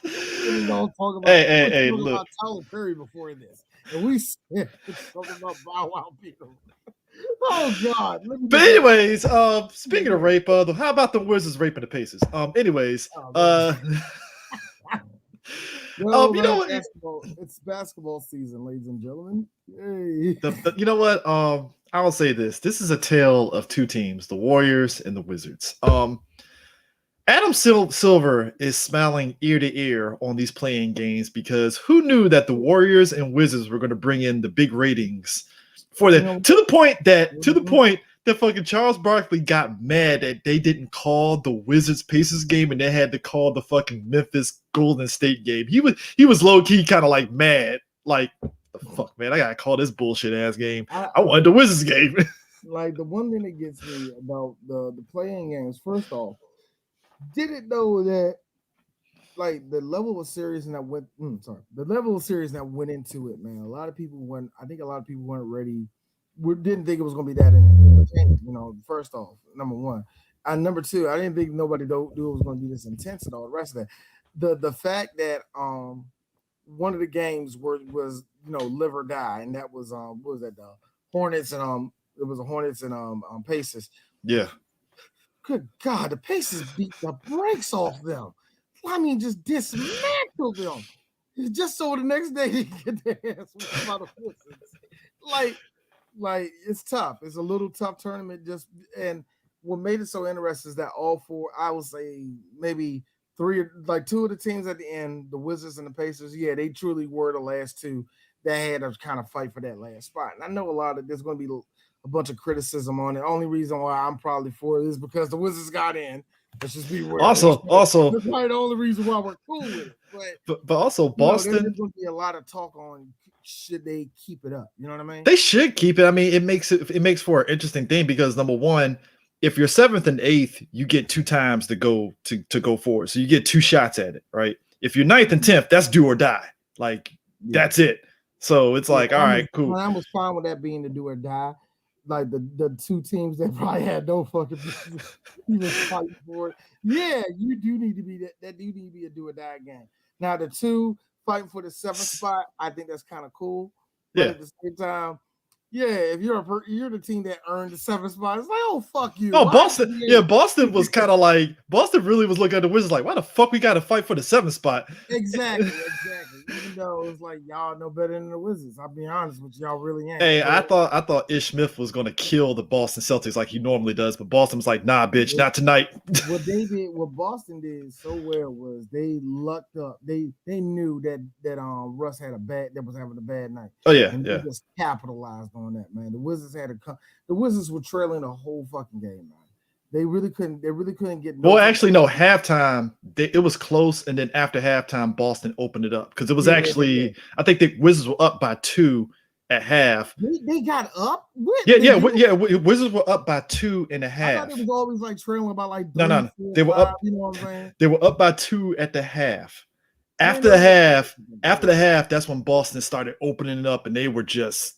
We don't talk about. Hey, Talking look. about Tyler Perry before this, and we said talking about Bow Wow Beetle. Oh God! Let me But get that. anyways, speaking of rape, how about the Wizards raping the Pacers? Anyways, Oh, well, you man, know what? basketball. It's basketball season, ladies and gentlemen. Hey. You know what? I will say this. This is a tale of two teams, the Warriors and the Wizards. Adam Silver is smiling ear to ear on these playing games because who knew that the Warriors and Wizards were going to bring in the big ratings for You that know, to the point that fucking Charles Barkley got mad that they didn't call the Wizards Pacers game and they had to call the fucking Memphis Golden State game. He was low key kind of like mad, like the fuck, man, I gotta call this bullshit ass game. I wanted the Wizards game. Like the one thing that gets me about the playing games. First off, didn't know that like the level of seriousness that went. The level of seriousness that went into it, man. A lot of people weren't. I think a lot of people weren't ready. We didn't think it was going to be that entertaining. You know, first off, number one, and number two, I didn't think nobody knew it was going to be this intense and all the rest of that. The fact that one of the games was live or die, and that was what was that the Hornets and it was a Hornets and Pacers. Yeah. Good God, the Pacers beat the brakes off them. I mean, just dismantled them. Just so the next day they get their ass whipped by the Pistons. Like it's tough. It's a little tough tournament. And what made it so interesting is that all four, I would say maybe two of the teams at the end, the Wizards and the Pacers, yeah, they truly were the last two that had to kind of fight for that last spot. And I know there's going to be a bunch of criticism on it. Only reason why I'm probably for it is because the Wizards got in. Let's just be real. Also, that's probably the only reason why we're cool with it. But also Boston. There's going to be a lot of talk on should they keep it up. You know what I mean? They should keep it. I mean, it makes for an interesting thing because number one, if you're seventh and eighth, you get two times to go forward. So you get two shots at it, right? If you're ninth and 10th, that's do or die. Like that's it. So it's like, all right, cool. I was fine with that being the do or die. Like the two teams that probably had no fucking even fighting for it. Yeah, you do need to be that do need to be a do or die game. Now the two fighting for the seventh spot, I think that's kind of cool. But at the same time, yeah, if you're the team that earned the seventh spot, it's like, oh fuck you. Oh, Boston. Yeah, Boston was kind of like Boston really was looking at the Wizards like, why the fuck we got to fight for the seventh spot? Exactly. Even though it's like y'all know better than the Wizards. I'll be honest with y'all, really ain't. Hey, I thought Ish Smith was gonna kill the Boston Celtics like he normally does, but Boston was like, nah, bitch, not tonight. What Boston did so well was they lucked up. They knew that Russ was having a bad night. Oh yeah, and they just capitalized on that, man. The Wizards were trailing the whole fucking game, man. They really couldn't get. Well, actually, no. Halftime, it was close, and then after halftime, Boston opened it up because it was I think the Wizards were up by 2 at half. They got up. Wizards were up by 2.5. I thought it was always like trailing by like 3, no. They were 5, up. You know what I'm saying? They were up by 2 at the half. After the half, that's when Boston started opening it up, and they were just.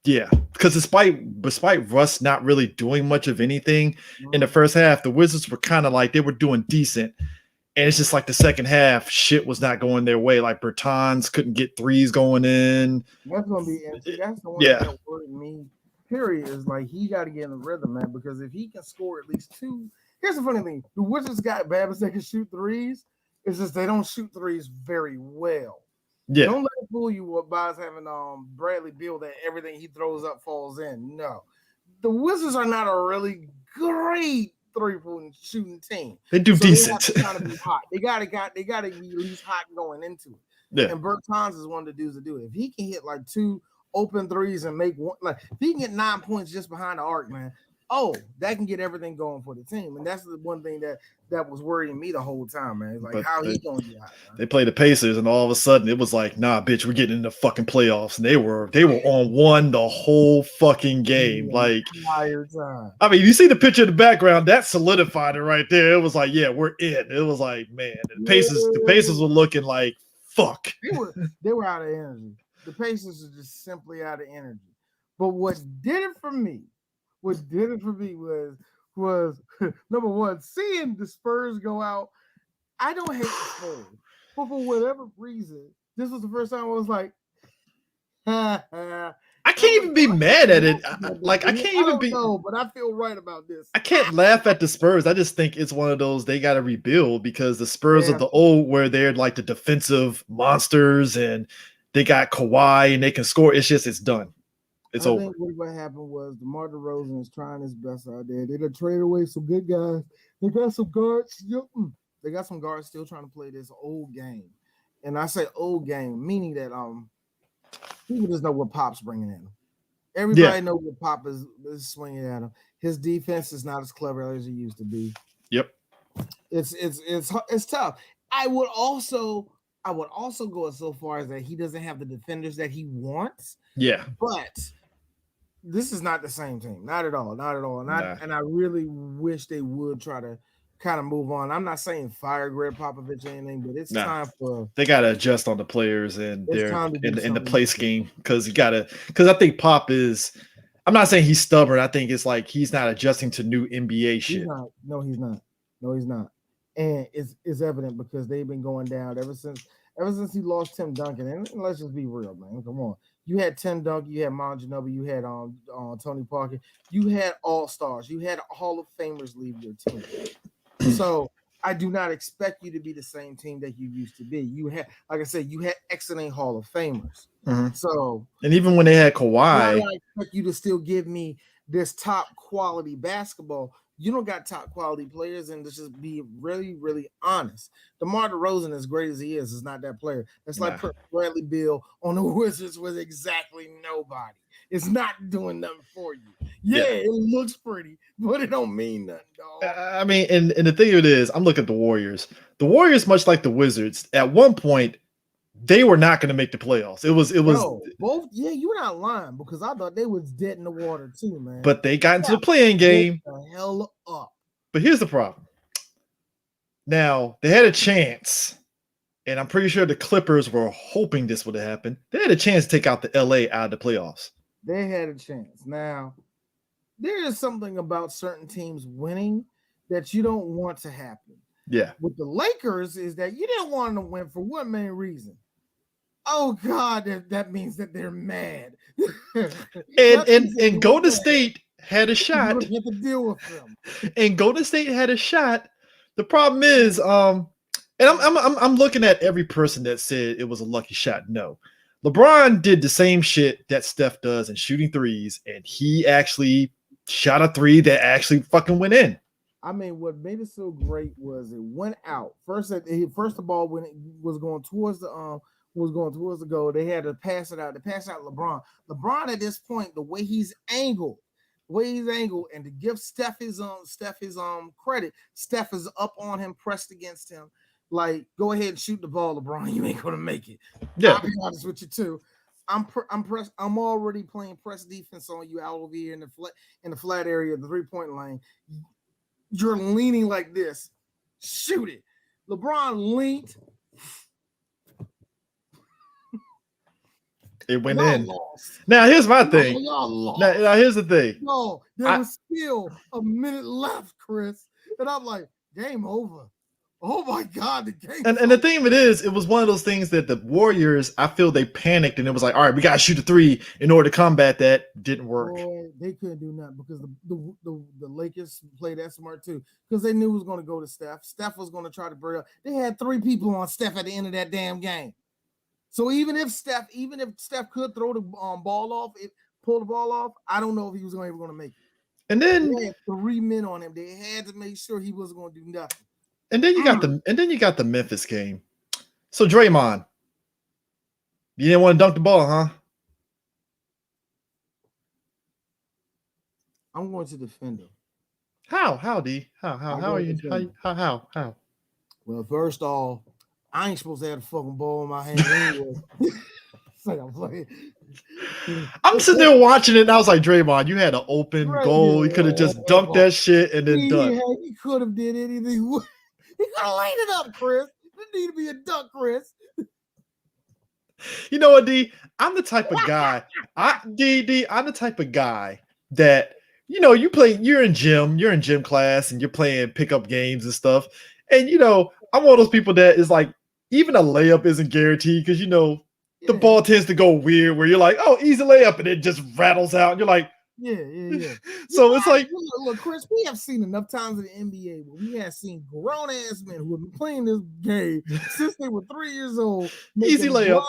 Yeah, because despite Russ not really doing much of anything in the first half, the Wizards were kind of like they were doing decent. And it's just like the second half, shit was not going their way. Like Bertans couldn't get threes going in. That's gonna be that's the one that worried me. Period is like he got to get in the rhythm, man. Because if he can score at least 2, here's the funny thing: the Wizards got bad as they can shoot threes. It's just they don't shoot threes very well. Yeah. Don't let it fool you by us having Bradley Beal that everything he throws up falls in. No. The Wizards are not a really great three-point shooting team. They do decent. They have to kind of be hot. They gotta be at least hot going into it. Yeah. And Bertans is one of the dudes that do it. If he can hit like 2 open threes and make one, like if he can get 9 points just behind the arc, man. Oh, that can get everything going for the team, and that's the one thing that was worrying me the whole time, man. It's like, how he going to be hot? They played the Pacers, and all of a sudden it was like, nah, bitch, we're getting in the fucking playoffs, and they were on one the whole fucking game, like entire time. I mean, you see the picture in the background that solidified it right there. It was like, yeah, we're in. It was like, man, the Pacers were looking like fuck. They were out of energy. The Pacers are just simply out of energy. But what did it for me was number one, seeing the Spurs go out I don't hate the Spurs, but for whatever reason, this was the first time I was like, I can't even be mad at it. Like I can't I even don't be. know, but I feel right about this. I can't laugh at the Spurs. I just think it's one of those they got to rebuild because the Spurs Yeah. of the old, where they're like the defensive monsters and they got Kawhi and they can score. It's just it's done. It's over. I think what happened was DeMar DeRozan is trying his best out there. They traded away some good guys. They got some guards. They got some guards still trying to play this old game, and I say old game meaning that people just know what Pop's bringing in. Everybody knows what Pop is swinging at him. His defense is not as clever as it used to be. Yep, it's tough. I would also go so far as that he doesn't have the defenders that he wants. Yeah, but this is not the same team. Not at all. And I really wish they would try to kind of move on. I'm not saying fire Greg Popovich or anything, but it's time for they got to adjust on the players and their in the play scheme because I think Pop is. I'm not saying he's stubborn. I think it's like he's not adjusting to new NBA shit. He's not. And it's evident because they've been going down ever since he lost Tim Duncan. And let's just be real, man. Come on. You had Tim Duncan, you had Mount Ginobili, you had Tony Parker, you had all-stars, you had Hall of Famers leave your team. So I do not expect you to be the same team that you used to be. You had, like I said, you had excellent Hall of Famers. Mm-hmm. So, and even when they had Kawhi, I expect you to still give me this top quality basketball. You don't got top quality players, and let's just be really, really honest. DeMar DeRozan, as great as he is not that player. That's like Bradley Beal on the Wizards with exactly nobody. It's not doing nothing for you. Yeah, it looks pretty, but it don't mean nothing, dog. I mean, and the thing of it is, I'm looking at the Warriors. The Warriors, much like the Wizards, at one point, they were not going to make the playoffs. It was both. Yeah, you're not lying because I thought they was dead in the water too, man. But they got into the play-in game. The hell up. But here's the problem. Now they had a chance, and I'm pretty sure the Clippers were hoping this would have happened. They had a chance to take out the LA out of the playoffs. They had a chance. Now there is something about certain teams winning that you don't want to happen. Yeah. With the Lakers is that you didn't want them to win for one main reason. Oh God, that means that they're mad. and Golden State had a shot. You have to deal with them. And Golden State had a shot. The problem is, and I'm looking at every person that said it was a lucky shot. No, LeBron did the same shit that Steph does in shooting threes, and he actually shot a three that actually fucking went in. I mean, what made it so great was it went out first. First of all, when it was going towards the goal, they had to pass it out. They passed out LeBron. LeBron at this point, the way he's angled, and to give Steph his credit, Steph is up on him, pressed against him. Like, go ahead and shoot the ball, LeBron. You ain't gonna make it. Yeah, I'll be honest with you too. I'm already playing press defense on you out over here in the flat area, the 3-point line. You're leaning like this. Shoot it. LeBron leaned. It went in. Now here's my thing. Now here's the thing. No, there was still a minute left, Chris, and I'm like, game over. Oh my God, the game. And the thing of it is, it was one of those things that the Warriors, I feel they panicked and it was like, all right, we gotta shoot a three in order to combat that. Didn't work. Boy, they couldn't do nothing because the Lakers played that smart too because they knew it was going to go to Steph. Steph was going to try to break up. They had 3 people on Steph at the end of that damn game. So even if Steph could throw the ball off, pull the ball off, I don't know if he was ever going to make it. And then they had 3 men on him. They had to make sure he wasn't going to do nothing. And then you got the Memphis game. So Draymond, you didn't want to dunk the ball, huh? I'm going to defend him. How, D? How are you? How? Well, first off, I ain't supposed to have the fucking ball in my hand anyway. I'm sitting there watching it, and I was like, Draymond, you had an open goal. You could have just dunked that shit and then done. He could have did anything. He could have laid it up, Chris. There need to be a dunk, Chris. You know what, D? I'm the type of guy. I'm the type of guy that, you know, you're in gym class and you're playing pickup games and stuff. And, you know, I'm one of those people that is like, even a layup isn't guaranteed because the ball tends to go weird where you're like, oh, easy layup, and it just rattles out. And you're like, yeah. So it's like, look, Chris, we have seen enough times in the NBA where we have seen grown ass men who have been playing this game since they were 3 years old, easy layup,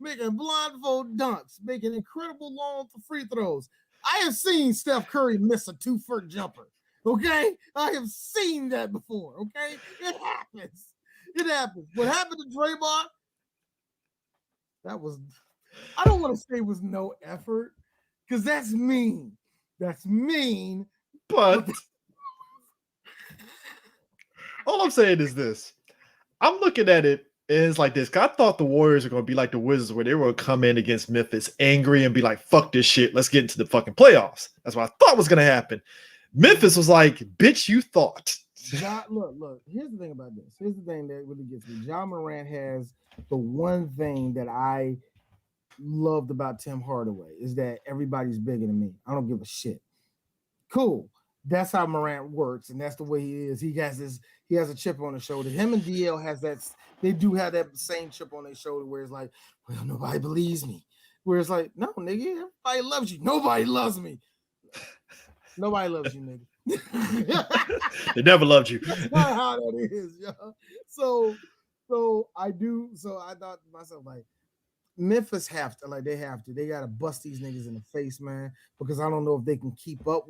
making blindfold dunks, making incredible long free throws. I have seen Steph Curry miss a 2-foot jumper. Okay, I have seen that before. Okay, it happens. It happens. What happened to Draymond? That was, I don't want to say it was no effort, because that's mean. That's mean. But all I'm saying is this. I'm looking at it, and it's like this. I thought the Warriors are going to be like the Wizards, where they were going to come in against Memphis angry and be like, fuck this shit. Let's get into the fucking playoffs. That's what I thought was going to happen. Memphis was like, bitch, you thought. Look. Here's the thing about this. Here's the thing that really gets me. Ja Morant has the one thing that I loved about Tim Hardaway is that everybody's bigger than me. I don't give a shit. Cool. That's how Morant works, and that's the way he is. He has a chip on his shoulder. Him and DL has that. They do have that same chip on their shoulder where it's like, well, nobody believes me. Where it's like, no, nigga, everybody loves you. Nobody loves me. Nobody loves you, nigga. They never loved you. That's not how that is, yo. So I thought to myself, like, Memphis have to. They gotta bust these niggas in the face, man, because I don't know if they can keep up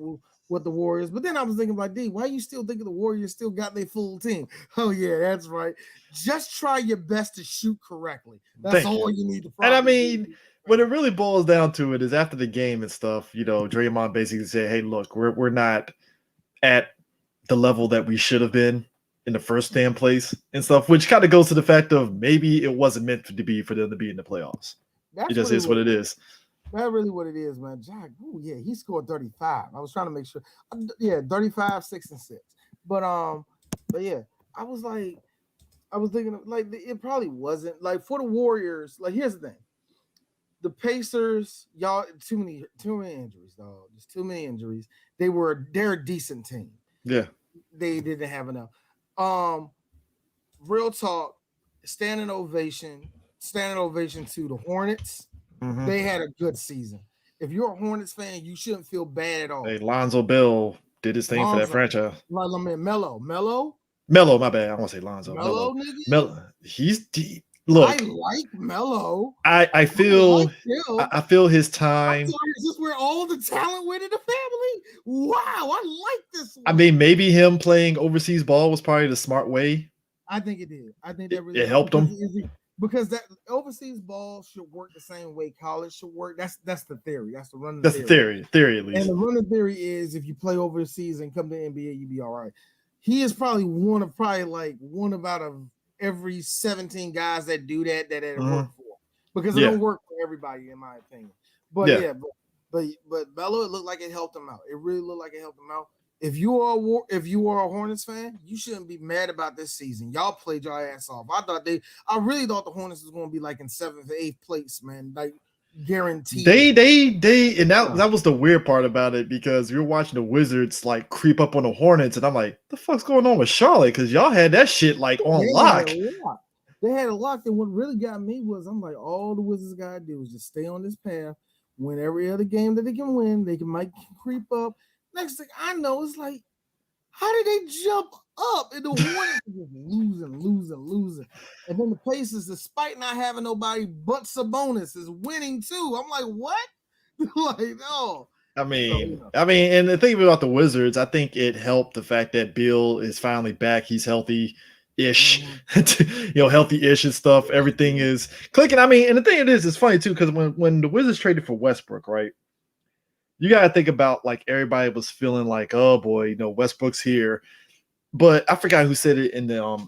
with the Warriors. But then I was thinking, like, D, why you still thinking the Warriors still got their full team? Oh yeah, that's right. Just try your best to shoot correctly. That's all you need to. And I mean, when it really boils down to it, is after the game and stuff, Draymond basically said, "Hey, look, we're not at the level that we should have been in the first damn place and stuff," which kind of goes to the fact of maybe it wasn't meant to be for them to be in the playoffs. It just is what it is. That's really what it is, man. Jack, he scored 35. I was trying to make sure. 35, 6 and 6. But yeah, I was thinking like it probably wasn't like for the Warriors. Like, here's the thing. The Pacers, y'all, too many injuries, dog. Just too many injuries. They're a decent team. Yeah. They didn't have enough. Real talk, standing ovation to the Hornets. Mm-hmm. They had a good season. If you're a Hornets fan, you shouldn't feel bad at all. Hey, Lonzo Bell did his thing for that franchise. Melo, my bad. I want to say Lonzo. Melo. He's deep. Look, I like Melo. I feel his time. Is this where all the talent went in the family? Wow, I like this one. I mean, maybe him playing overseas ball was probably the smart way. I think it did. I think that really it helped him. Because that overseas ball should work the same way college should work. That's the theory. That's the running. That's theory. The theory, at least. And the running theory is if you play overseas and come to the NBA, you be all right. He is probably one out of every 17 guys that do that it work for, because it don't work for everybody, in my opinion. But but Melo, it looked like it helped him out. It really looked like it helped him out. If you are a Hornets fan, you shouldn't be mad about this season. Y'all played your ass off. I really thought the Hornets was going to be like in 7th or 8th place, man. Like, guaranteed. They and that was the weird part about it, because you're watching the Wizards like creep up on the Hornets, and I'm like, the fuck's going on with Charlotte? Because y'all had that shit like on lock. They had a lock, and what really got me was I'm like, all the Wizards gotta do is just stay on this path. Win every other game that they can win. They might creep up. Next thing I know, it's like, how did they jump up? And the Hornets just losing. And then the Pacers, despite not having nobody but Sabonis, is winning too. I'm like, what? Like, no. I mean, and the thing about the Wizards, I think it helped the fact that Bill is finally back. He's healthy-ish, healthy-ish and stuff. Everything is clicking. I mean, and the thing is, it's funny too, because when the Wizards traded for Westbrook, right? You got to think about, like, everybody was feeling like, oh boy, Westbrook's here. But I forgot who said it in the on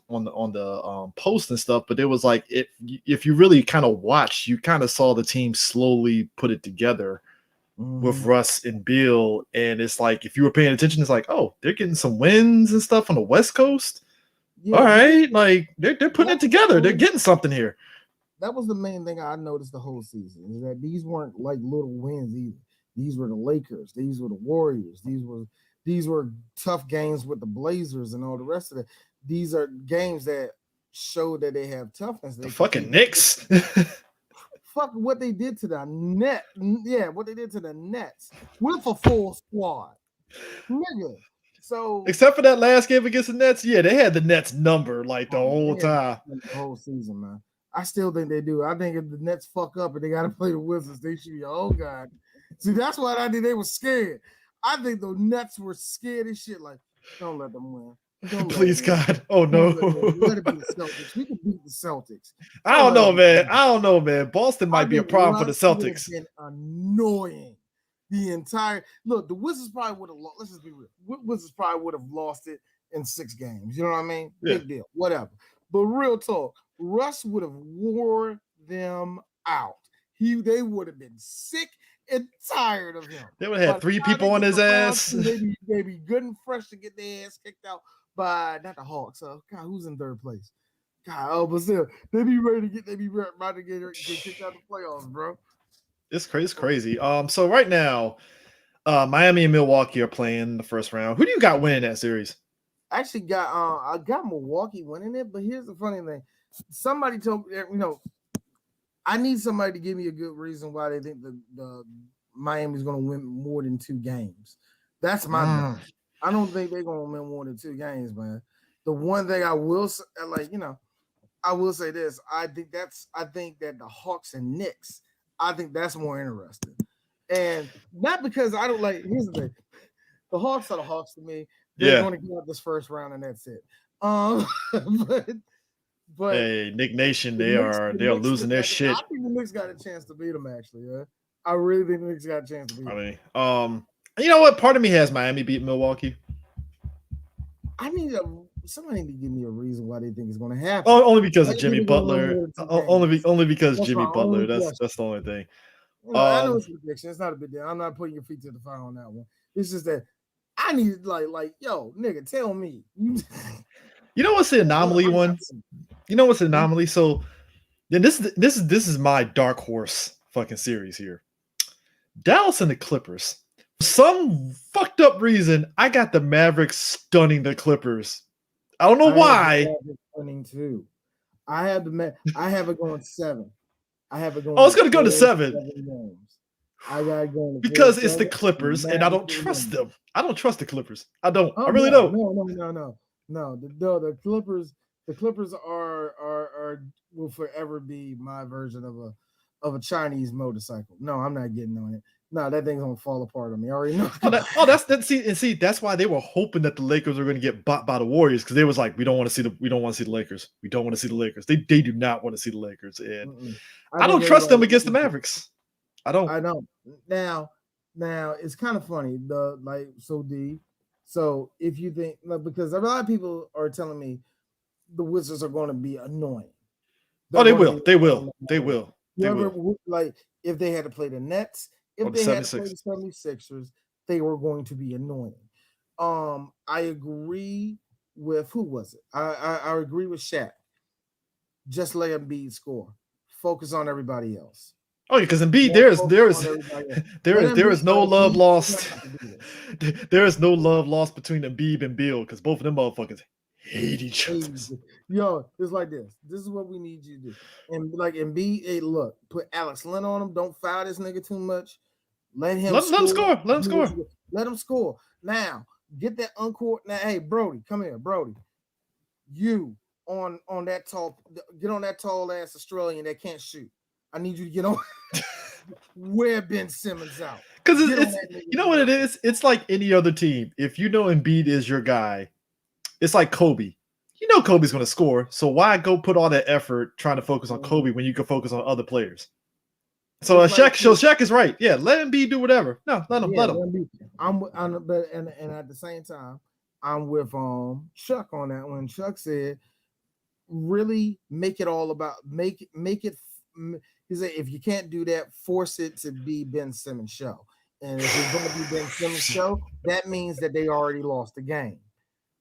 the post and stuff. But it was like, if you really kind of watched, you kind of saw the team slowly put it together with Russ and Beal. And it's like, if you were paying attention, it's like, oh, they're getting some wins and stuff on the West Coast. Yeah. All right, like they're putting it together. They're getting something here. That was the main thing I noticed the whole season, is that these weren't like little wins either. These were the Lakers. These were the Warriors. These were tough games with the Blazers and all the rest of it. these are games that show that they have toughness. The fucking Knicks. Fuck what they did to the net. Yeah, what they did to the Nets with a full squad. Nigga. So except for that last game against the Nets, yeah, they had the Nets number like the whole time. The whole season, man. I still think they do. I think if the Nets fuck up and they gotta play the Wizards, they should be, oh God. See, that's why I think they were scared. I think the Nets were scared as shit. Like, don't let them win. Please, God. Oh, no. Let it be the Celtics. We can beat the Celtics. I don't know, man. Boston might be a problem for the Celtics. Been annoying. The entire look, the Wizards probably would have lost. Let's just be real. Wizards probably would have lost it in 6 games. You know what I mean? Yeah. Big deal. Whatever. But real talk, Russ would have wore them out. They would have been sick and tired of him. They would have had 3 people on his ass. They be good and fresh to get their ass kicked out by not the Hawks. So God, who's in 3rd place? God, oh, but still, they be ready to get kicked out of the playoffs, bro. It's crazy. So right now, Miami and Milwaukee are playing the first round. Who do you got winning that series? I actually I got Milwaukee winning it, but here's the funny thing. Somebody told me, I need somebody to give me a good reason why they think the Miami's going to win more than 2 games. That's my bet. I don't think they're going to win more than 2 games, man. The one thing I will say, I will say this. I think that the Hawks and Knicks, I think that's more interesting. And not because I don't like, here's the thing. The Hawks are the Hawks to me. They're going to get out this first round and that's it. But hey, Nick Nation, they are losing their shit. I think the Knicks got a chance to beat them, actually. Yeah? I really think the Knicks got a chance to beat them. I mean, you know what? Part of me has Miami beat Milwaukee. I need somebody to give me a reason why they think it's going to happen. Oh, only because of Jimmy Butler. Only because Jimmy Butler. That's the only thing. I know it's a prediction. It's not a big deal. I'm not putting your feet to the fire on that one. It's just that I need yo, nigga, tell me. You know what's the anomaly one? You know what's the anomaly? So then this is my dark horse fucking series here. Dallas and the Clippers. For some fucked up reason, I got the Mavericks stunning the Clippers. I don't know why. Stunning too. I have it going 7. I have it going. Oh, it's gonna go to 7. I gotta go because it's the Clippers, and I don't trust them. I don't trust the Clippers. I don't. I really don't. No. The Clippers. The Clippers are will forever be my version of a Chinese motorcycle. No, I'm not getting on it. No, that thing's gonna fall apart on me. I already know. See, that's why they were hoping that the Lakers were going to get bought by the Warriors, because they was like, we don't want to see the Lakers. We don't want to see the Lakers. They do not want to see the Lakers, and I don't trust them against the Mavericks. I don't. I know. Now it's kind of funny. So if you think, because a lot of people are telling me the Wizards are going to be annoying. They will. Like if they had to play the Nets. If they had to play the 76ers, they were going to be annoying. I agree with who was it? I agree with Shaq. Just let Embiid score. Focus on everybody else. Oh, yeah, because Embiid, there is no love lost. There is no love lost between Embiid and Beal, because both of them motherfuckers hate each other. Yo, it's like this. This is what we need you to do. And like Embiid, hey, look, put Alex Len on him. Don't foul this nigga too much. Let him score. Let him score. Now, get that encore. Now, hey, Brody, come here, Brody. You on that tall, get on that tall ass Australian that can't shoot. I need you to get on. Wear Ben Simmons out. Because you know what it is? It's like any other team. If you know Embiid is your guy, it's like Kobe. You know Kobe's going to score, so why go put all that effort trying to focus on Kobe when you can focus on other players? So Shaq is right. Yeah, let Embiid do whatever. No, let him. But at the same time, I'm with Chuck on that one. Chuck said, really make it all about make it. He said, if you can't do that, force it to be Ben Simmons' show. And if it's going to be Ben Simmons' show, that means that they already lost the game.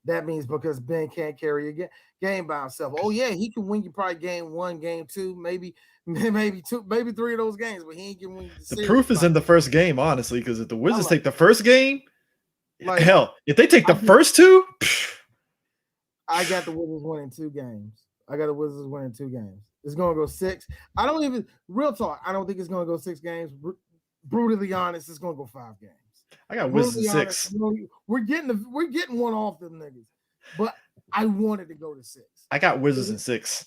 That means because Ben can't carry a game by himself. Oh yeah, he can win you probably game 1, game 2, maybe 2, maybe 3 of those games, but he ain't gonna win the proof is in the first game, honestly, because if the Wizards take the first game, hell, if they take the first 2, I got the Wizards winning 2 games. It's gonna go 6. I don't even real talk. I don't think it's gonna go 6 games. Brutally honest, it's gonna go 5 games. I got Wizards in Brutally 6. honest, we're getting one off them niggas, but I wanted to go to 6. I got Wizards in 6.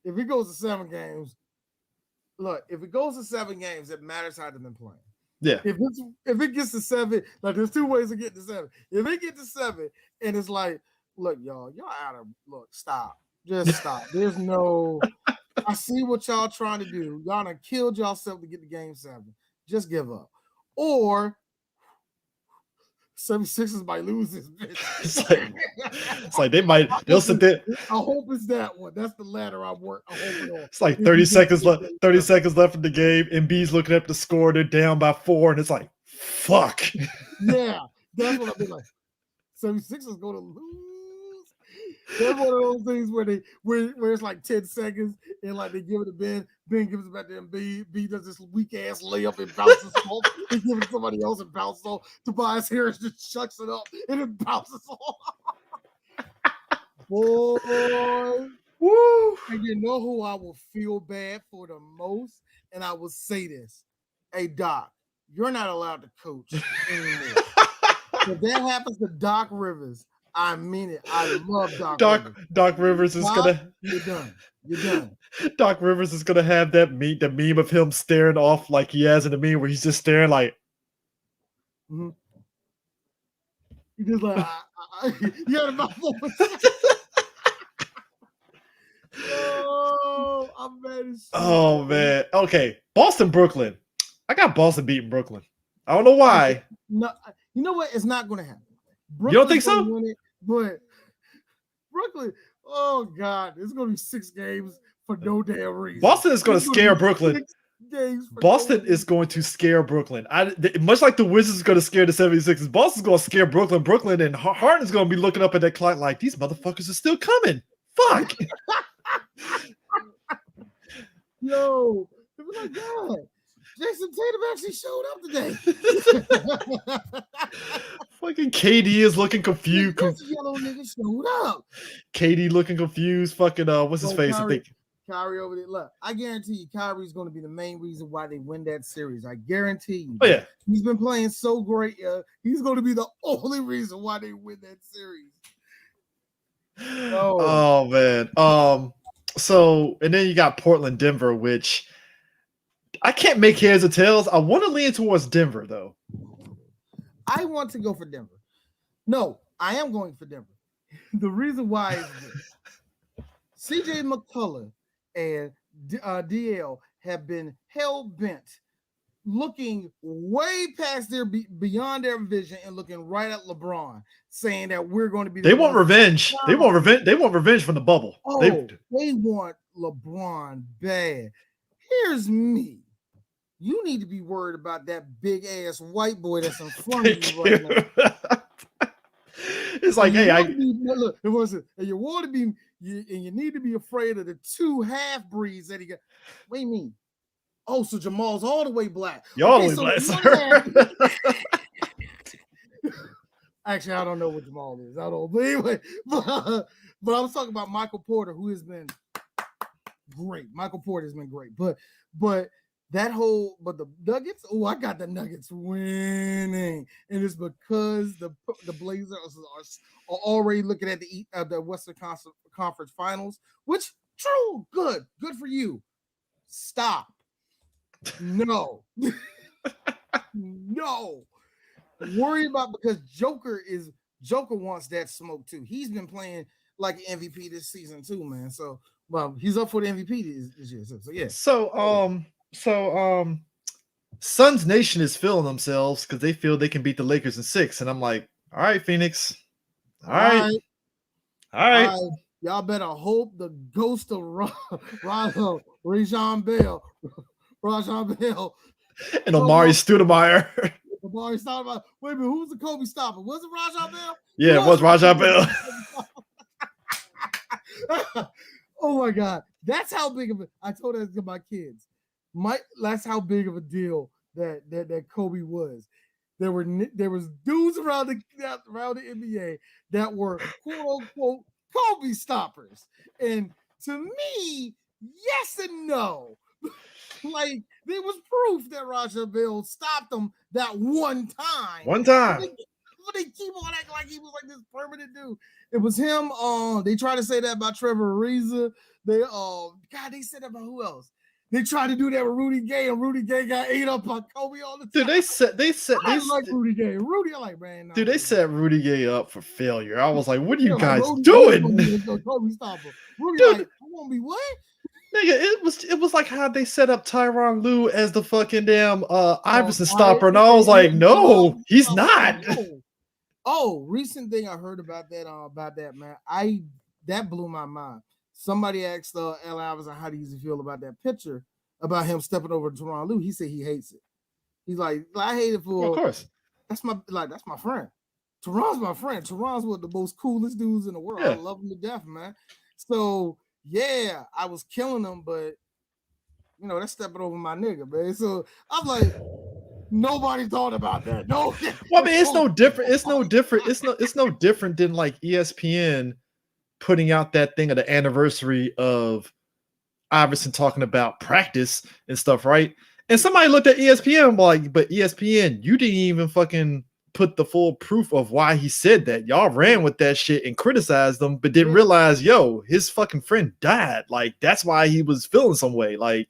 If it goes to 7 games, look. If it goes to 7 games, it matters how they've been playing. Yeah. If it gets to 7, like there's 2 ways of getting to 7. If it gets to 7, and it's like, look, y'all out of look. Stop. Just stop. There's no. I see what y'all trying to do. Y'all done killed yourself to get to game 7. Just give up. Or 76ers might lose this bitch. It's like they'll sit there. I hope it's that one. That's the ladder I'm hoping on. It's like 30 seconds left. 30 seconds left in the game. Embiid's looking up the score. They're down by 4, and it's like, fuck. Yeah, that's what I've been like. 76ers going to lose. That's one of those things where it's like 10 seconds and like they give it to Ben. Ben gives it back to Embiid. B does this weak ass layup and bounces off. They give it to somebody else and bounces off. Tobias Harris just chucks it up and it bounces off. Boy. Woo. And you know who I will feel bad for the most? And I will say this. Hey, Doc, you're not allowed to coach anymore. If that happens to Doc Rivers, I mean it. I love Doc Rivers. Doc Rivers is gonna. You're done. You're done. Doc Rivers is gonna have the meme of him staring off like he has in the meme where he's just staring like. Mm-hmm. He just like you had a mouthful. Oh, I'm mad as shit. Oh man. Okay, Boston, Brooklyn. I got Boston beating Brooklyn. I don't know why. No, you know what? It's not gonna happen. You don't think so? Win it, but Brooklyn, oh God, it's gonna be 6 games for no damn reason. Boston is gonna scare Brooklyn. Boston is going to scare Brooklyn. Much like the Wizards is going to scare the 76ers, Boston's going to scare Brooklyn, and Harden's going to be looking up at that clock like, these motherfuckers are still coming. Fuck. Yo, it was like, God, Jason Tatum actually showed up today. Fucking KD is looking confused. This yellow nigga showed up. KD looking confused. Fucking what's his face? I think Kyrie over there. Look, I guarantee you, Kyrie's going to be the main reason why they win that series. I guarantee you. Oh yeah, he's been playing so great. He's going to be the only reason why they win that series. Oh man. So and then you got Portland, Denver, which I can't make heads or tails. I want to lean towards Denver though. I want to go for Denver. No, I am going for Denver. The reason why is this. CJ McCullough and DL have been hell-bent, looking way past beyond their vision and looking right at LeBron, saying that we're going to be. They want revenge. They want revenge. They want revenge from the bubble. Oh, they want LeBron bad. Here's me. You need to be worried about that big ass white boy that's in front of you right now. It's like, hey, look, it wasn't. And you want to be, and you need to be afraid of the 2 half breeds that he got. What do you mean? Oh, so Jamal's all the way black. You're all the way black, sir. Actually, I don't know what Jamal is. I don't. But anyway, but I was talking about Michael Porter, who has been great. Michael Porter has been great, but the Nuggets. Oh, I got the Nuggets winning, and it's because the Blazers are already looking at the Western Conference Finals, which true, good for you. Stop. No, no. Worry about because Joker wants that smoke too. He's been playing like an MVP this season too, man. So, well, he's up for the MVP this year. So yeah. So Suns Nation is feeling themselves because they feel they can beat the Lakers in 6, and I'm like, all right, Phoenix, all right. Y'all better hope the ghost of Rajon Bell, and Omari Stoudemire. Omari Stoudemire. Wait a minute, who's the Kobe stopper? Was it Rajon Bell? Yeah, it was Rajon Bell. Oh my God, that's how big of a. I told that to my kids. That's how big of a deal that Kobe was. There was dudes around the NBA that were quote unquote Kobe stoppers. And to me, yes and no. Like, there was proof that Roger Bill stopped him that one time. But they keep on acting like he was like this permanent dude. It was him. They try to say that about Trevor Ariza. They said that about who else? They tried to do that with Rudy Gay, and Rudy Gay got ate up by Kobe all the time. Dude, I like Rudy Gay. Rudy, I like, man. Dude, they set Rudy Gay up for failure. I was like, what are you guys doing? Kobe stopper. Rudy, dude, like, I won't be what? Nigga, it was like how they set up Tyronn Lue as the fucking damn Iverson stopper, and I was like, no, he's not. Recent thing I heard about that, man. That blew my mind. Somebody asked Allen Iverson how does he feel about that picture about him stepping over to Tyronn Lue. He said he hates it. He's like, I hate it for. Of course, that's my friend. Tyronn's my friend. Tyronn's one of the most coolest dudes in the world. I love him to death, man. So yeah, I was killing him, but that's stepping over my nigga, man. So I'm like, nobody thought about that. No. Well, I mean, it's no different. It's no different than like ESPN putting out that thing of the anniversary of Iverson talking about practice and stuff, right? And somebody looked at ESPN and like, but ESPN, you didn't even fucking put the full proof of why he said that. Y'all ran with that shit and criticized them, but didn't realize, his fucking friend died. Like, that's why he was feeling some way. Like,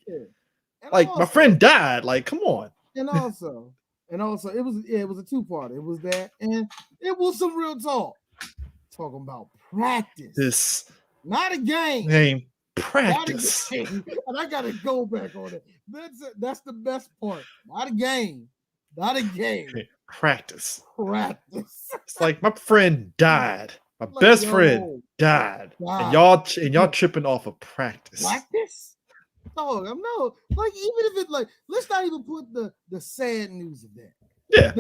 my friend died. Like, come on. And also, it was a two-parter. It was that, and it was some real talk. Talking about practice. Not a game. Practice. Not a game. And I gotta go back on it. That's the best part. Not a game. Not a game. Practice. It's like my friend died. My best friend died. And y'all tripping off of practice. Practice? No. Like, even if it let's not even put the sad news of that. Yeah.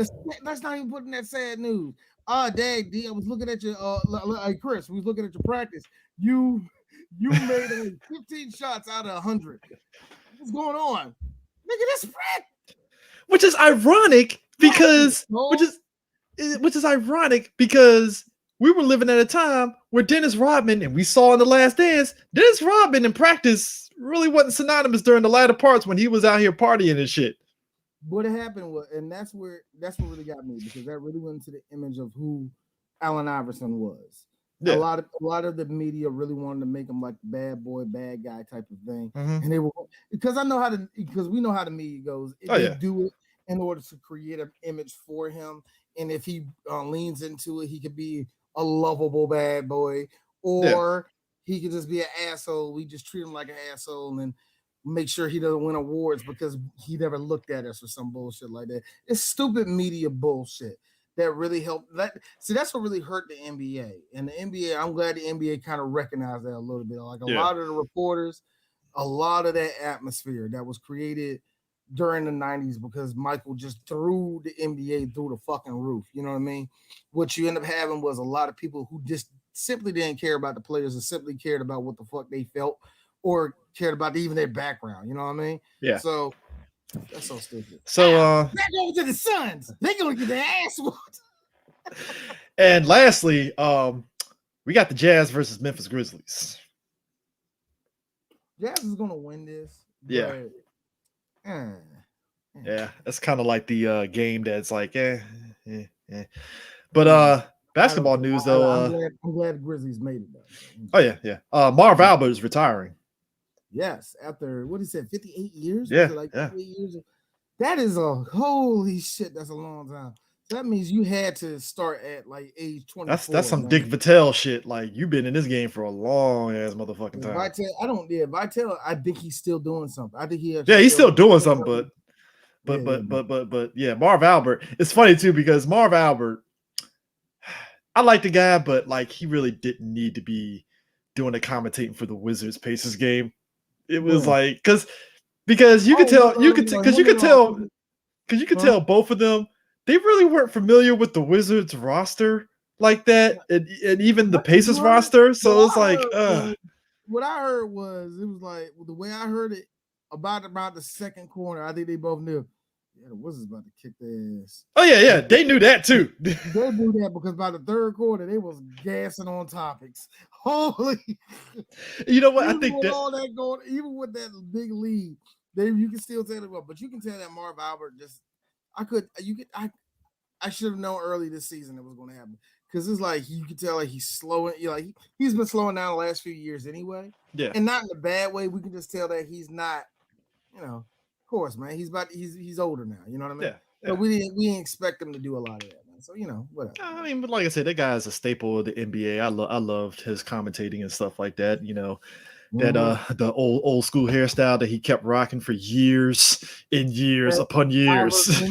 Let's not even put in that sad news. Dad, D, I was looking at your Chris, we was looking at your practice. You made 15 shots out of 100. What's going on? Nigga, that's practice. Which is ironic because we were living at a time where Dennis Rodman, and we saw in The Last Dance, Dennis Rodman in practice really wasn't synonymous during the latter parts when he was out here partying and shit. What happened was, and that's what really got me, because that really went into the image of who Allen Iverson was. Yeah. A lot of the media really wanted to make him like bad boy, bad guy type of thing, and they were because we know how the media goes. They do it in order to create an image for him, and if he leans into it, he could be a lovable bad boy, or he could just be an asshole. We just treat him like an asshole and make sure he doesn't win awards because he never looked at us or some bullshit like that. It's stupid media bullshit that really helped. That's what really hurt the NBA. And the NBA, I'm glad the NBA kind of recognized that a little bit. Like a lot of the reporters, a lot of that atmosphere that was created during the 90s because Michael just threw the NBA through the fucking roof. You know what I mean? What you end up having was a lot of people who just simply didn't care about the players and simply cared about what the fuck they felt or cared about even their background. You know what I mean? Yeah. So that's so stupid. So back over to the Suns. They're gonna get their ass whooped. And lastly, we got the Jazz versus Memphis Grizzlies. Jazz is gonna win this. Yeah. Yeah, that's kind of like the game that's like, But basketball news though. I'm glad the Grizzlies made it though. Oh yeah. Marv Albert is retiring. Yes, after what he said, 58 years. Yeah, 58 years. That is holy shit. That's a long time. So that means you had to start at like age 24. That's some Dick Vitale shit. Like you've been in this game for a long ass motherfucking time. Vitale, I think he's still doing something. I think he's still doing something, but yeah, Marv Albert. It's funny too because Marv Albert, I like the guy, but like he really didn't need to be doing the commentating for the Wizards Pacers game. It was like because you could tell both of them, they really weren't familiar with the Wizards roster like that, and even the Pacers roster. So it's like, what I heard was, it was like the way I heard it about the second corner. I think they both knew Yeah, the Wizards about to kick their ass. Oh yeah, they knew that too. They knew that because by the third quarter they was gassing on topics. Holy, You know what? I even think with that all that going, even with that big lead, you can still tell it well, but you can tell that Marv Albert I should have known early this season it was going to happen because it's like you can tell like he's slowing. You know, like he's been slowing down the last few years anyway. Yeah, and not in a bad way. We can just tell that he's not. You know, of course, man. He's older now. You know what I mean? yeah. But we didn't expect him to do a lot of that, man. So whatever. I mean, but like I said, that guy is a staple of the NBA. I loved his commentating and stuff like that. You know, that the old school hairstyle that he kept rocking for years and years upon years.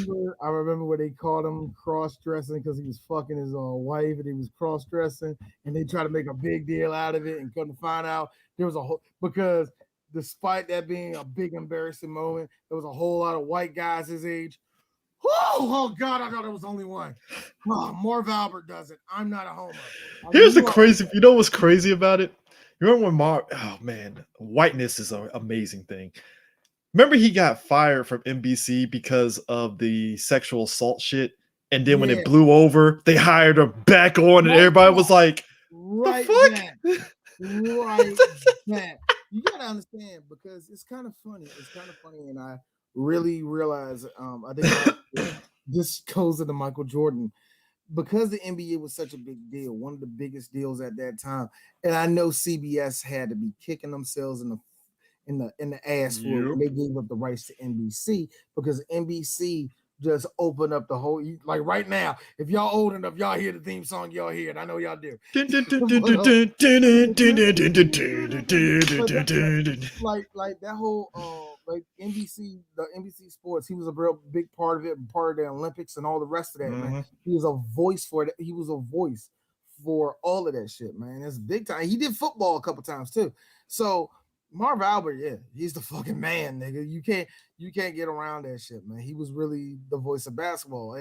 I remember when they called him cross dressing because he was fucking his wife and he was cross dressing, and they tried to make a big deal out of it and couldn't find out there was because despite that being a big embarrassing moment, there was a whole lot of white guys his age. Oh God, I thought there was only one. Oh, Marv Albert does it. I'm not a homo. Here's the crazy. You know what's crazy about it? You remember when Marv? Oh man, whiteness is an amazing thing. Remember he got fired from NBC because of the sexual assault shit, and then when it blew over, they hired him back on, and everybody was like, "Right, the fuck?" Right, that. You gotta understand because it's kind of funny. And I really realize. I think this goes to the Michael Jordan. Because the NBA was such a big deal, one of the biggest deals at that time, and I know CBS had to be kicking themselves in the ass for it when they gave up the rights to NBC because NBC just opened up the whole like right now. If y'all old enough, y'all hear the theme song, y'all hear it. I know y'all do. like that whole like NBC, the NBC Sports, he was a real big part of it, part of the Olympics and all the rest of that, man. He was a voice for it. He was a voice for all of that shit, man. It's big time. He did football a couple times too. So Marv Albert, yeah, he's the fucking man, nigga. You can't get around that shit, man. He was really the voice of basketball,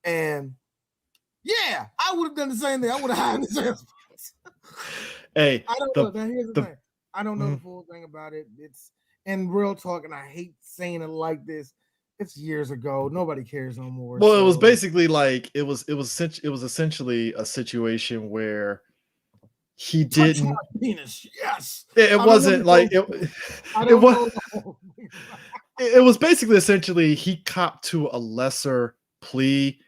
and yeah, I would have done the same thing. I would have hired his ass. Hey, I don't know. Now here's the thing. I don't know the full thing about it. It's in real talk, and I hate saying it like this. It's years ago. Nobody cares no more. Well, it was basically like it was essentially a situation where he didn't. Penis, yes. It wasn't like it. It was. It was basically essentially he copped to a lesser plea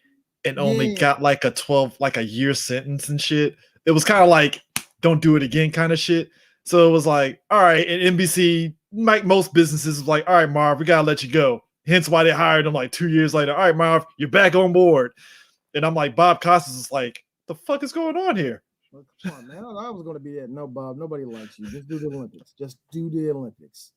and only got like a year sentence and shit. It was kind of like don't do it again kind of shit. So it was like, all right, and NBC, like most businesses, was like, all right, Marv, we gotta let you go. Hence why they hired him like 2 years later. All right, Marv, you're back on board. And I'm like, Bob Costas is like, the fuck is going on here? Come on, man. I was going to be that. No, Bob, nobody likes you. Just do the Olympics. Just do the Olympics.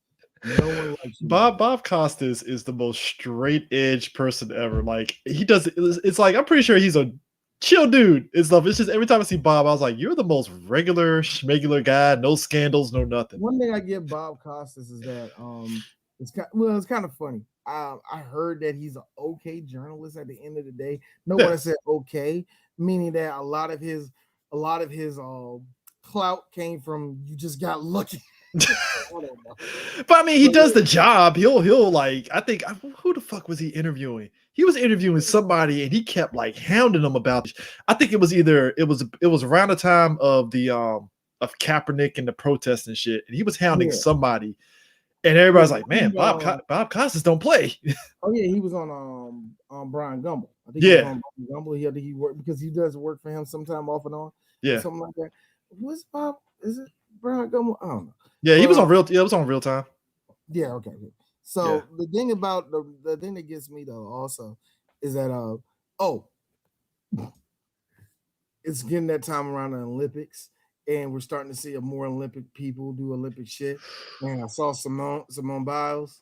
No one likes you. Bob Costas is the most straight edge person ever. Like he does. It's like I'm pretty sure he's a chill dude and stuff. It's just every time I see Bob, I was like, you're the most regular schmegular guy. No scandals, no nothing. One thing I give Bob Costas is that it's kind of funny. I heard that he's an okay journalist at the end of the day. When I said okay, meaning that a lot of his clout came from you just got lucky. But I mean, he does the job. He'll like, I think, who the fuck was he interviewing? He was interviewing somebody and he kept like hounding them about. I think it was around the time of the of Kaepernick and the protests and shit, and he was hounding somebody, and everybody's like, man, Bob Costas don't play. Oh yeah, he was on Brian Gumble. I think he was on Brian Gumble. He worked because he does work for him sometime off and on. Yeah, something like that. What's Bob? Is it Brian Gumble? I don't know. Yeah, he was on real. Yeah, it was on Real Time. Yeah, okay. So the thing about the thing that gets me though also is that it's getting that time around the Olympics, and we're starting to see a more Olympic people do Olympic shit. And I saw Simone Biles.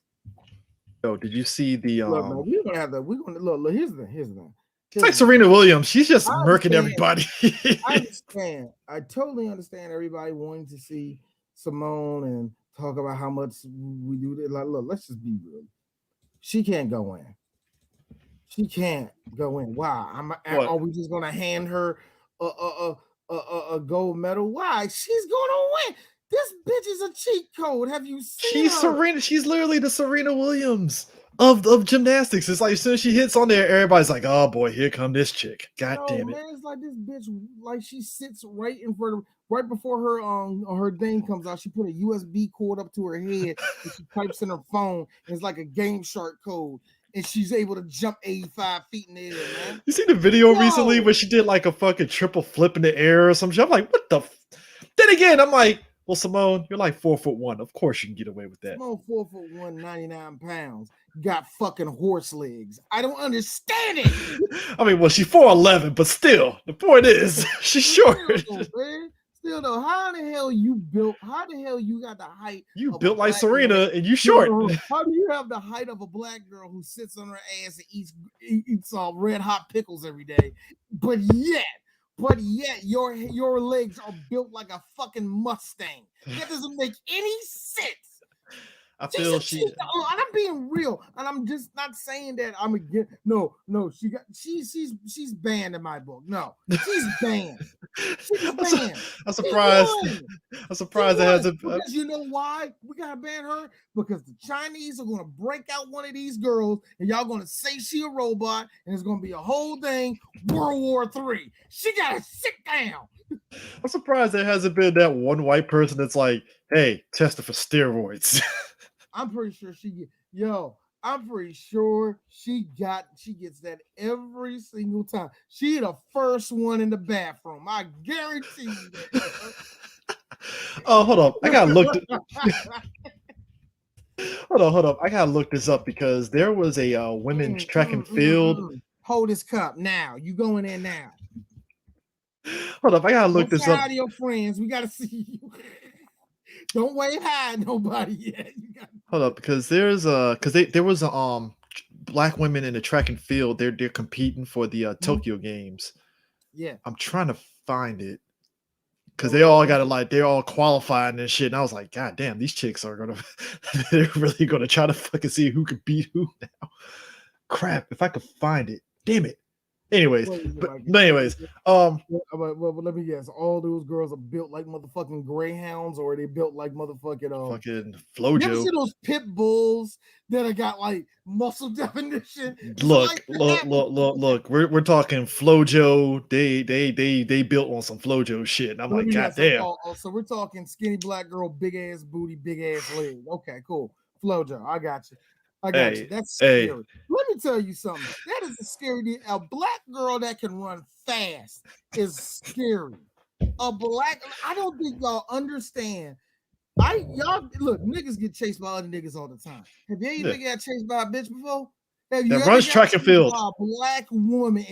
Oh, did you see the? Look, man, we're gonna have that. We're gonna look. Here's the thing. It's like Serena Williams. She's just murking everybody. I understand. I totally understand everybody wanting to see Simone and talk about how much we do this. Like, look, let's just be real. She can't go in. She can't go in. Why? Are we just gonna hand her a gold medal? Why? She's gonna win. This bitch is a cheat code. Have you seen her? Serena. She's literally the Serena Williams of gymnastics. It's like as soon as she hits on there, everybody's like, "Oh boy, here come this chick." God No, damn it! man, it's like this bitch, like she sits right in front of, right before her thing comes out. She put a USB cord up to her head and she types in her phone. And it's like a Game Shark code, and she's able to jump 85 feet in the air, man. You see the video recently Yo, where she did like a fucking triple flip in the air or some shit? I'm like, what the? Then again, I'm like, well, Simone, you're like 4'1". Of course you can get away with that. Simone 4'1", 99 pounds, got fucking horse legs. I don't understand it. I mean, well, she's 4'11", but still, the point is, she's short. Still though, how the hell you built? How the hell you got the height? You of built a like black Serena, woman? and you short. How do you have the height of a black girl who sits on her ass and eats red hot pickles every day? But yet your legs are built like a fucking Mustang. That doesn't make any sense. I feel and I'm being real, and I'm just not saying that I'm against. No, she's banned in my book. No, she's banned. She's banned. I'm surprised. I'm surprised it hasn't. Because you know why we gotta ban her? Because the Chinese are gonna break out one of these girls, and y'all gonna say she a robot, and it's gonna be a whole thing. World War III. She gotta sit down. I'm surprised there hasn't been that one white person that's like, "Hey, test her for steroids." I'm pretty sure she gets that every single time. She the first one in the bathroom. I guarantee you that. Oh, hold up. I gotta look. Hold up. I gotta look this up because there was a women's track and field. Hold his cup now. You going in now. Hold up. I gotta look this up. Out of your friends. We gotta see you. Don't wave hi nobody yet. Hold up, because there was a black women in the track and field. They're competing for the Tokyo Games. Yeah, I'm trying to find it because they all got it, like they're all qualifying and shit. And I was like, God damn, these chicks are gonna they're really gonna try to fucking see who can beat who now. Crap, if I could find it, damn it. Anyways, but let me guess. All those girls are built like motherfucking greyhounds, or are they built like motherfucking fucking Flojo. You ever see those pit bulls that have got like muscle definition? Look. We're talking Flojo. They built on some Flojo shit. And I'm like, God damn. So we're talking skinny black girl, big ass booty, big ass leg. Okay, cool. Flojo, I got you. That's scary. Let me tell you something. That is a scary. A black girl that can run fast is scary. I don't think y'all understand. Y'all look, niggas get chased by other niggas all the time. Have you ever got chased by a bitch before? Have you that runs track and field? A black woman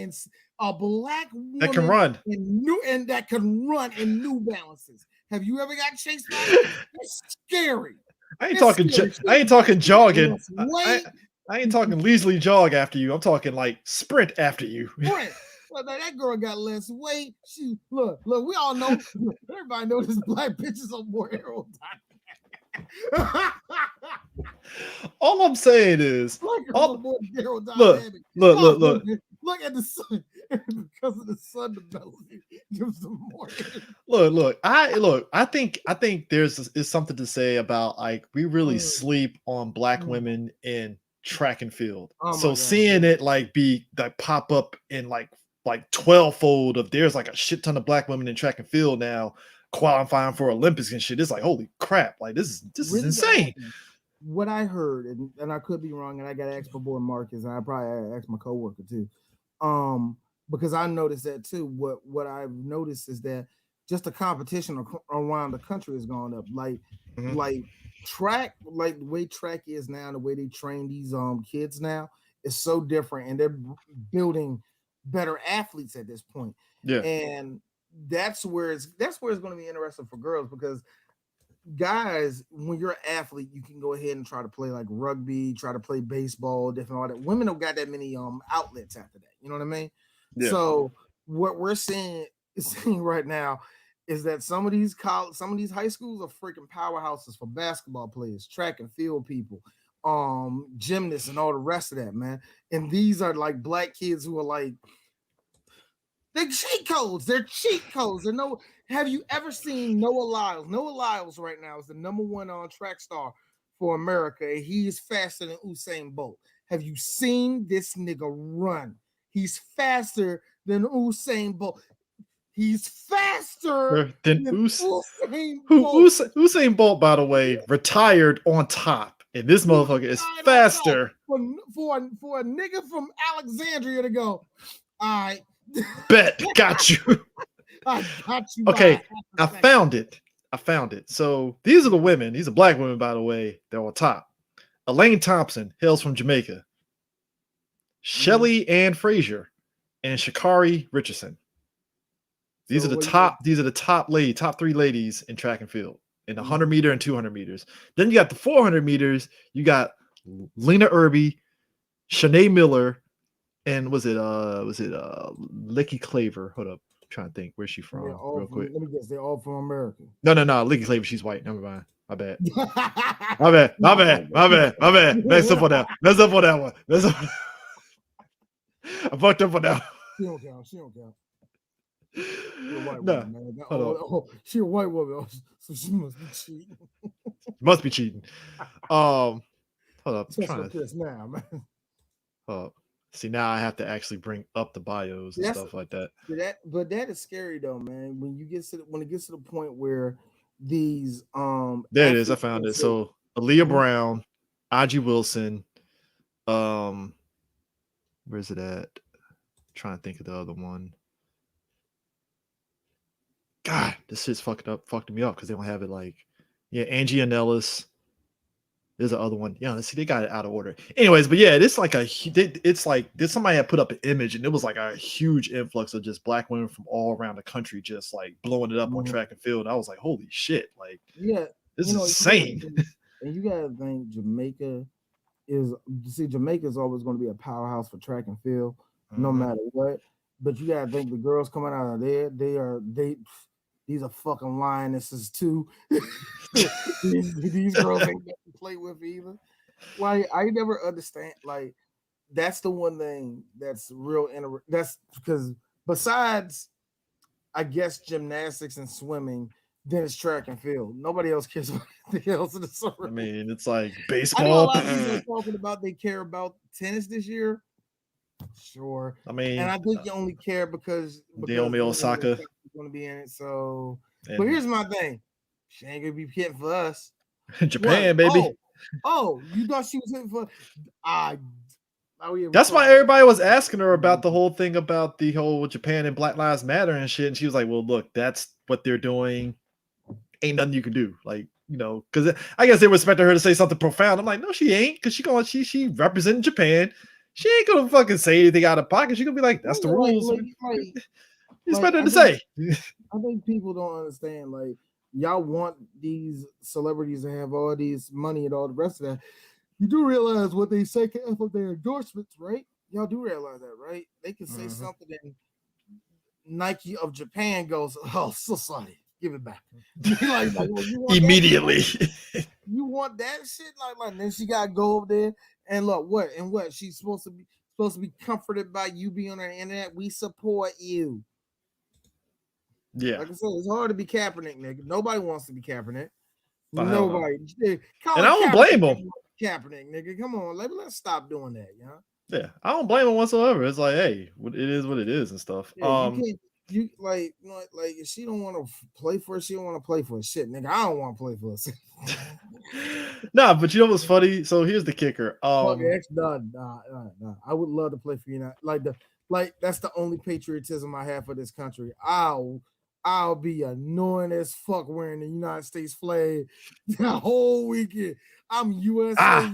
that can run and that can run in New Balances. Have you ever got chased by her? It's scary. I ain't talking jogging. I ain't talking leisurely jog after you. I'm talking like sprint after you. Sprint. Well, that girl got less weight. She look. We all know. Everybody knows this black bitches are more aerodynamic. All I'm saying is, look at the sun. Because of the sun development gives them more. I think is something to say about like we really sleep on black women in track and field. So seeing it like be like pop up in like 12-fold of there's like a shit ton of black women in track and field now qualifying for Olympics and shit. It's like holy crap! Like this is insane. What I heard, and I could be wrong, and I got to ask my boy Marcus, and I probably ask my coworker too. Because I noticed that too. What I've noticed is that just the competition around the country is going up. Like track, like the way track is now, the way they train these kids now is so different, and they're building better athletes at this point. Yeah, and that's where it's going to be interesting for girls because guys, when you're an athlete, you can go ahead and try to play like rugby, try to play baseball, different all that. Women don't got that many outlets after that. You know what I mean? Yeah. So what we're seeing right now is that some of these high schools are freaking powerhouses for basketball players, track and field people, gymnasts, and all the rest of that, man. And these are like black kids who are like they're cheat codes. They're cheat codes. Have you ever seen Noah Lyles? Noah Lyles right now is the number one track star for America, and he's faster than Usain Bolt. Have you seen this nigga run? He's faster than Usain Bolt. He's faster than Usain Bolt. Usain Bolt, by the way, retired on top, and this motherfucker is faster. For a nigga from Alexandria to go, all right. Bet, got you. I got you. Okay, I found it. So these are the women. These are black women, by the way. They're on top. Elaine Thompson hails from Jamaica. Shelly Ann Frazier and Sha'Carri Richardson. These are the top 3 ladies in track and field in 100 meter and 200 meters. Then you got the 400 meters. You got Lena Irby, Shanae Miller, and was it Licky Claver? Hold up, I'm trying to think. Where's she from? Real quick. Let me guess. They're all from America. No. Licky Claver, she's white. Never mind. My bad. My bad. Mess up on that one. I fucked up on that one. She don't count. She a white woman, so she must be cheating. Hold up. Now, man. See, now I have to actually bring up the bios and stuff like that. But that is scary though, man. When it gets to the point where these there it is. I found it. So Aaliyah Brown, Aji Wilson, where's it at? I'm trying to think of the other one. God, this shit's fucked me up because they don't have it like, Angie Anellis. There's the other one. Yeah, let's see, they got it out of order. Anyways, but yeah, it's like somebody had put up an image and it was like a huge influx of just black women from all around the country, just like blowing it up on track and field. I was like, holy shit, like, this is insane. And you gotta think Jamaica is always going to be a powerhouse for track and field, no matter what. But you gotta think the girls coming out of there, these are fucking lionesses too. these girls ain't got to play with either. Like, I never understand. Like, that's the one thing that's real. That's because besides, I guess, gymnastics and swimming, then it's track and field. Nobody else cares about anything else in the summer. I mean, it's like baseball. I know a lot of people talking about they care about tennis this year. Sure. I mean, and I think you only care because Naomi Osaka is going to be in it. So, but here's my thing: she ain't gonna be hitting for us. Japan, baby. Oh, you thought she was hitting for? That's why everybody was asking her about the whole thing about the whole Japan and Black Lives Matter and shit. And she was like, "Well, look, that's what they're doing. Ain't nothing you can do." Like, because I guess they were expecting her to say something profound. I'm like, no, she ain't, because she representing Japan. She ain't gonna fucking say anything out of pocket. She gonna be like, "That's the rules." It's better to say. I think people don't understand. Like, y'all want these celebrities to have all these money and all the rest of that. You do realize what they say for their endorsements, right? Y'all do realize that, right? They can say something and Nike of Japan goes, "Oh, so sorry, give it back." Immediately. You want that shit? Like then she gotta go over there and look what she's supposed to be comforted by you being on the internet. We support you. Yeah. Like I said, it's hard to be Kaepernick, nigga. Nobody wants to be Kaepernick. Nobody. And I don't blame him. Kaepernick, nigga. Come on, let's stop doing that, you know? Yeah, I don't blame him whatsoever. It's like, hey, it is what it is and stuff. Yeah, you like if she don't want to play for it, she don't want to play for it. Shit, nigga, I don't want to play for it. Nah, but you know what's funny? So here's the kicker. Nah. I would love to play for United. Like that's the only patriotism I have for this country. I'll be annoying as fuck wearing the United States flag the whole weekend. I'm USA.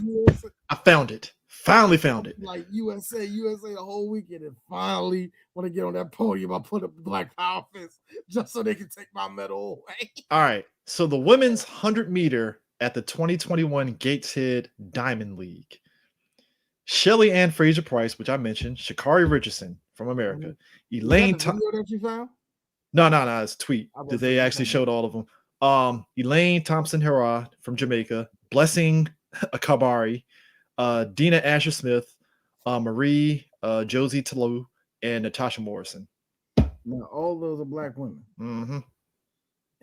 I found it. Finally found it. Like USA the whole weekend, and finally want to get on that podium. I put up the Black Power fist just so they can take my medal away. All right. So the women's 100 meter at the 2021 Gateshead Diamond League. Shelly Ann Fraser Price, which I mentioned, Sha'Carri Richardson from America, Elaine. That you found? No, it's a tweet that they actually showed all of them. Elaine Thompson Hera from Jamaica, Blessing Akabari, Dina Asher Smith, Marie Josie Talou, and Natasha Morrison. Now, all those are black women. Mm-hmm.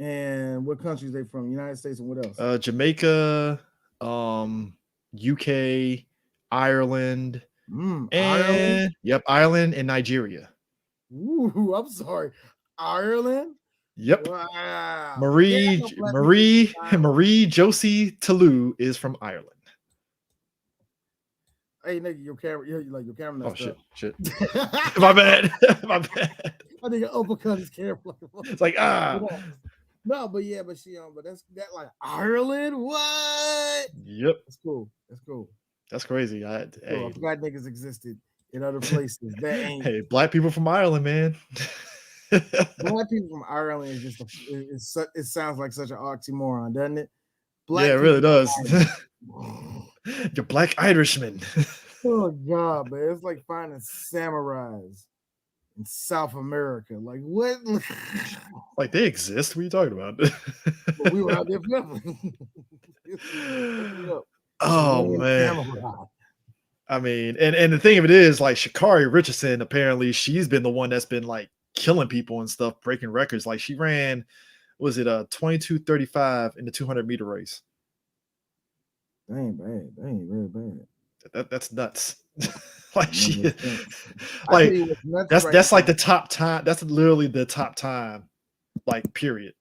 And what countries they from? United States and what else? Jamaica, UK, Ireland, Ireland. and Ireland and Nigeria. Ooh, I'm sorry, Ireland. Yep. Wow. Marie Josie Toulouse is from Ireland. Hey, nigga, your camera messed Oh, up. shit. My bad. My bad. I think uppercut his camera. It's like, No, but she but that's like Ireland. What? Yep. That's cool. That's crazy. I forgot niggas existed in other places. That ain't. Hey, black people from Ireland, man. Black people from Ireland is just it sounds like such an oxymoron, doesn't it? Black it really does. You're black Irishman. Oh God, man. It's like finding samurais in South America. Like what? Like they exist? What are you talking about? Well, we were out there forever. Oh man. Samurai. I mean, and the thing of it is, like Sha'Carri Richardson, apparently she's been the one that's been like killing people and stuff, breaking records. Like she ran, was it a 22:35 in the 200-meter race? That ain't bad. That ain't very bad. That's nuts. Like she, like that's like the top time. That's literally the top time, like period.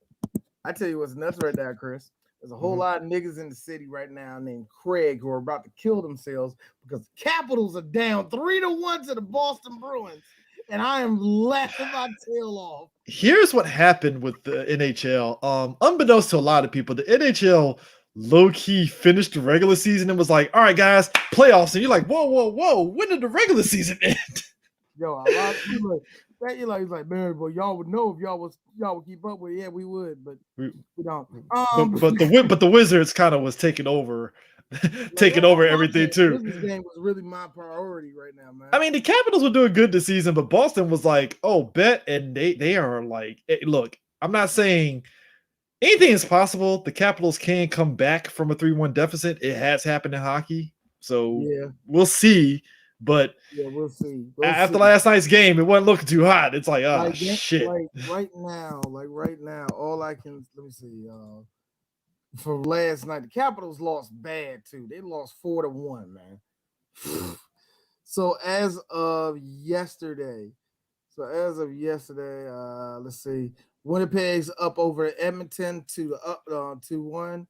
I tell you what's nuts right now, Chris. There's a whole lot of niggas in the city right now named Craig who are about to kill themselves because the Capitals are down 3-1 to the Boston Bruins, and I am laughing my tail off. Here's what happened with the NHL. Unbeknownst to a lot of people, the NHL low-key finished the regular season and was like, all right, guys, playoffs. And you're like, whoa, when did the regular season end? Yo, a lot of people he's like, man, but y'all would know if y'all would keep up with it. Yeah, we would, but we don't. But the Wizards kind of was taking over everything too. This game was really my priority right now, man. I mean, the Capitals were doing good this season, but Boston was like, oh, bet, and they are like, look, I'm not saying anything is possible. The Capitals can come back from a 3-1 deficit. It has happened in hockey, so we'll see. But we'll see. After last night's game, it wasn't looking too hot. It's like, shit. Like right now, all I can let me see. For last night, the Capitals lost bad too. They lost 4-1, man. So as of yesterday, let's see. Winnipeg's up over Edmonton to the 2-1.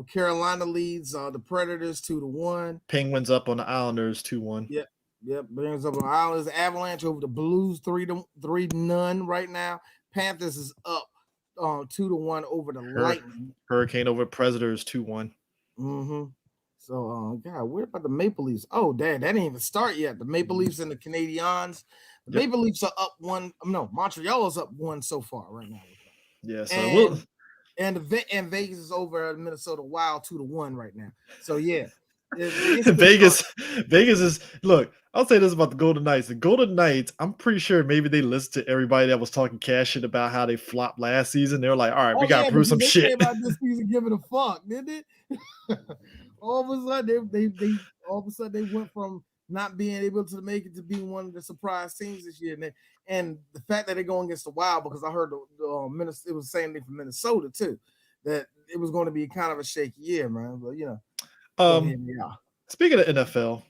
Carolina leads the Predators 2-1. Penguins up on the Islanders 2-1. Yep. Penguins up on the Islanders. Avalanche over the Blues 3-0 right now. Panthers is up 2-1 over the Lightning. Hurricane over Predators 2-1. So God, what about the Maple Leafs? Oh, that didn't even start yet. The Maple Leafs and the Canadiens. The Maple Leafs are up 1. No, Montreal is up 1 so far right now. Yeah, so and Vegas is over Minnesota Wild 2-1 right now. So yeah, Vegas is. Look, I'll say this about the Golden Knights. The Golden Knights, I'm pretty sure maybe they listened to everybody that was talking cash shit about how they flopped last season. They're like, all right, we gotta prove some shit about this season. Giving a fuck, didn't it? all of a sudden they went from not being able to make it to be one of the surprise teams this year, and the fact that they're going against the Wild, because I heard it was the same thing from Minnesota too, that it was going to be kind of a shaky year, man. But speaking of NFL,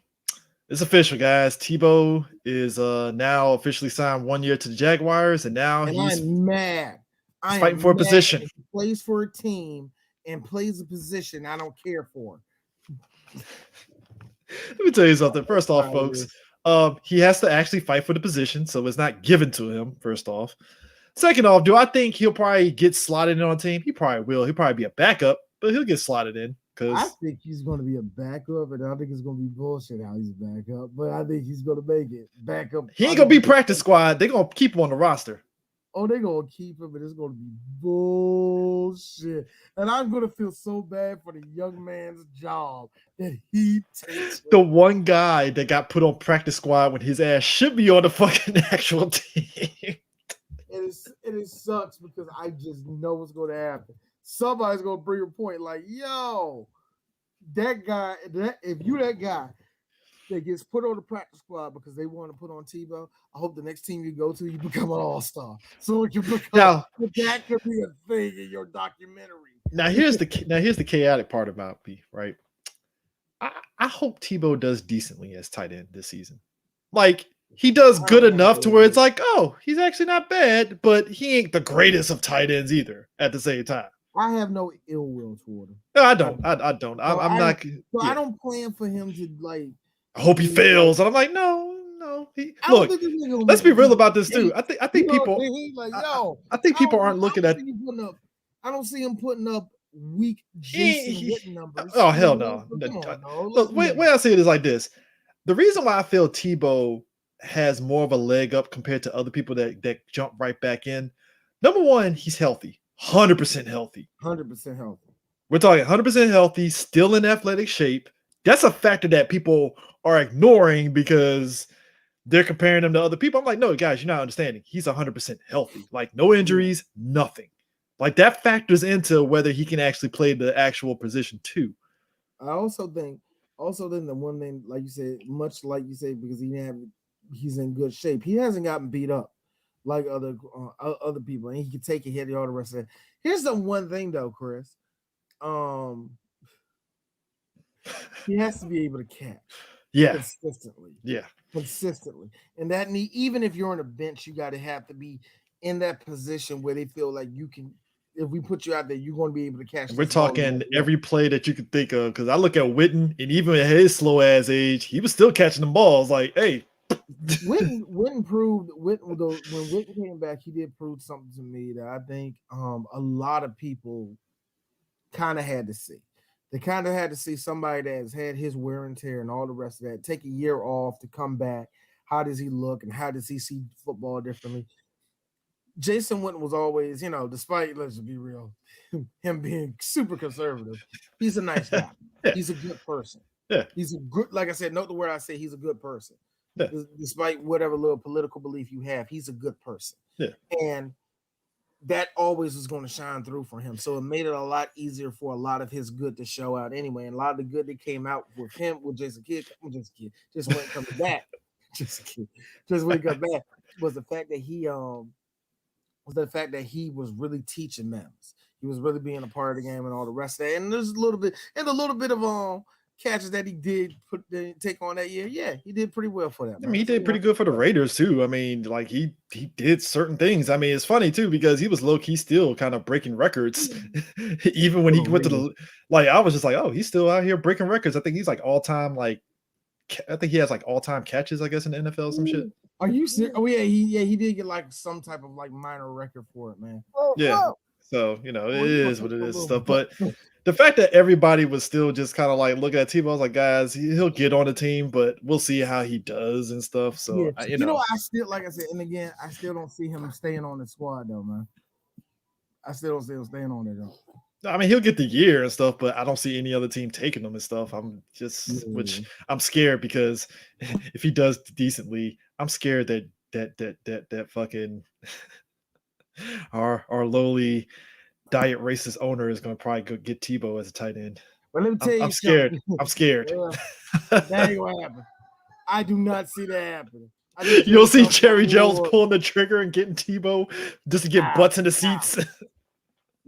it's official, guys. Tebow is now officially signed 1 year to the Jaguars, and he's mad. He's fighting for a position. He plays for a team and plays a position I don't care for. Let me tell you something. First off, folks, he has to actually fight for the position, so it's not given to him, first off. Second off, do I think he'll probably get slotted in on a team? He probably will. He'll probably be a backup, but he'll get slotted in. I think he's going to be a backup, and I think it's going to be bullshit how he's a backup, but I think he's going to make it. Backup. He ain't going to be practice squad. They're going to keep him on the roster. Oh, they're going to keep him, but it's going to be bullshit. And I'm going to feel so bad for the young man's job that he takes. The one guy that got put on practice squad when his ass should be on the fucking actual team. It sucks because I just know what's going to happen. Somebody's going to bring a point like, yo, that guy, if you that guy that gets put on the practice squad because they want to put on Tebow, I hope the next team you go to, you become an all-star. So it can become, that could be a thing in your documentary. Now here's the chaotic part about me, right? I hope Tebow does decently as tight end this season. Like he does good enough to where it's like, oh, he's actually not bad, but he ain't the greatest of tight ends either at the same time. I have no ill will toward him. No, I don't. I don't. I'm not. So I don't plan for him to like. I hope he fails, and I'm like, no. Look, let's be real about this too. I think people like, yo, I think people aren't looking at. I don't see him putting up weak Jason Witten numbers. Oh hell no! Look, way I see it is like this. The reason why I feel Tebow has more of a leg up compared to other people that jump right back in. Number one, he's healthy, 100% healthy. 100% healthy. We're talking 100% healthy, still in athletic shape. That's a factor that people are ignoring because they're comparing him to other people. I'm like, no, guys, you're not understanding. He's 100% healthy. Like no injuries, nothing. Like that factors into whether he can actually play the actual position too. I also think the one thing, like you said, much like you say, because he's in good shape. He hasn't gotten beat up like other people, and he can take a hit all the rest of it. Here's the one thing though, Chris. He has to be able to catch. Yeah. Consistently. Yeah. Consistently. And that even if you're on a bench, you got to have to be in that position where they feel like you can. If we put you out there, you're going to be able to catch. We're talking every play that you could think of. Because I look at Witten, and even at his slow ass age, he was still catching the balls. Like, hey, Witten proved when Witten came back, he did prove something to me that I think a lot of people kind of had to see. They kind of had to see somebody that has had his wear and tear and all the rest of that take a year off to come back. How does he look and how does he see football differently? Jason Witten was always, despite, let's be real, him being super conservative, he's a nice guy. Yeah. He's a good person. Yeah. He's a good, like I said, note the word I say, he's a good person. Yeah. Despite whatever little political belief you have, he's a good person. Yeah. And that always was going to shine through for him. So it made it a lot easier for a lot of his good to show out anyway. And a lot of the good that came out with him, with Jason Kidd, just when coming back, just when he got back, was the fact that he was really teaching them. He was really being a part of the game and all the rest of that. And there's a little bit of catches that he did take on that year. Yeah, he did pretty well for that. I mean, he did pretty good for the Raiders too. I mean, like he did certain things. I mean, it's funny too because he was low key still kind of breaking records, even when he went to the like. I was just like, oh, he's still out here breaking records. I think he's like all time I think he has like all time catches. I guess in the NFL, some shit. Are you serious? Oh yeah, he did get like some type of like minor record for it, man. Yeah. So it is what it is, stuff. But the fact that everybody was still just kind of like looking at Tebow, I was like, guys, he'll get on the team, but we'll see how he does and stuff. So I still, like I said, and again, I still don't see him staying on the squad though, man. I still don't see him staying on there though. I mean, he'll get the year and stuff, but I don't see any other team taking him and stuff. I'm just, which I'm scared because if he does decently, I'm scared that fucking our lowly diet racist owner is going to probably go get Tebow as a tight end. But let me tell you, I'm scared. I'm scared. That ain't what happened. I do not see that happening. You don't see Jerry Jones pulling the trigger and getting Tebow just to get butts in the seats.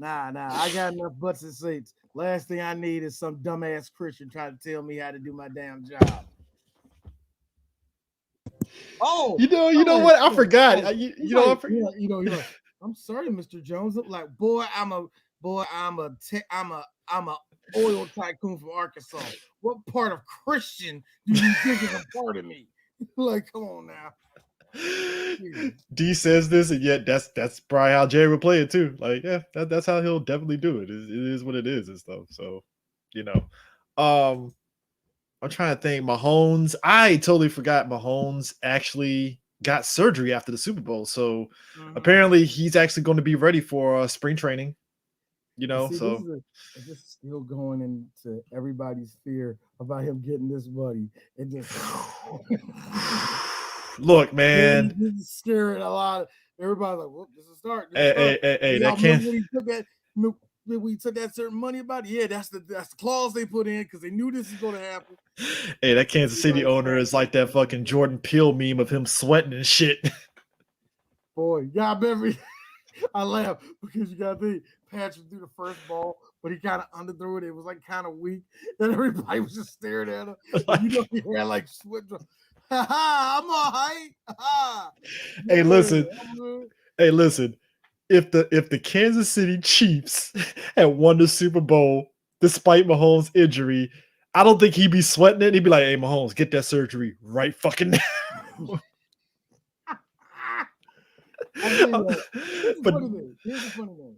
Nah. I got enough butts in seats. Last thing I need is some dumbass Christian trying to tell me how to do my damn job. Oh, you know what? I forgot. I'm sorry, Mr. Jones. Look like I'm a oil tycoon from Arkansas. What part of Christian do you think is a part of me? Like, come on now. D says this, and yet that's probably how Jerry would play it too. Like, yeah, that's how he'll definitely do it. It is what it is and stuff. So, I'm trying to think. Mahomes, I totally forgot Mahomes actually got surgery after the Super Bowl. So apparently he's actually going to be ready for spring training. So this is still going into everybody's fear about him getting this money. And just look, man, he's scaring a lot of everybody. Like, well, this is start. Hey, that can't. When we took that certain money about it, yeah, that's the clause they put in because they knew this was going to happen. Hey, that Kansas City owner is like that fucking Jordan Peele meme of him sweating and shit. Boy, y'all remember? I laugh because you got to think Patrick threw the first ball but he kind of underthrew it. It was like kind of weak. And everybody was just staring at him. Like, You know, he had like switch. Ha ha! I'm all right. Ha! hey, listen. Yeah. Hey, listen. If the Kansas City Chiefs had won the Super Bowl despite Mahomes' injury, I don't think he'd be sweating it. He'd be like, "Hey, Mahomes, get that surgery right fucking now." Here's the But funny thing. Here's the funny thing.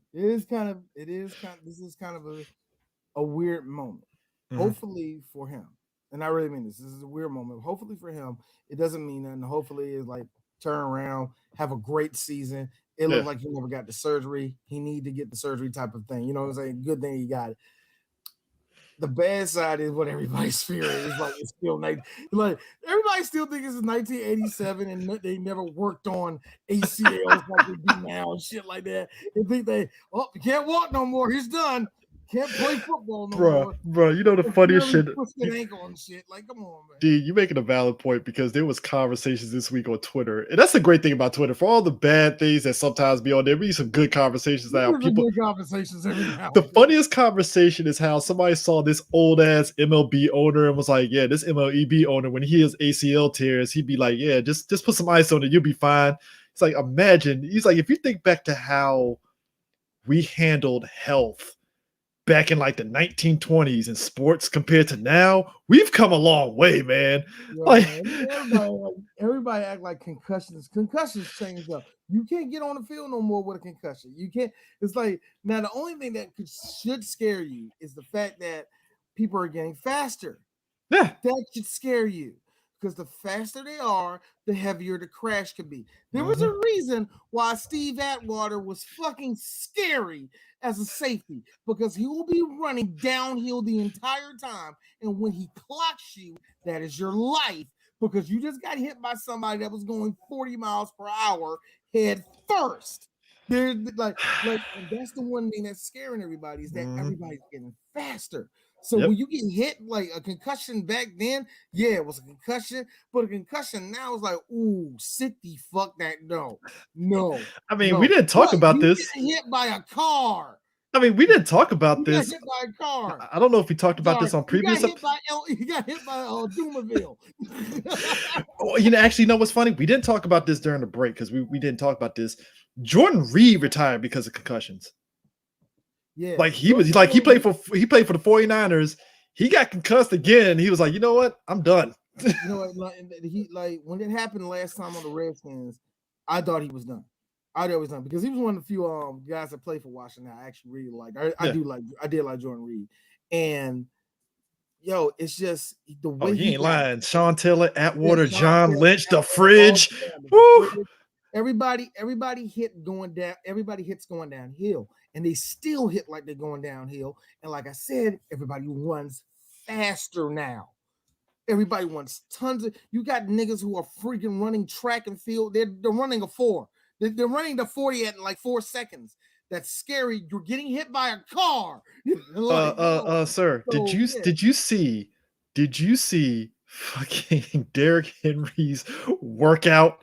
This is kind of a weird moment. Hopefully for him, and I really mean this is a weird moment. Hopefully for him, it doesn't mean nothing. Hopefully it's like turn around, have a great season. It looked like he never got the surgery. He needed to get the surgery type of thing. You know what I'm saying? Good thing he got it. The bad side is what everybody's fearing is like it's still like everybody still thinks it's 1987 and they never worked on ACLs like they do now and shit like that. They think you can't walk no more. He's done. Can't play football no more. Bro, you know the funniest shit. Twisted ankle and shit. Like, come on, man. Dude, you're making a valid point because there was conversations this week on Twitter, and that's the great thing about Twitter. For all the bad things that sometimes be on there, be some good conversations now. People, good conversations every now. The funniest conversation is how somebody saw this old ass MLB owner and was like, "Yeah, this MLB owner when he has ACL tears, he'd be like, yeah, just put some ice on it, you'll be fine." It's like, imagine. He's like, if you think back to how we handled health back in like the 1920s in sports compared to now, we've come a long way, man. Yeah, like, man. Everybody act like concussions changed up. You can't get on the field no more with a concussion. You can't. It's like now the only thing that should scare you is the fact that people are getting faster. Yeah, that should scare you because the faster they are, the heavier the crash could be. There was a reason why Steve Atwater was fucking scary as a safety because he will be running downhill the entire time. And when he clocks you, that is your life because you just got hit by somebody that was going 40 miles per hour head first. There's like and that's the one thing that's scaring everybody is that everybody's getting faster. So when you get hit like a concussion back then, yeah, it was a concussion, but a concussion now is like, ooh, sit the fuck that no. I mean, we didn't talk about this. Get hit by a car. I mean, we didn't talk about this. Got hit by a car. I don't know if we talked about this on previous. You got hit by Doomaville. Actually, you know what's funny? We didn't talk about this during the break because we didn't talk about this. Jordan Reed retired because of concussions. Yeah, like he played for the 49ers. He got concussed again. He was like, you know what? I'm done. You know what? Like when it happened last time on the Redskins, I thought he was done. I thought he was done because he was one of the few guys that played for Washington. I actually really liked. I did like Jordan Reed, and yo, it's just the way he ain't lying. Sean Taylor, Atwater, John Lynch, the fridge. Woo! Everybody hit going down. Everybody hits going downhill, and they still hit like they're going downhill. And like I said, everybody runs faster now. Everybody wants tons of. You got niggas who are freaking running track and field. They're running a 4. They're running the 40 at like 4 seconds. That's scary. You're getting hit by a car. Sir, so, did you see fucking Derrick Henry's workout?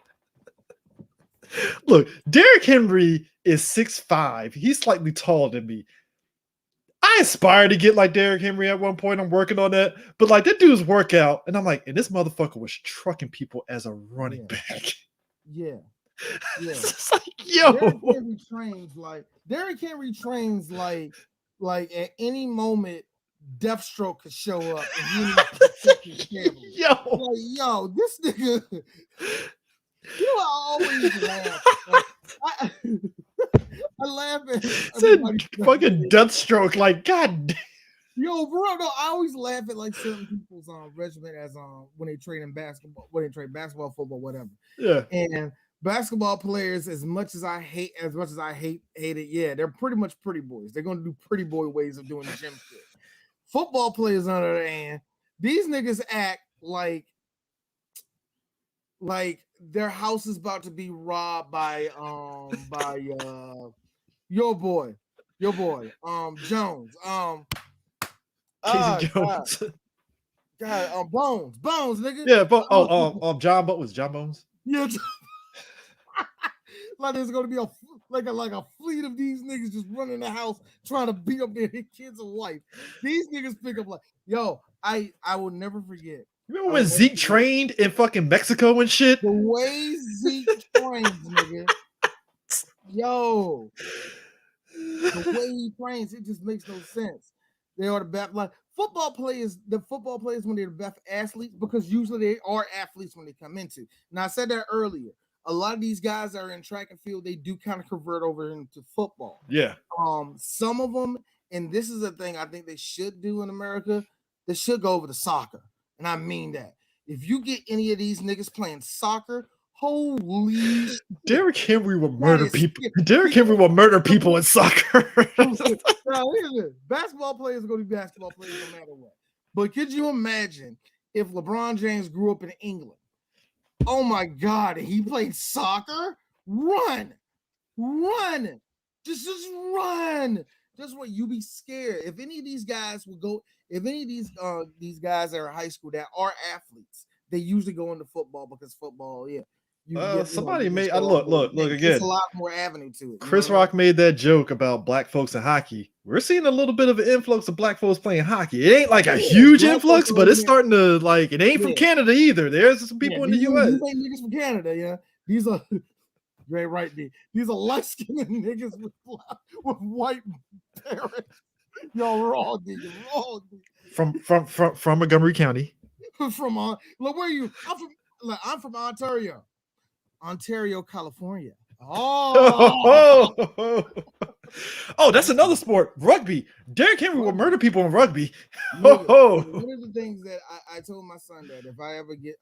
Look, Derrick Henry is 6'5". He's slightly taller than me. I aspire to get like Derrick Henry at one point. I'm working on that. But like that dude's workout, and I'm like, and this motherfucker was trucking people as a running back. Yeah. It's like, yo. Derrick Henry trains like at any moment Deathstroke could show up and yo, this nigga. You know, I always laugh. I laugh at fucking Deathstroke. Like, God damn. Yo, bro, no, I always laugh at like certain people's regimen as when they train basketball, football, whatever. Yeah. And basketball players, as much as I hate it, yeah, they're pretty much pretty boys. They're gonna do pretty boy ways of doing gym shit. Football players, on the other hand, these niggas act like their house is about to be robbed by your boy Jones. Casey Jones. God, Bones, nigga. Yeah, but John Bones. Yeah. like there's gonna be a fleet of these niggas just running the house trying to beat up their kids and wife. These niggas pick up like, yo, I will never forget. Remember when Zeke trained in fucking Mexico and shit? The way Zeke trains, nigga. Yo, the way he trains, it just makes no sense. They are the best. Like football players when they're the best athletes, because usually they are athletes when they come into. Now I said that earlier. A lot of these guys that are in track and field, they do kind of convert over into football. Yeah. Some of them, and this is a thing I think they should do in America, they should go over to soccer. And I mean that. If you get any of these niggas playing soccer, holy shit. Derrick Henry will murder people. Derrick Henry will murder people in soccer. Now, basketball players are going to be basketball players no matter what. But could you imagine if LeBron James grew up in England? Oh my God, and he played soccer? Run. Just run. Just what you be scared. If any of these guys will go, if any of these guys that are in high school that are athletes, they usually go into football because football, yeah. Somebody made look again. There's a lot more avenue to it. Chris Rock made that joke about black folks in hockey. We're seeing a little bit of an influx of black folks playing hockey. It ain't like a huge influx, but it's starting to like. It ain't from Canada either. There's some people in the U.S. These ain't niggas from Canada, yeah. These are right. These are light skinned niggas with white parents. Y'all wrong, nigga. Wrong. From Montgomery County. Look, where are you? I'm from Ontario, California. Oh, that's another sport. Rugby. Derrick Henry will murder people in rugby. One of the things that I told my son that if I ever get,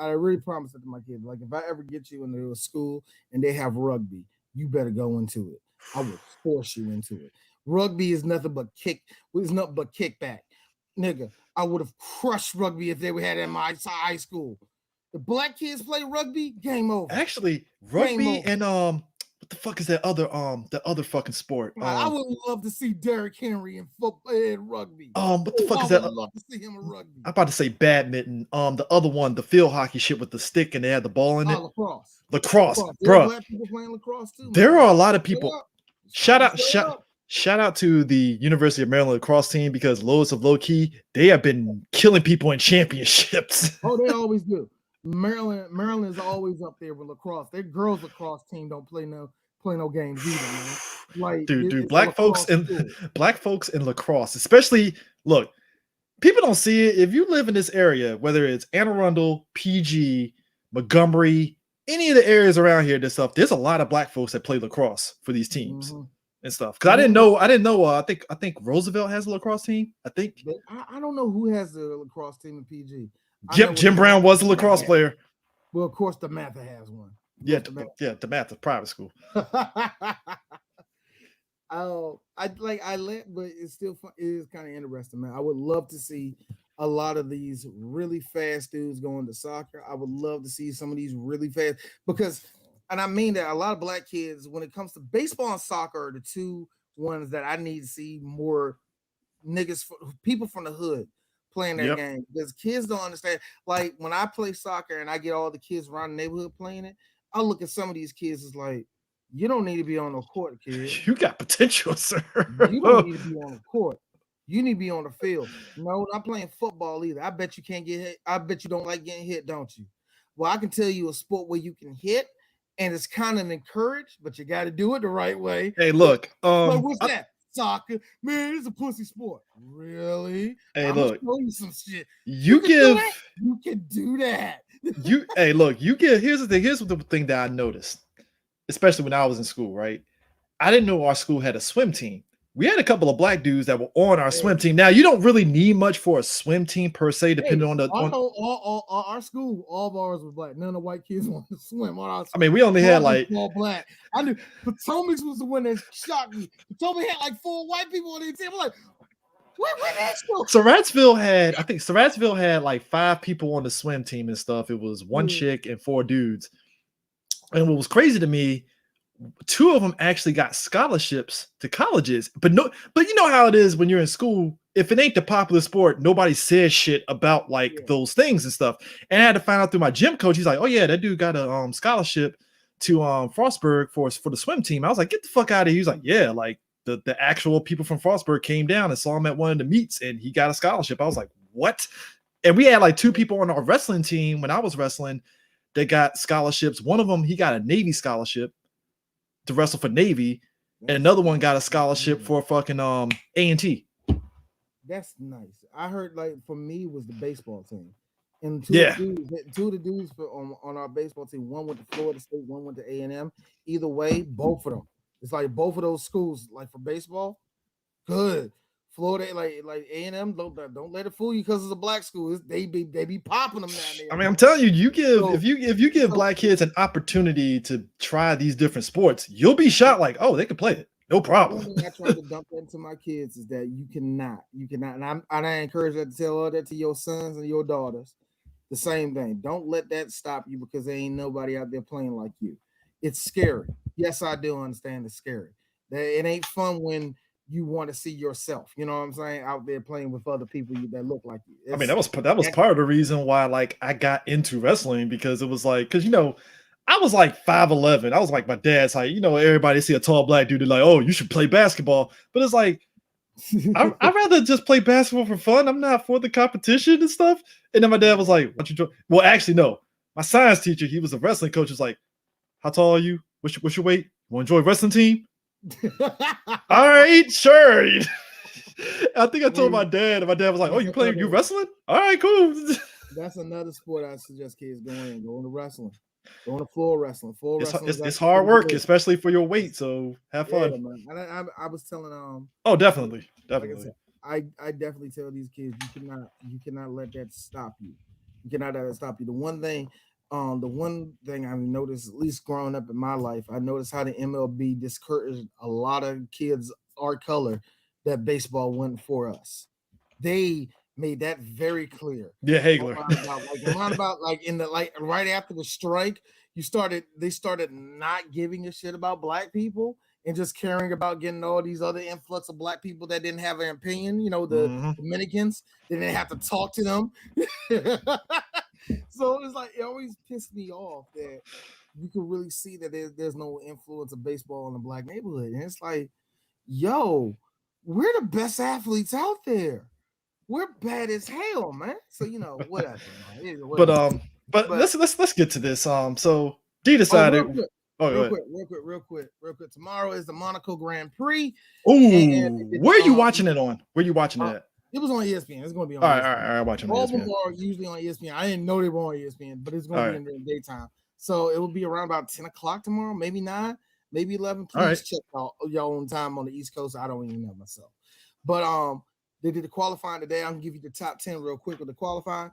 I really promised it to my kids, like if I ever get you into a school and they have rugby, you better go into it. I will force you into it. Rugby is nothing but kickback. Nigga, I would have crushed rugby if they had it in my high school. The black kids play rugby, game over. Actually, rugby and what the fuck is that other fucking sport? I would love to see Derrick Henry in football and rugby. What the fuck is that? I would love to see him in rugby. I'm about to say badminton. The other one, the field hockey shit with the stick and they had the ball in it. Lacrosse, bro. Black people playing lacrosse too. There are a lot of people. Shout out to the University of Maryland lacrosse team, because Lois of Low Key, they have been killing people in championships. Oh, they always do. Maryland is always up there with lacrosse. Their girls lacrosse team don't play no games either, man. Like, dude, black folks in lacrosse, especially. Look, people don't see it. If you live in this area, whether it's Anne Arundel, PG, Montgomery, any of the areas around here, there's a lot of black folks that play lacrosse for these teams and stuff. Because I didn't know. I think Roosevelt has a lacrosse team. I think. I don't know who has the lacrosse team in PG. Jim Brown was a lacrosse player. Well, of course, DeMatha has one. DeMatha private school. But it's still fun. It is kind of interesting, man. I would love to see a lot of these really fast dudes going to soccer. I would love to see some of these really fast, because, and I mean that, a lot of black kids, when it comes to baseball and soccer, are the two ones that I need to see more niggas, people from the hood playing that game, because kids don't understand. Like when I play soccer and I get all the kids around the neighborhood playing it, I look at some of these kids as like, you don't need to be on the court, kid. You got potential, sir. You don't need to be on the court. You need to be on the field. No, not playing football either. I bet you can't get hit. I bet you don't like getting hit, don't you? Well, I can tell you a sport where you can hit and it's kind of encouraged, but you got to do it the right way. Hey, look. What's that? Soccer, man, it's a pussy sport. Really? Hey, look. Show you some shit. You can do that. Here's the thing. Here's the thing that I noticed, especially when I was in school, right? I didn't know our school had a swim team. We had a couple of black dudes that were on our swim team. Now, you don't really need much for a swim team per se, depending on the. Our school, all of ours was black. None of the white kids wanted to swim. I mean, we only had like all black. I knew Potomac's was the one that shocked me. Potomac had like 4 white people on their team. I'm like, where that school? Saratsville had like 5 people on the swim team and stuff. It was 1 chick and 4 dudes. And what was crazy to me, 2 of them actually got scholarships to colleges, but you know how it is when you're in school. If it ain't the popular sport, nobody says shit about those things and stuff. And I had to find out through my gym coach. He's like, "Oh yeah, that dude got a scholarship to Frostburg for the swim team. I was like, get the fuck out of here. He was like, yeah, like the actual people from Frostburg came down and saw him at one of the meets and he got a scholarship. I was like, what? And we had like 2 people on our wrestling team when I was wrestling that got scholarships. One of them, he got a Navy scholarship to wrestle for Navy, and another one got a scholarship for fucking A&T. That's nice. I heard like for me was the baseball team. And two of the dudes on our baseball team, one went to Florida State, one went to A&M. Either way, both of them. It's like both of those schools, like for baseball, good. Florida, like A&M, don't let it fool you because it's a black school. They be popping them down there. I mean, I'm telling you, if you give black kids an opportunity to try these different sports, you'll be shocked. Like, oh, they can play it, no problem. One thing I try to dump that into my kids is that you cannot, and I encourage that to tell all that to your sons and your daughters. The same thing. Don't let that stop you because there ain't nobody out there playing like you. It's scary. Yes, I do understand it's scary. It ain't fun when you want to see yourself, you know what I'm saying, out there playing with other people that look like you. I mean, that was part of the reason why like I got into wrestling, because it was like, because I was like 5'11". I was like my dad's height. Everybody see a tall black dude, they're like, oh, you should play basketball. But it's like, I'd rather just play basketball for fun. I'm not for the competition and stuff. And then my dad was like, why don't you join? Well, actually, no. My science teacher, he was a wrestling coach, was like, how tall are you? What's your weight? You want to join a wrestling team? All right, sure. I think I told my dad, and my dad was like, oh, you wrestling? All right, cool. That's another sport I suggest kids go into wrestling. Going to floor wrestling. It's hard work, good, especially for your weight. So have fun. Yeah, man. And I was telling Oh, definitely. Like I definitely tell these kids you cannot let that stop you. You cannot let that stop you. The one thing I've noticed, at least growing up in my life, I noticed how the MLB discouraged a lot of kids our color that baseball wasn't for us. They made that very clear. Yeah, Hagler. Right after the strike, they started not giving a shit about black people and just caring about getting all these other influx of black people that didn't have an opinion. The Dominicans, they didn't have to talk to them. So it's like it always pissed me off that you can really see that there's no influence of baseball in the black neighborhood. And it's like, yo, we're the best athletes out there. We're bad as hell, man. So whatever. Man. But let's get to this. So Dee decided. Real quick. Tomorrow is the Monaco Grand Prix. Ooh, where are you watching it on? Where are you watching it at? It was on ESPN. It's going to be on. All right. Watching all ESPN. All are usually on ESPN. I didn't know they were on ESPN, but it's going to be in the daytime. So it will be around about 10 o'clock tomorrow, maybe 9, maybe 11. Please check out your own time on the East Coast. I don't even know myself. But they did the qualifying today. I'm gonna give you the top 10 real quick with the qualifying.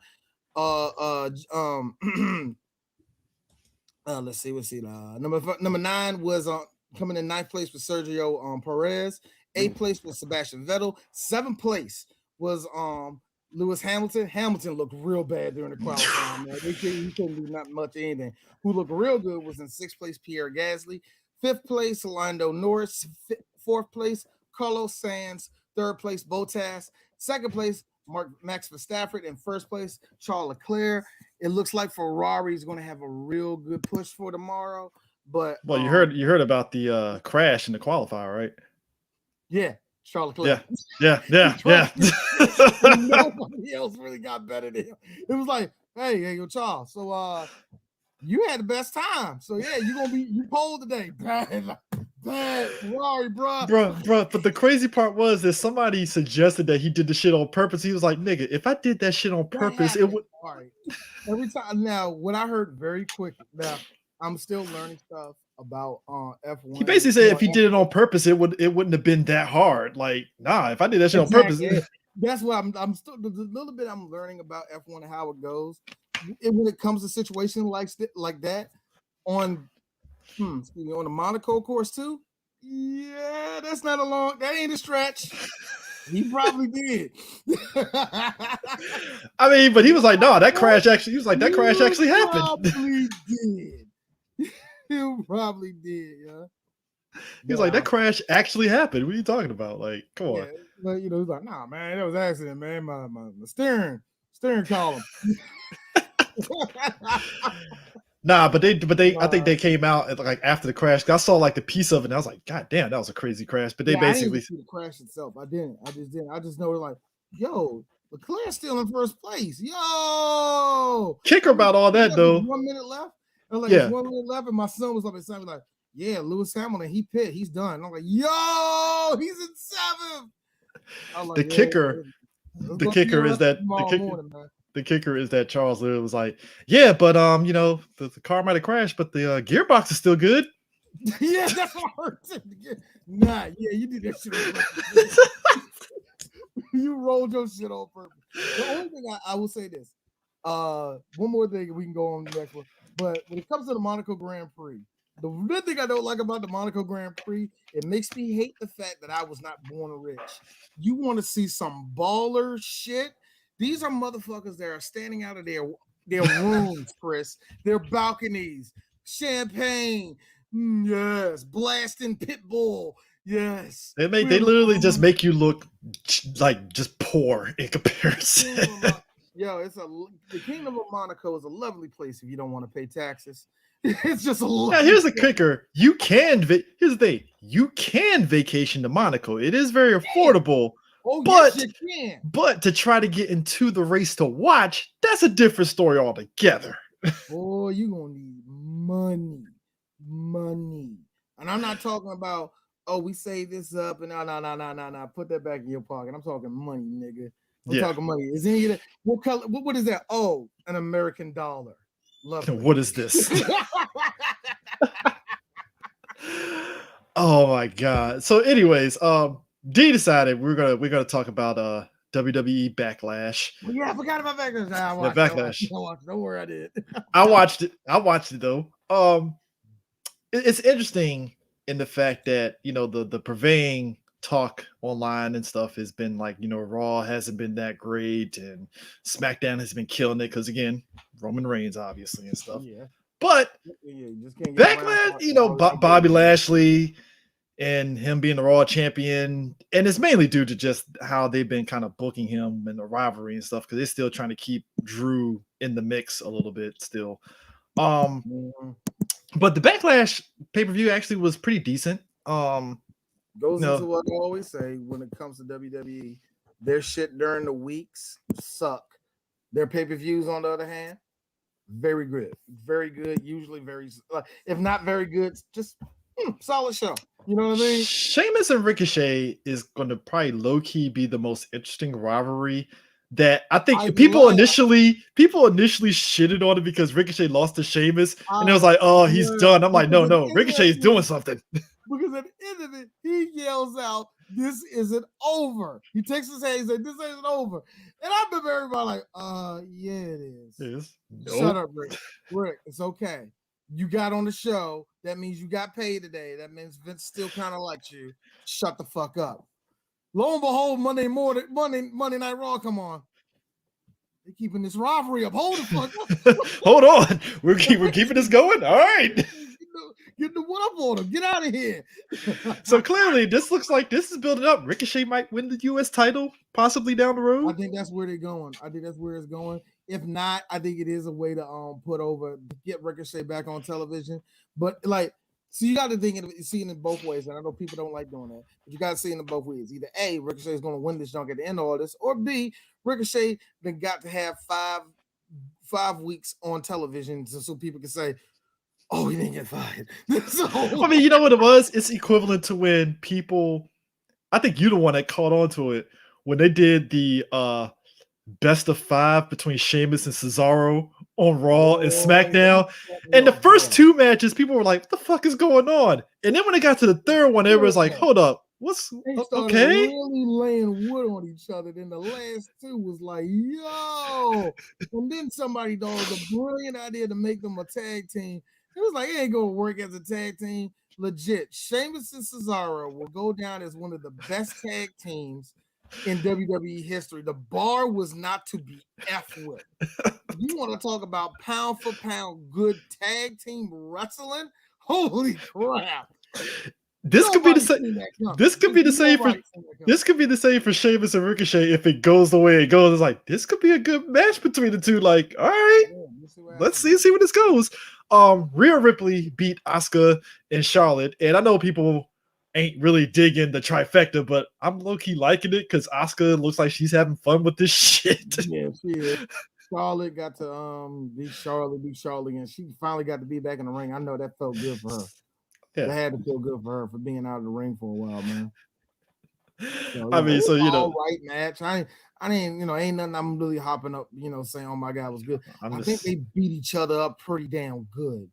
Let's see. Number 9 was coming in 9th place with Sergio Perez. 8th place was Sebastian Vettel. 7th place was Lewis Hamilton. Hamilton looked real bad during the qualifying, man. He couldn't do not much anything. Who looked real good was in 6th place Pierre Gasly. 5th place Lando Norris. 4th place Carlos Sainz. 3rd place Bottas. 2nd place Max Verstappen. And 1st place Charles Leclerc. It looks like Ferrari is going to have a real good push for tomorrow. But you heard about the crash in the qualifier, right? Yeah, Charles Leclerc. Yeah. Nobody else really got better than him. It was like, hey, yo, Charles. So you had the best time. So yeah, you pole today. Bad Ferrari, bro. But the crazy part was that somebody suggested that he did the shit on purpose. He was like, nigga, if I did that shit on purpose, it would. All right. Every time now, what I heard very quick. Now, I'm still learning stuff about F1. He basically said if he did it on purpose, it wouldn't have been that hard. Like, nah, if I did that shit on purpose. That's what I'm still the little bit I'm learning about F1 and how it goes. And when it comes to situations like that on on the Monaco course too. Yeah, that ain't a stretch. He probably did. I mean, but he was like, no, that crash actually happened. Probably did. He probably did, yeah. He was like, that crash actually happened. What are you talking about? Like, come on. But he's like, nah, man, that was an accident, man. My steering column. Nah, but they I think they came out like after the crash. I saw like the piece of it and I was like, God damn, that was a crazy crash. But they I didn't basically see the crash itself. I just didn't. I just know like, yo, Leclerc's still in first place. Yo, kicker about all that though. 1 minute left. And like, Yeah. it's 1 minute left, and my son was up at 7, like, yeah, Lewis Hamilton, he pit, he's done. I'm like, yo, he's in 7th. Like, the kicker is that the kicker is that Charles Lewis was like, yeah, but you know, the car might have crashed, but the gearbox is still good. Yeah, that's what I heard. Nah, yeah, you did that shit on purpose. You rolled your shit on purpose. The only thing I will say this. One more thing, we can go on the next one. But when it comes to the Monaco Grand Prix, the good thing I don't like about the Monaco Grand Prix, it makes me hate the fact that I was not born rich. You want to see some baller shit? These are motherfuckers that are standing out of their rooms, Chris, their balconies, champagne, yes, blasting Pitbull, yes. They literally just make you look like just poor in comparison. Yo, the Kingdom of Monaco is a lovely place if you don't want to pay taxes. It's just a lot. Now, here's the kicker. Here's the thing. You can vacation to Monaco. It is very affordable. Oh, but, yes, you can. But to try to get into the race to watch, that's a different story altogether. Oh, you're going to need money. Money. And I'm not talking about, oh, we save this up and no. Put that back in your pocket. I'm talking money, nigga. I'm talking money. Is any of that? What color? What is that? Oh, an American dollar. Love it. What is this? Oh my god. So, anyways, Dee decided we're gonna talk about WWE Backlash. Yeah, I forgot about Backlash. I watched Backlash. Don't worry, I did. I watched it though. It's interesting in the fact that, you know, the prevailing talk online and stuff has been like, you know, Raw hasn't been that great and SmackDown has been killing it because, again, Roman Reigns obviously and stuff. Yeah. But you just can't Backlash, you know, Bobby Lashley and him being the Raw champion, and it's mainly due to just how they've been kind of booking him and the rivalry and stuff because they're still trying to keep Drew in the mix a little bit still. But the Backlash pay-per-view actually was pretty decent. Goes into what I always say when it comes to WWE. Their shit during the weeks suck. Their pay-per-views, on the other hand, very good. Very good. Usually very, if not very good, just solid show. You know what I mean? Sheamus and Ricochet is going to probably low-key be the most interesting rivalry that I think people initially shitted on it because Ricochet lost to Sheamus and it was like, oh, he's done. I'm like, no, Ricochet's doing something. Because at the end of it, he yells out, "This isn't over." He takes his hand, he said, "This isn't over." And I remember everybody like, yeah, it is. It is. Shut up, Rick. Rick, it's okay. You got on the show. That means you got paid today. That means Vince still kind of likes you. Shut the fuck up. Lo and behold, Monday Night Raw, come on. They're keeping this rivalry up. Hold the fuck up. Hold on. We're keeping this going. All right. Get the what up on him. Get out of here. So clearly, this looks like this is building up. Ricochet might win the U.S. title, possibly down the road. I think that's where they're going. I think that's where it's going. If not, I think it is a way to get Ricochet back on television. But like, so you got to see it in both ways. And I know people don't like doing that, but you got to see it in both ways. Either A, Ricochet is going to win this junk at the end of all this, or B, Ricochet then got to have five weeks on television so people can say, oh, he didn't get fired. I mean, you know what it was? It's equivalent to when people, I think you're the one that caught on to it, when they did the best of 5 between Sheamus and Cesaro on Raw and SmackDown. And the first 2 matches, people were like, what the fuck is going on? And then when it got to the third one, everybody was like, hold up. What's okay? Really laying wood on each other. Then the last 2 was like, yo. And then somebody thought it was a brilliant idea to make them a tag team. It was like, it ain't gonna work as a tag team. Legit, Sheamus and Cesaro will go down as one of the best tag teams in WWE history. The bar was not to be effed with. You want to talk about pound for pound good tag team wrestling? Holy crap! This could be the same. This could be the same for Sheamus and Ricochet if it goes the way it goes. It's like this could be a good match between the two. Like, all right, let's see where this goes. Rhea Ripley beat Asuka and Charlotte, and I know people ain't really digging the trifecta, but I'm low-key liking it because Asuka looks like she's having fun with this shit. Yeah, she is. Charlotte got to beat Charlotte, and she finally got to be back in the ring. I know that felt good for her. Yeah. That had to feel good for her for being out of the ring for a while, man. So, I mean, so you know, all right match. I didn't, ain't nothing I'm really hopping up, saying, oh my God, it was good. I think they beat each other up pretty damn good.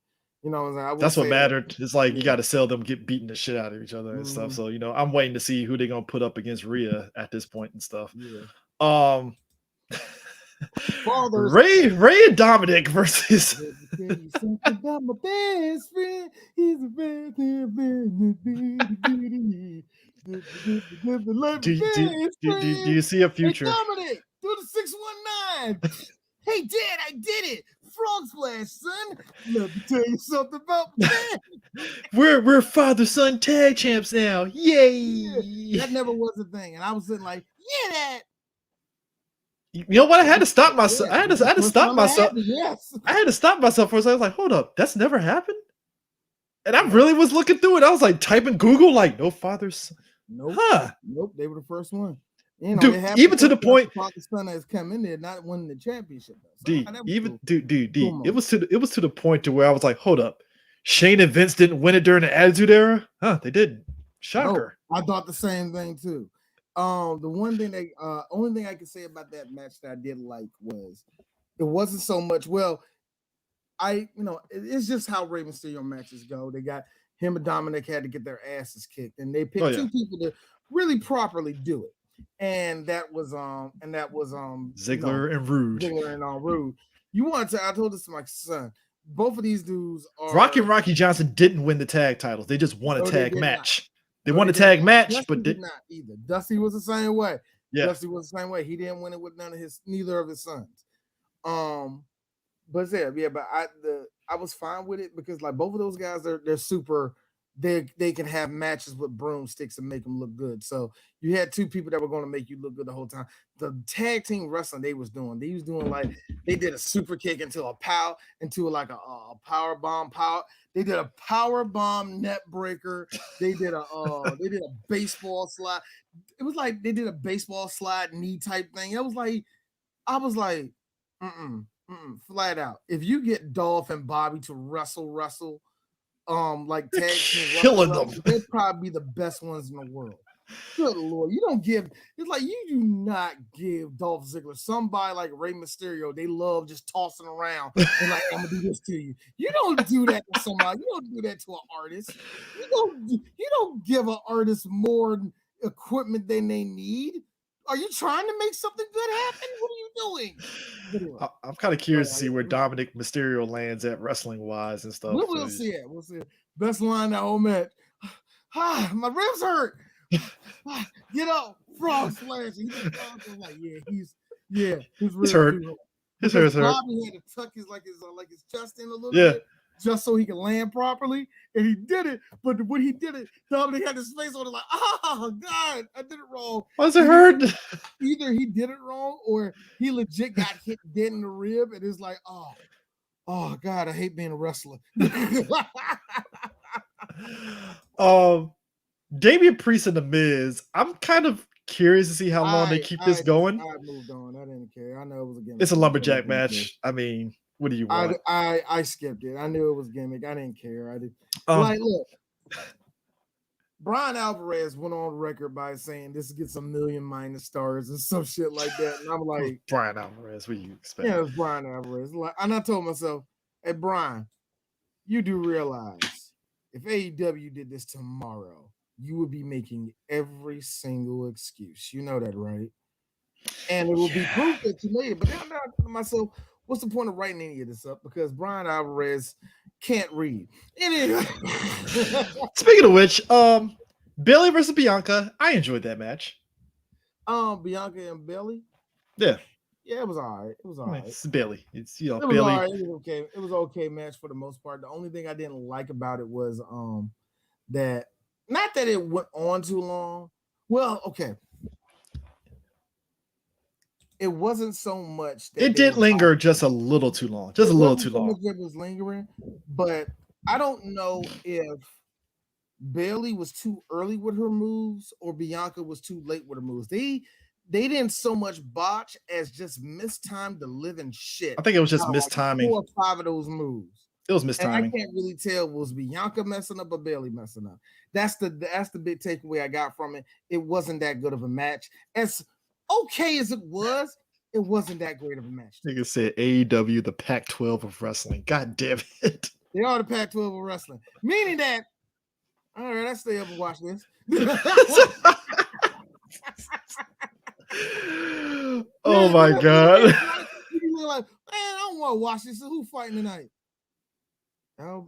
That's what mattered. It's like you got to sell them, get beating the shit out of each other and stuff. So I'm waiting to see who they're gonna put up against Rhea at this point and stuff. Yeah. Ray and Dominic versus. About my best friend. He's a bad do you see a future? Hey, Dominic, do the 619. Hey, Dad, I did it. Frog splash, son. Let me tell you something about that. We're father-son tag champs now. Yay! Yeah, that never was a thing. And I was sitting like, yeah, that. You know what? I had to stop myself. I had to stop myself. Yes. I had to stop myself for a second. I was like, hold up, that's never happened. And I really was looking through it. I was like typing Google, like, no fathers. Nope. Huh. Nope. They were the first one. Dude, even to the point, Pakistan has come in there not winning the championship. So it was to the point to where I was like, hold up, Shane and Vince didn't win it during the Attitude Era? Huh? They didn't. Shocker. No, I thought the same thing too. The one thing only thing I could say about that match that I did like was it wasn't so much. Well, it's just how Rey Mysterio matches go. They got him and Dominic had to get their asses kicked, and they picked two people to really properly do it. And that was Ziggler and Rude. Rude. I told this to my son. Both of these dudes are Rocky and Rocky Johnson didn't win the tag titles. They just won a tag match. They won a tag match, but did not either. Dusty was the same way. Yeah. Dusty was the same way. He didn't win it with neither of his sons. But I was fine with it because like both of those guys, they're super. They can have matches with broomsticks and make them look good. So you had two people that were going to make you look good the whole time. The tag team wrestling they was doing like they did a super kick into a like a power bomb power. They did a power bomb net breaker. They did a baseball slide. It was like they did a baseball slide knee type thing. I was like, flat out. If you get Dolph and Bobby to wrestle. Like tag team killing them. They'd probably be the best ones in the world. Good Lord, you do not give Dolph Ziggler somebody like Rey Mysterio. They love just tossing around and like I'm gonna do this to you. You don't do that to somebody. You don't do that to an artist. You don't give an artist more equipment than they need. Are you trying to make something good happen? What are you doing? Anyway. I'm kind of curious to see where Dominic Mysterio lands at wrestling wise and stuff. We'll see it. We'll see it. Best line that whole match. My ribs hurt. Get up, frog splash. He's like, his ribs hurt. His ribs hurt. Bobby had to tuck his chest in a little bit. Just so he could land properly, and he did it. But when he did it, Dominic had his face on it like, oh God, I did it wrong. Why does it hurt? Either he did it wrong, or he legit got hit dead in the rib, and it's like, oh God, I hate being a wrestler. Damian Priest and The Miz. I'm kind of curious to see how long they keep this going. I moved on. I didn't care. I know it was a gimmick. It's a lumberjack match. I mean, what do you want? I skipped it. I knew it was gimmick. I didn't care. I did. Look, Brian Alvarez went on record by saying this gets 1 million minus stars and some shit like that. And I'm like, Brian Alvarez, what do you expect? Yeah, it's Brian Alvarez. And I told myself, hey, Brian, you do realize if AEW did this tomorrow, you would be making every single excuse. You know that, right? And it will be proof that you made it. But now I'm not to myself, what's the point of writing any of this up? Because Brian Alvarez can't read. Anyway. Speaking of which, Bayley versus Bianca. I enjoyed that match. Bianca and Bayley? Yeah. Yeah, it was all right. It was all right. It's Bayley. It's Bayley. All right. It was okay. It was an okay match for the most part. The only thing I didn't like about it was that not that it went on too long. Well, okay. it wasn't so much that It did linger just a little too long. Just a little too long. It was lingering, but I don't know if Bailey was too early with her moves or Bianca was too late with her moves. They didn't so much botch as just mistimed the living shit. I think it was just mistiming. 4 or 5 of those moves. It was mistiming. And I can't really tell, was Bianca messing up or Bailey messing up. That's the big takeaway I got from it. It wasn't that good of a match. As okay as it wasn't that great of a match. Nigga said AEW, the Pac-12 of wrestling. God damn it. They are the Pac-12 of wrestling. Meaning that, all right, I stay up and watch this. Oh my God. You're like, man, I don't want to watch this. So who fighting tonight? All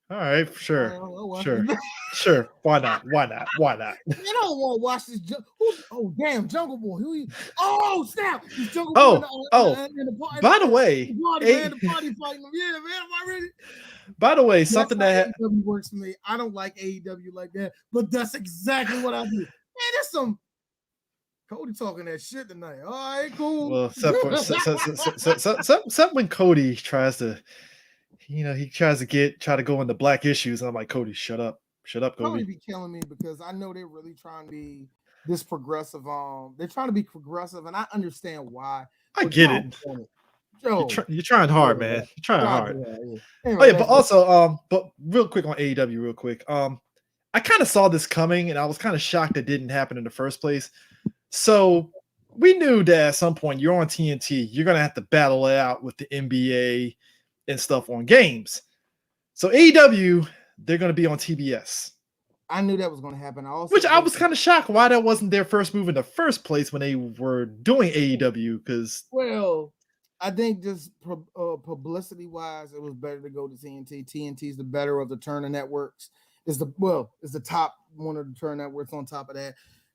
right, sure. Sure. Why not? I don't want to watch this. Oh, damn, Jungle Boy. Oh, snap. Jungle Boy in the party. By the way, the party fighting them. Yeah, man, am I ready? By the way, something that AEW works for me. I don't like AEW like that, but that's exactly what I do. Man, there's some Cody talking that shit tonight. All right, cool. Well, except when Cody tries to, he tries to try to go into black issues. And I'm like, Cody, shut up, Cody. Cody be killing me because I know they're really trying to be this progressive. They're trying to be progressive, and I understand why. I get it. You're trying hard, man. You're trying hard. Yeah. Anyway, but also, but real quick on AEW, real quick. I kind of saw this coming, and I was kind of shocked it didn't happen in the first place. So we knew that at some point you're on TNT, you're gonna have to battle it out with the NBA and stuff on games. So AEW, they're gonna be on TBS. I knew that was gonna happen. I was kind of shocked why that wasn't their first move in the first place when they were doing AEW. Because I think just publicity wise, it was better to go to TNT. TNT is the better of the Turner networks. Is the top one of the Turner networks. On top of that,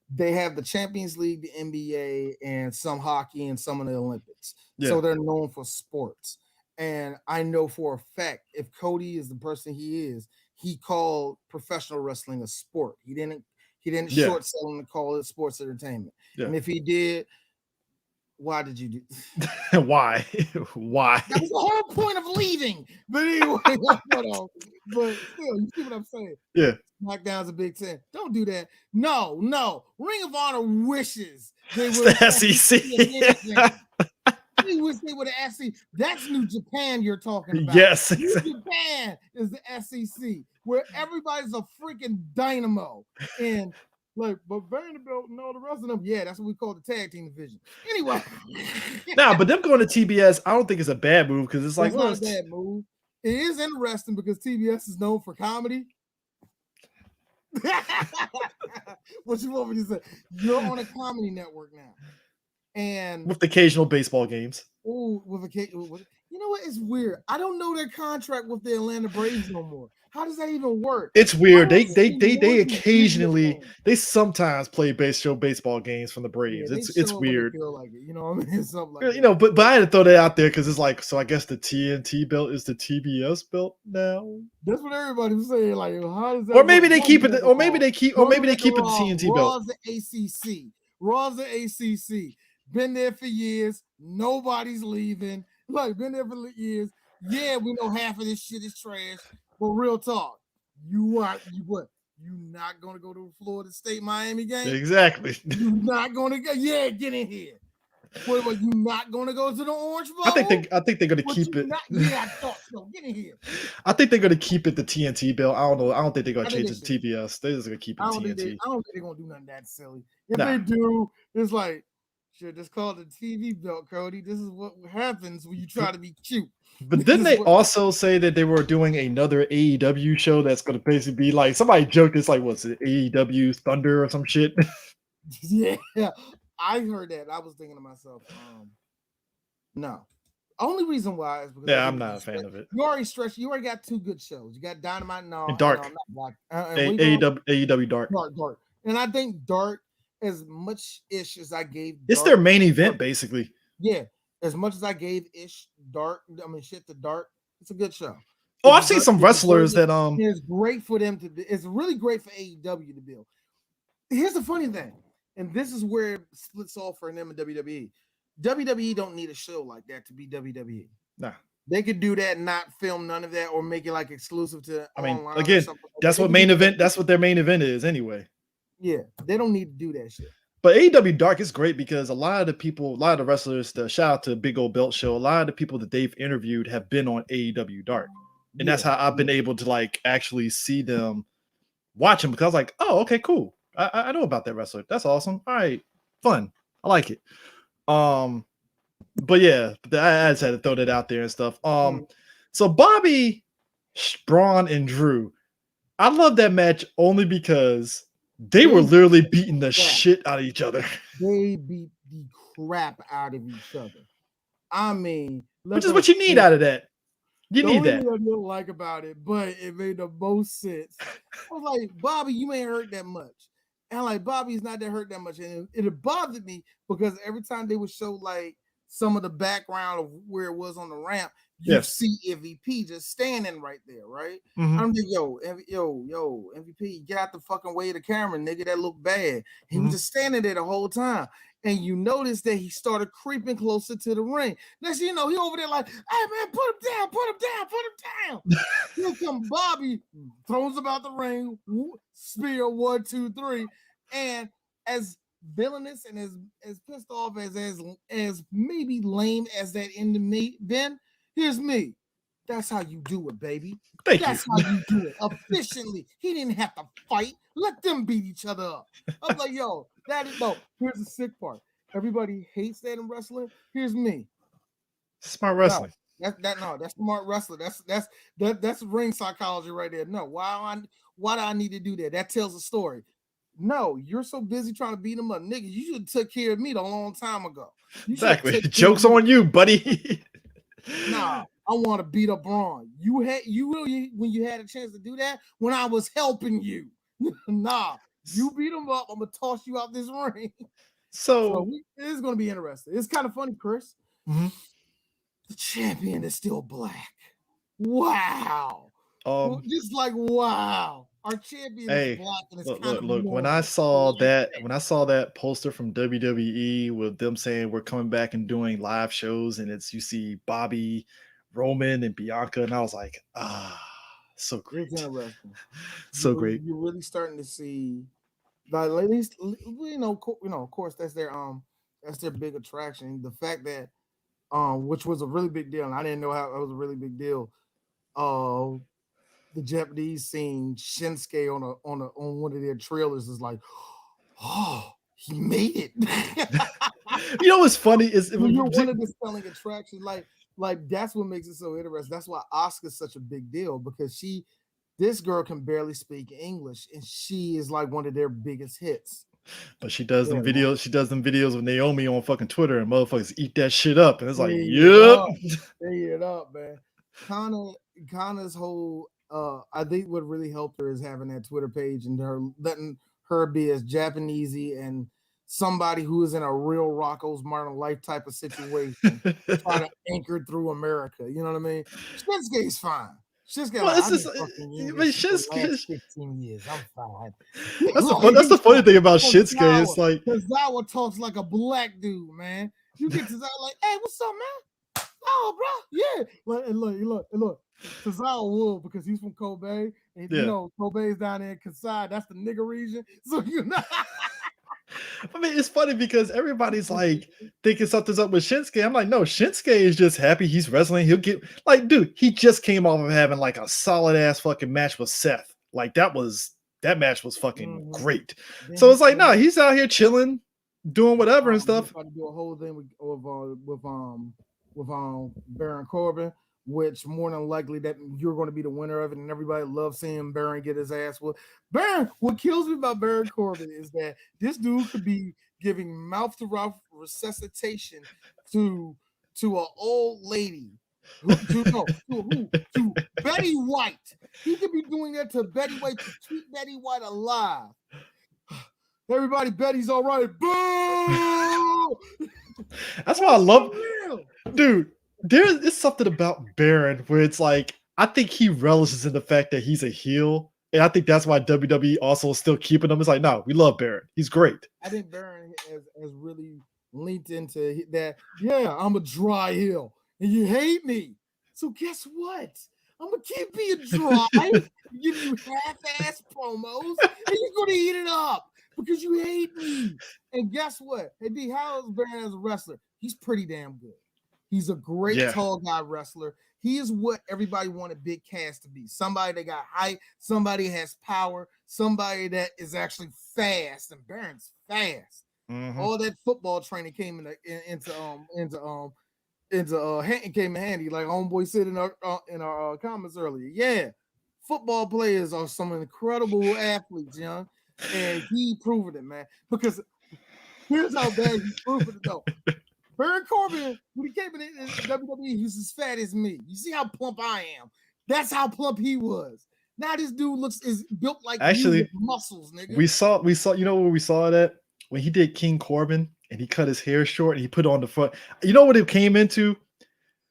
they have the Champions League, the NBA, and some hockey and some of the Olympics. Yeah. So they're known for sports. And I know for a fact, if Cody is the person he is, he called professional wrestling a sport. He didn't short sell and call it sports entertainment. Yeah. And if he did, why did you do? Why? That was the whole point of leaving. But anyway, but still, you see what I'm saying? Yeah. SmackDown's a Big Ten. Don't do that. No. Ring of Honor wishes they were the SEC. They wish they would have SEC. That's New Japan you're talking about. Yes. Exactly. New Japan is the SEC, where everybody's a freaking dynamo. And but Vanderbilt and all the rest of them, that's what we call the tag team division. Anyway. But them going to TBS, I don't think it's a bad move because it's like, not a bad move. It is interesting because TBS is known for comedy. What you want me to say? You're on a comedy network now, and with occasional baseball games. Oh, you know what? It's weird. I don't know their contract with the Atlanta Braves no more. How does that even work? It's weird. They occasionally, they sometimes play baseball games from the Braves. It's weird. Feel like it, you know what I mean? Something like that. But I had to throw that out there because it's like, so I guess the TNT belt is the TBS belt now. That's what everybody was saying. Like, how does that? Or maybe they keep it. Or maybe they keep it the TNT belt. Raw's the ACC. Raw's the ACC. Been there for years. Nobody's leaving. Like, been there for years. Yeah, we know half of this shit is trash. But real talk, you not gonna go to Florida State Miami game? Exactly. You're not gonna go. Yeah, get in here. What you not gonna go to the Orange Bowl? I think they're gonna keep it. I thought so. Get in here. I think they're gonna keep it the TNT bill. I don't know. I don't think they're gonna change it to TBS. They're just gonna keep it TNT. I don't think they're gonna do nothing that silly. If they do, it's like, shit, just call it the TV belt, Cody. This is what happens when you try to be cute. But didn't they also say that they were doing another AEW show that's going to basically be like, somebody joked, it's like, what's it, AEW Thunder or some shit? Yeah, I heard that. I was thinking to myself, no. Only reason why is because I'm not a fan of it. You already got 2 good shows. You got Dynamite and Dark. AEW Dark. Dark. And I think Dark, as much ish as I gave, it's their main event, basically. Yeah. As much as I gave shit to Dark, it's a good show. Oh, I've seen some wrestlers that it's great for them to be. It's really great for AEW to build. Here's the funny thing, and this is where it splits off for them and WWE. WWE don't need a show like that to be WWE. Nah. They could do that, not film none of that, or make it like exclusive to online. Again, or something like that's that. what main event. That's what their main event is anyway. Yeah, they don't need to do that shit. But AEW Dark is great because a lot of the wrestlers, the shout out to Big Old Belt Show, a lot of the people that they've interviewed have been on AEW Dark. And that's how I've been able to like actually see them watch them, because I was like, oh, okay, cool. I know about that wrestler. That's awesome. All right, fun. I like it. But yeah, I just had to throw that out there and stuff. So Bobby, Braun, and Drew, I love that match only because they were literally beating the shit out of each other. They beat the crap out of each other. I mean, which is what you need out of that. You need that. I didn't like about it, but it made the most sense. I was like, Bobby, you ain't hurt that much. And I'm like, Bobby's not that hurt that much. And it bothered me because every time they would show like some of the background of where it was on the ramp, you see MVP just standing right there, right? Mm-hmm. I'm like, yo, MVP, get out the fucking way of the camera, nigga. That looked bad. He was just standing there the whole time. And you notice that he started creeping closer to the ring. Next thing you know, he over there like, hey man, put him down, put him down, put him down. Here come Bobby, throws him out the ring, spear 1, 2, 3. And as villainous and as pissed off as maybe lame as that ended me, then here's me. That's how you do it, baby. That's how you do it efficiently. He didn't have to fight. Let them beat each other up. I was like, yo, that is no. Here's the sick part. Everybody hates that in wrestling. Here's me. Smart wrestling. No, that's smart wrestling. That's ring psychology right there. No, why do I need to do that? That tells a story. No, you're so busy trying to beat him up, nigga. You should have took care of me a long time ago. Exactly. Joke's on you, buddy. Nah, I want to beat up Braun. You when you had a chance to do that when I was helping you. Nah, you beat him up. I'm gonna toss you out this ring. So it's gonna be interesting. It's kind of funny, Chris. Mm-hmm. The champion is still black. Wow. Just like wow. Our champion is black, and it's look. When I saw that poster from WWE with them saying we're coming back and doing live shows, and you see Bobby, Roman, and Bianca, and I was like, so great. It's interesting. Great. You're really starting to see, like, at least of course that's their big attraction. The fact that which was a really big deal, and I didn't know how it was a really big deal. The Japanese seeing Shinsuke on one of their trailers is like, oh, he made it. You know what's funny is you're one of the selling attractions. Like that's what makes it so interesting. That's why Asuka's such a big deal, because this girl can barely speak English, and she is like one of their biggest hits. But she does them videos. She does them videos with Naomi on fucking Twitter, and motherfuckers eat that shit up. And it's like, yep, they eat it up, man. Kana's whole. I think what really helped her is having that Twitter page and her letting her be as Japanesey and somebody who is in a real Rocco's Martin life type of situation, try to anchor through America. You know what I mean? Shinsuke's fine. Shinsuke, Shinsuke 15 years. I'm fine. That's the funny thing about Shinsuke. It's like Tozawa talks like a black dude, man. You get Tozawa like, hey, what's up, man? Oh, bro, yeah. Look. Tozawa will, because he's from Kobe, and you know Kobe's down there in Kasai. That's the nigga region. So you know. I mean, it's funny because everybody's like thinking something's up with Shinsuke. I'm like, no, Shinsuke is just happy he's wrestling. He'll get like, dude, he just came off of having like a solid ass fucking match with Seth. Like that match was fucking great. So it's like, no, he's out here chilling, doing whatever and stuff. To do a whole thing with Baron Corbin, which more than likely that you're going to be the winner of it, and everybody loves seeing Baron get his ass whooped. Baron, what kills me about Baron Corbin is that this dude could be giving mouth-to-mouth resuscitation to an old lady, to Betty White. He could be doing that to Betty White to keep Betty White alive. Everybody, Betty's all right. Boo! That's why I love, dude. There's something about Baron where it's like, I think he relishes in the fact that he's a heel. And I think that's why WWE also is still keeping him. It's like, no, we love Baron. He's great. I think Baron has really linked into that. Yeah, I'm a dry hill, and you hate me. So guess what? I'm gonna keep being dry, give you half-ass promos, and you're gonna eat it up because you hate me. And guess what? Hey D, how is Baron as a wrestler? He's pretty damn good. He's a great Yeah. tall guy wrestler. He is what everybody wanted Big Cass to be. Somebody that got height, somebody has power, somebody that is actually fast. And Baron's fast. Mhm. All that football training came came in handy, like homeboy said in our comments earlier. Yeah, football players are some incredible athletes, young, and he proved it, man. Because here's how bad he proved it, though. Baron Corbin, when he came in WWE, he was as fat as me. You see how plump I am? That's how plump he was. Now this dude is built like Actually, you with muscles, nigga. we saw, you know where we saw that? When he did King Corbin and he cut his hair short and he put it on the front. You know what it came into?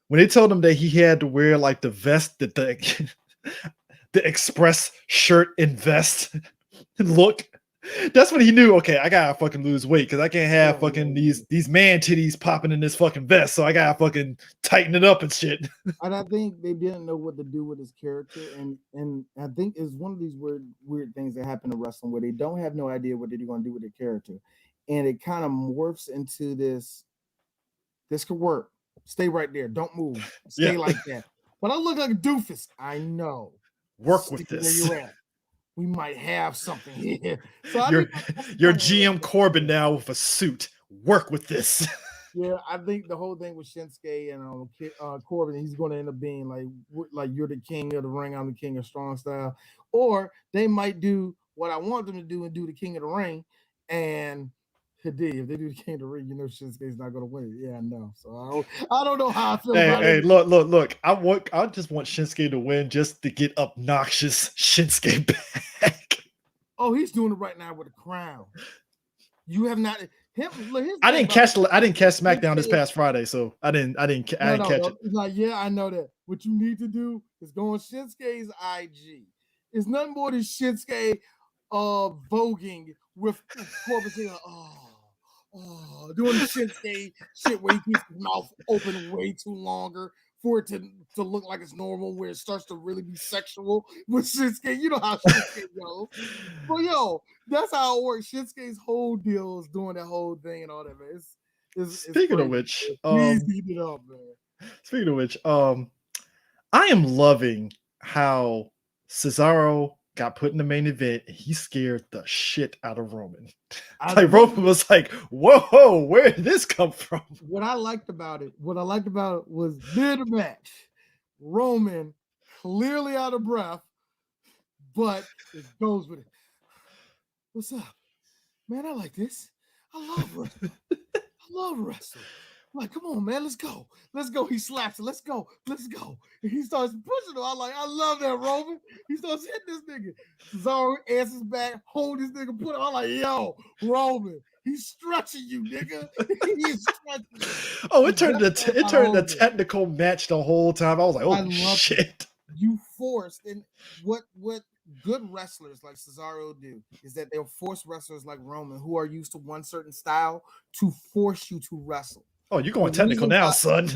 When they told him that he had to wear like the vest, the the express shirt and vest look. That's when he knew, okay, I gotta fucking lose weight because I can't have fucking these man titties popping in this fucking vest. So I gotta fucking tighten it up and shit. And I think they didn't know what to do with his character, and I think it's one of these weird things that happen in wrestling where they don't have no idea what they're going to do with their character, and it kind of morphs into this. This could work. Stay right there. Don't move. Stay like that. But I look like a doofus. I know. Work with this. Where you're at. We might have something here. So you're GM Corbin now with a suit. Work with this. Yeah, I think the whole thing with Shinsuke and Corbin, he's going to end up being like you're the king of the ring, I'm the king of strong style, or they might do what I want them to do and do the king of the ring. And if they do the king of the ring, you know Shinsuke's not going to win. Yeah, I know. So I don't know how I feel about it. Hey, look. I just want Shinsuke to win just to get obnoxious Shinsuke back. Oh, he's doing it right now with a crown. You have not. I didn't catch SmackDown this past Friday, so I didn't catch it. It's like, yeah, I know that. What you need to do is go on Shinsuke's IG. It's nothing more than Shinsuke voguing with Corbin saying, doing the Shinsuke shit where he keeps his mouth open way too longer for it to look like it's normal, where it starts to really be sexual with Shinsuke. You know how Shinsuke goes. But yo, that's how it works. Shinsuke's whole deal is doing that whole thing and all that, man. Speaking of which, please beat it up, man. Speaking of which, I am loving how Cesaro got put in the main event. He scared the shit out of Roman. Like Roman was like, "Whoa, where did this come from?" What I liked about it was mid-match, Roman clearly out of breath, but it goes with it. What's up, man? I like this. I love wrestling. I'm like, come on, man, let's go. He slaps it. Let's go. And he starts pushing him. I'm like, I love that, Roman. He starts hitting this nigga. Cesaro answers back, hold this nigga, put it. I'm like, yo, Roman, he's stretching you, nigga. He's stretching you. Oh, it turned into a technical match the whole time. I was like, oh shit. You forced, and what good wrestlers like Cesaro do is that they'll force wrestlers like Roman, who are used to one certain style, to force you to wrestle. Oh, you're going technical now, son.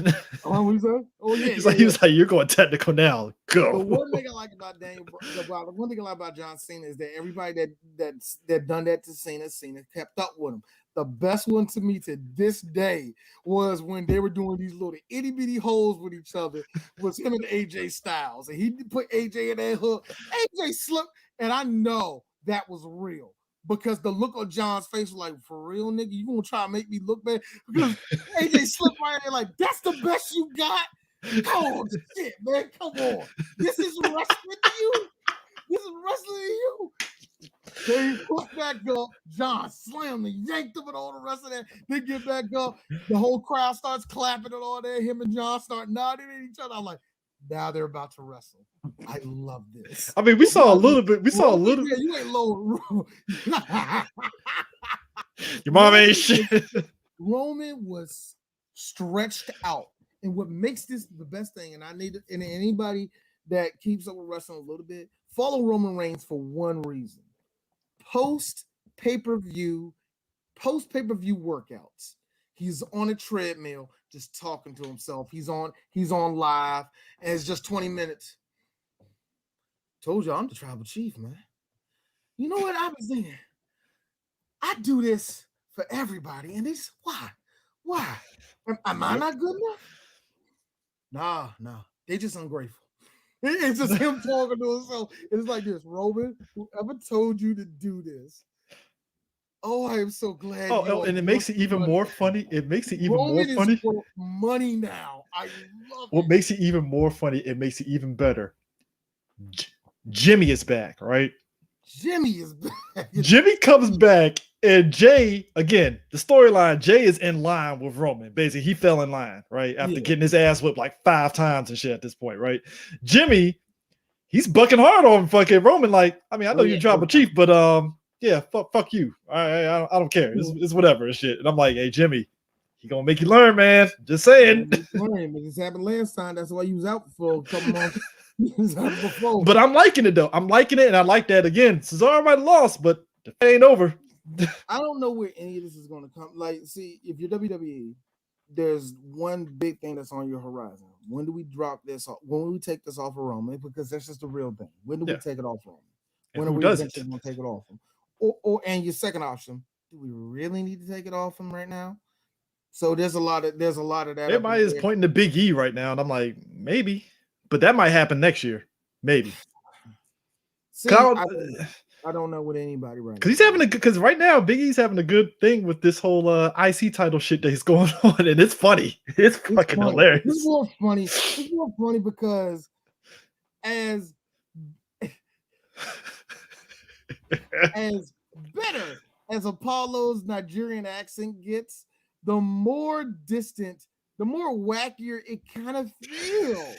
Oh, what you Oh, yeah. He was like, you're going technical now. Go. The one thing I like about about John Cena is that everybody that done that to Cena kept up with him. The best one to me to this day was when they were doing these little itty bitty holes with each other. Was him and AJ Styles, and he put AJ in that hook. AJ slipped, and I know that was real. Because the look on John's face was like, for real, nigga, you gonna try to make me look bad? Because AJ slipped right there like, that's the best you got? Oh, shit, man, come on. This is wrestling to you? They put back up, John slammed and yanked him and all the rest of that. They get back up, the whole crowd starts clapping and all that. Him and John start nodding at each other. I'm like, now they're about to wrestle. I love this. I mean, we saw a little bit. Yeah, you ain't low. Your mom ain't shit. Roman was stretched out. And what makes this the best thing, and anybody that keeps up with wrestling a little bit, follow Roman Reigns for one reason. Post pay-per-view workouts. He's on a treadmill, just talking to himself. He's on live, and it's just 20 minutes. Told you I'm the tribal chief, man. You know what I was thinking? I do this for everybody, and it's why? Am I not good enough? Nah. They just ungrateful. It's just him talking to himself. It's like this, Roman. Whoever told you to do this? Oh, I am so glad. And it makes it even more funny. It makes it even more Roman funny. Is for money now. I love what makes it even more funny, it makes it even better. Jimmy is back, right? Jimmy is back. Jimmy comes back, and Jay, again, the storyline, Jay is in line with Roman. Basically, he fell in line, right? After getting his ass whipped like 5 times and shit at this point, right? Jimmy, he's bucking hard on fucking Roman. Like, I mean, I know you're tribal chief, but yeah, fuck you. I don't care. It's whatever and shit. And I'm like, hey, Jimmy, he gonna make you learn, man. Just saying. This happened last time. That's why you was out for a couple months. But I'm liking it though. I'm liking it, and I like that again. Cesaro might have lost, but the fight ain't over. I don't know where any of this is going to come. Like, see, if you're WWE, there's one big thing that's on your horizon. When do we drop this off? When will we take this off of Roman? Because that's just the real thing. When do we take it off Roman? When are we eventually going to take it off him? And your second option, do we really need to take it off him right now? So there's a lot of that. Everybody is pointing to Big E right now, and I'm like, maybe. But that might happen next year. Maybe. See, I don't know what anybody right now. Because he's having because right now Big E's having a good thing with this whole IC title shit that he's going on, and it's funny. It's fucking funny. hilarious. It's more funny because as better as Apollo's Nigerian accent gets, the more distant, the more wackier it kind of feels.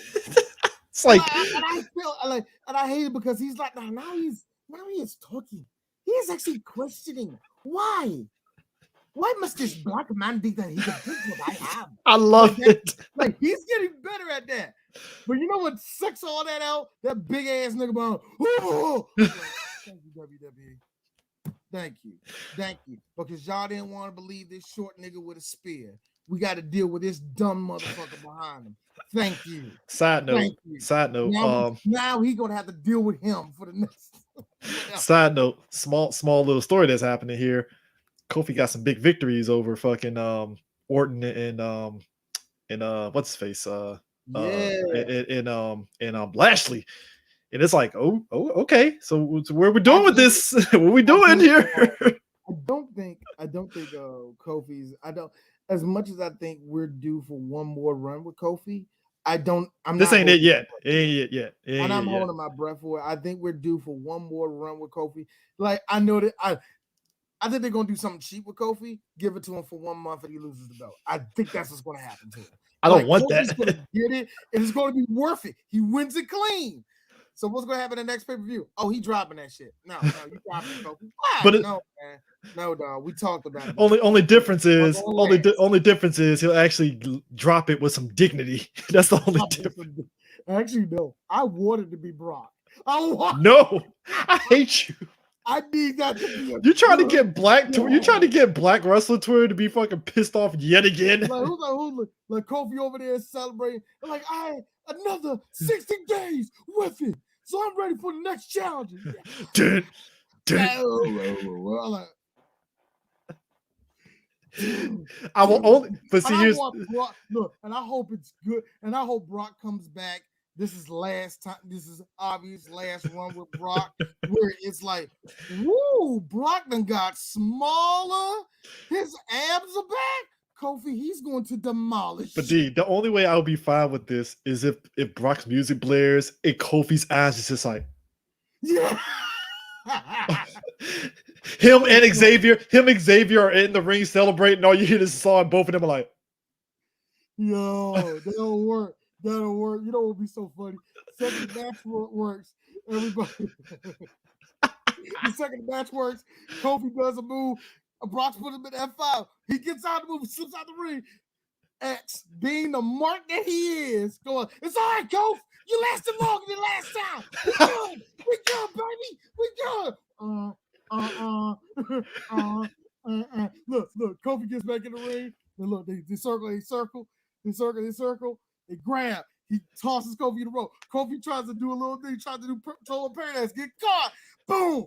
It's like, and I feel like, and I hate it because he's like, now he is talking. He is actually questioning why must this black man think that he can take what I have? I love it. Like, he's getting better at that. But you know what sucks all that out? That big ass nigga bone. Thank you, WWE. Thank you. Because y'all didn't want to believe this short nigga with a spear. We got to deal with this dumb motherfucker behind him. Thank you. Side note. Now he's gonna have to deal with him for the next. Side note. Small little story that's happening here. Kofi got some big victories over fucking Orton and what's his face and Lashley. And it's like, oh, okay. So where we doing with this? What are we doing here? I don't think Kofi's. As much as I think we're due for one more run with Kofi, This ain't it yet. It ain't yet. And I'm holding my breath for it. I think we're due for one more run with Kofi. Like, I know that I think they're gonna do something cheap with Kofi, give it to him for 1 month, and he loses the belt. I think that's what's gonna happen to him. I don't want Kofi's that. Gonna get it, and it's gonna be worth it. He wins it clean. So what's gonna happen in the next pay-per-view? Oh, he dropping that shit. No, you dropping Kofi. But no, man. No, dog. We talked about it. Only difference is he'll actually drop it with some dignity. That's the only difference. Actually, no. I wanted to be Brock. No, I hate you. I need that to be. You trying to get Black Wrestler Twitter to be fucking pissed off yet again? Like Kofi over there celebrating. Like, another 60 days with it. So I'm ready for the next challenge. I will only, but see, here's Brock, look, and I hope it's good, and I hope Brock comes back. This is last time. This is obvious last run with Brock, where it's like, woo, Brock done got smaller. His abs are back. Kofi, he's going to demolish. But D, the only way I'll be fine with this is if Brock's music blares and Kofi's eyes is just like, yeah. Him and Xavier are in the ring celebrating. All you hear is a song. Both of them are like, yo, that'll work. You know what would be so funny? Second match works. Everybody. The second match works. Kofi does a move. Brock puts him in F5. He gets out of the move, slips out the ring. X, being the mark that he is, going, it's all right, Kofi. You lasted longer than last time. We good, baby. We good. Look, Kofi gets back in the ring. And look, they circle. They grab. He tosses Kofi in the rope. Kofi tries to do a little thing, tries to do Total Paradise, get caught. Boom.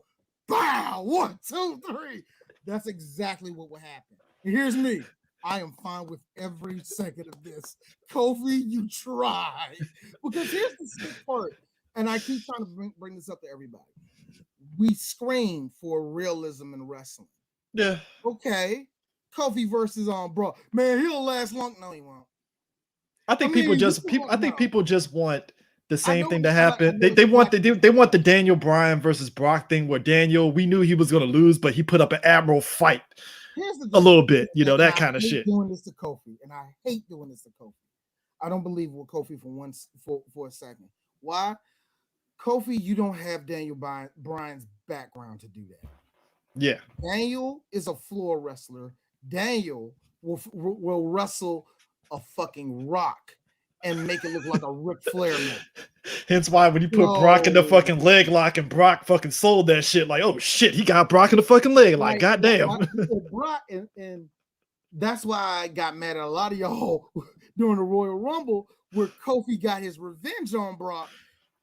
Bow. 1, 2, 3. That's exactly what would happen. And here's me. I am fine with every second of this. Kofi, you tried. Because here's the sick part. And I keep trying to bring this up to everybody. We scream for realism in wrestling. Yeah. Okay. Kofi versus Bro. Man, he'll last long. No, he won't. I think people just want the same thing to happen. Like, they want the Daniel Bryan versus Brock thing where Daniel, we knew he was going to lose, but he put up an admirable fight. A little bit, that kind of shit. Doing this to Kofi, and I hate doing this to Kofi. I don't believe with Kofi for a second. Why? Kofi, you don't have Daniel Bryan's background to do that. Yeah. Daniel is a floor wrestler. Daniel will wrestle a fucking Rock and make it look like a Ric Flair match. Hence why when you put Brock in the fucking leg lock and Brock fucking sold that shit, like, oh shit, he got Brock in the fucking leg lock. Goddamn. Brock, and that's why I got mad at a lot of y'all during the Royal Rumble where Kofi got his revenge on Brock.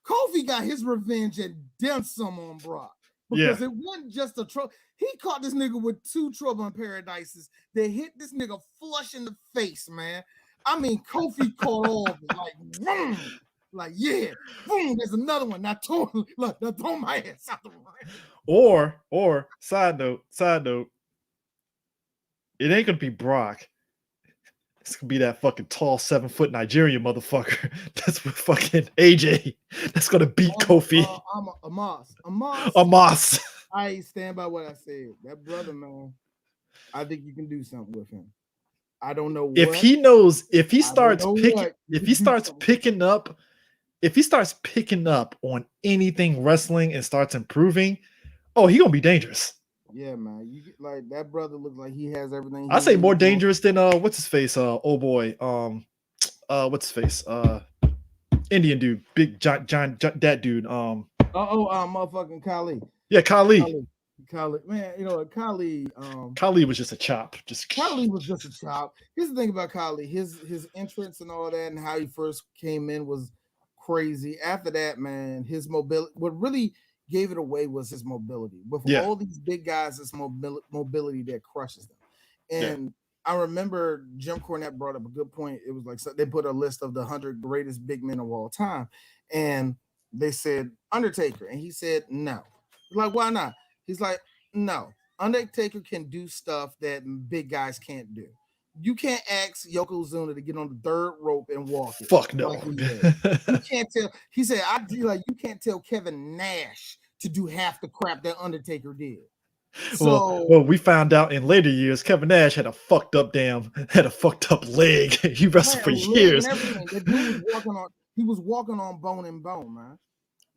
Kofi got his revenge and then some on Brock. Because it wasn't just a trouble. He caught this nigga with 2 Trouble in Paradises that hit this nigga flush in the face, man. I mean, Kofi caught all of it. Like, boom. Like, yeah. Boom. There's another one. Now throw my ass out the ring. Or, side note, it ain't gonna be Brock. It's gonna be that fucking tall 7-foot Nigerian motherfucker. That's what fucking AJ. That's gonna beat Kofi. Amos. I stand by what I said. That brother, man. I think you can do something with him. I don't know what. If he starts picking up on anything wrestling and starts improving, he gonna be dangerous. Yeah, man. You like that brother looks like he has everything. I say more dangerous than what's his face? Oh boy. What's his face? Indian dude, big John that dude. Motherfucking Khali. Yeah, Khali. Man, Khali. Khali was just a chop. Khali was just a chop. Here's the thing about Khali. His entrance and all that, and how he first came in was crazy. After that, man, his mobility. What really gave it away was his mobility. With all these big guys, it's mobility that crushes them. And I remember Jim Cornette brought up a good point. It was like they put a list of the 100 greatest big men of all time, and they said Undertaker, and he said no. Like, why not? He's like, no. Undertaker can do stuff that big guys can't do. You can't ask Yokozuna to get on the 3rd rope and walk it. Fuck no. Like you can't tell. He said, you can't tell Kevin Nash to do half the crap that Undertaker did. So, well, we found out in later years, Kevin Nash had a fucked up leg. He wrestled for years. That dude was walking on bone and bone, man.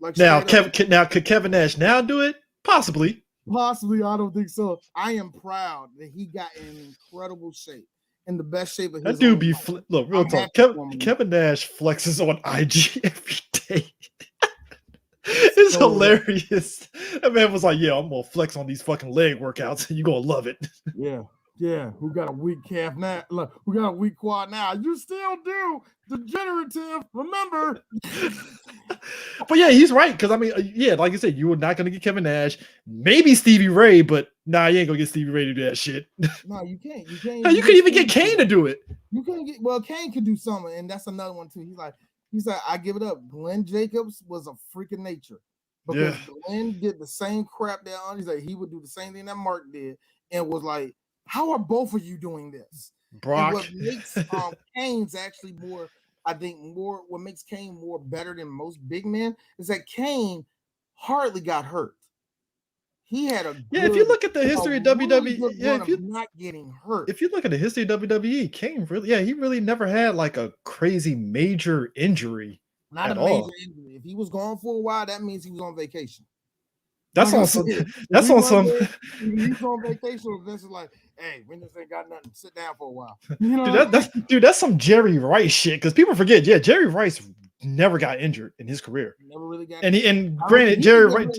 Like could Kevin Nash now do it? Possibly, I don't think so. I am proud that he got in incredible shape, in the best shape of his. That dude be look real talk. Kevin Nash flexes on IG every day. It's so hilarious. That man was like, "Yeah, I'm gonna flex on these fucking leg workouts, and you gonna love it." Yeah. Who got a weak calf now? Look, who got a weak quad now? You still do. Degenerative. Remember. But yeah, he's right. Because I mean, like you said, you were not gonna get Kevin Nash. Maybe Stevie Ray, but you ain't gonna get Stevie Ray to do that shit. No, you can't. You can't. No, you could even get Kane to do it. You can't get. Well, Kane could do something, and that's another one too. He's like, I give it up. Glenn Jacobs was a freak of nature because Glenn did the same crap that he's like he would do the same thing that Mark did, and was like, how are both of you doing this? Brock. And what makes Kane's actually more, I think, what makes Kane more better than most big men is that Kane hardly got hurt. He had a if you look at the history of WWE, not getting hurt. If you look at the history of WWE, Kane he really never had like a crazy major injury. Not a major injury. If he was gone for a while, that means he was on vacation. That's on some. That's on some. He's on vacation. Vince is like, "Hey, Vince ain't got nothing. Sit down for a while." That's some Jerry Rice shit. Because people forget, Jerry Rice never got injured in his career. Never really got. And granted, Jerry Rice.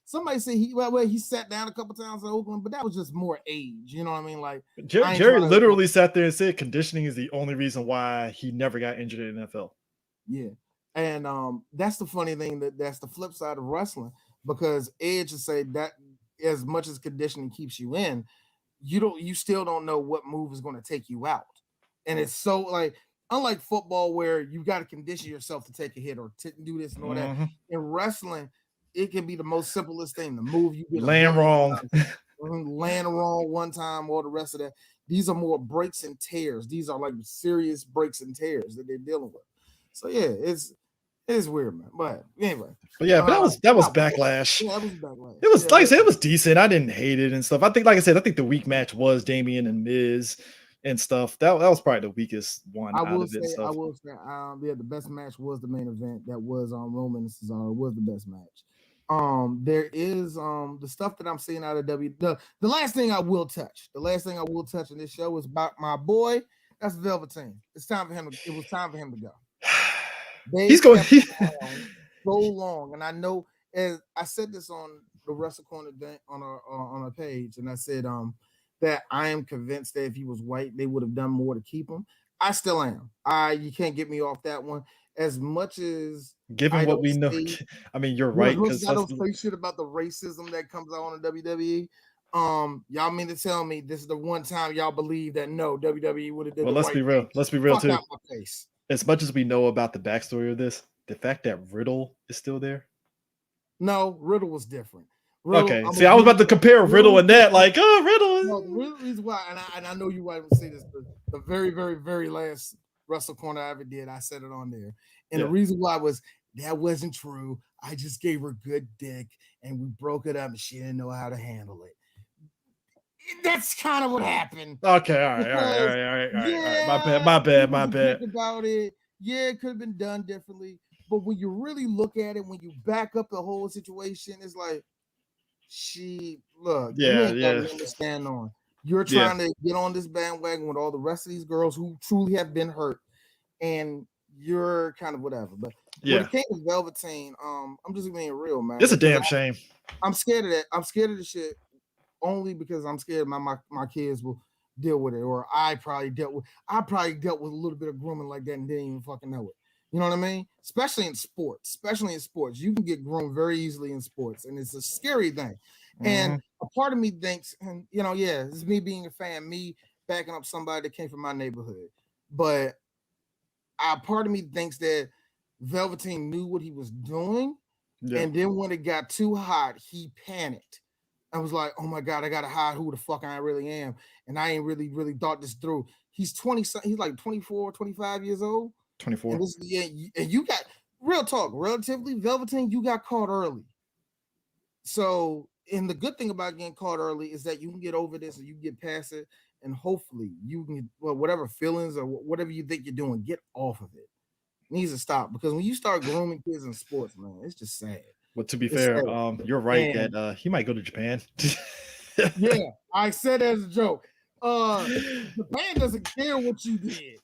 Somebody say he sat down a couple times in Oakland, but that was just more age. You know what I mean? Like Jerry literally sat there and said conditioning is the only reason why he never got injured in the NFL. Yeah, and that's the funny thing that's the flip side of wrestling, because Edge would say that as much as conditioning keeps you in, you still don't know what move is going to take you out, and it's so like. Unlike football, where you got to condition yourself to take a hit or do this and all that, in wrestling, it can be the most simplest thing. The move you get land wrong one time, all the rest of that. These are more breaks and tears. These are like serious breaks and tears that they're dealing with. So yeah, it's weird, man. But anyway, but that was Backlash. Yeah, that was Backlash. It was like I said, it was decent. I didn't hate it and stuff. I think, like I said, the weak match was Damian and Miz. And stuff that was probably the weakest one. I will say, the best match was the main event. That was Roman and Cesaro. It was the best match. There is the stuff that I'm seeing out of the last thing I will touch. The last thing I will touch in this show is about my boy. That's Velveteen. It was time for him to go. He's going so long, and I know. As I said this on the Wrestle Corner on our page, and I said that I am convinced that if he was white, they would have done more to keep him. I still am. You can't get me off that one. As much as given what we know, I mean, you're right. I don't say shit about the racism that comes out on the WWE. Y'all mean to tell me this is the one time y'all believe that no WWE would have done? Well, let's be real. Let's be real too. As much as we know about the backstory of this, the fact that Riddle is still there. No, Riddle was different. Okay, see, I was about to compare Riddle and that, like, Riddle. No, the real reason why, and I know you might say this, the very, very, very last Wrestle Corner I ever did, I said it on there. And the reason why was that wasn't true. I just gave her good dick, and we broke it up, and she didn't know how to handle it. That's kind of what happened. Okay, all right. My bad. About it, it could have been done differently. But when you really look at it, when you back up the whole situation, it's like, you ain't got nothing to stand on. You're trying to get on this bandwagon with all the rest of these girls who truly have been hurt, and you're kind of whatever. But when it came to Velveteen, I'm just being real, man. It's a damn shame. I'm scared of that. I'm scared of the shit only because I'm scared my kids will deal with it, or I probably dealt with a little bit of grooming like that and didn't even fucking know it. You know what I mean? Especially in sports. You can get groomed very easily in sports, and it's a scary thing. And a part of me thinks, and this is me being a fan, me backing up somebody that came from my neighborhood. But a part of me thinks that Velveteen knew what he was doing, and then when it got too hot, he panicked. I was like, oh my God, I gotta hide who the fuck I really am. And I ain't really, really thought this through. He's like 24, 25 years old. 24. And you got real talk, relatively Velveteen, you got caught early. So, and the good thing about getting caught early is that you can get over this and you get past it, and hopefully you can, whatever feelings or whatever you think you're doing, get off of it. It needs to stop, because when you start grooming kids in sports, man, it's just sad. Well, to be fair, you're right that he might go to Japan. Yeah, I said as a joke. Japan doesn't care what you did,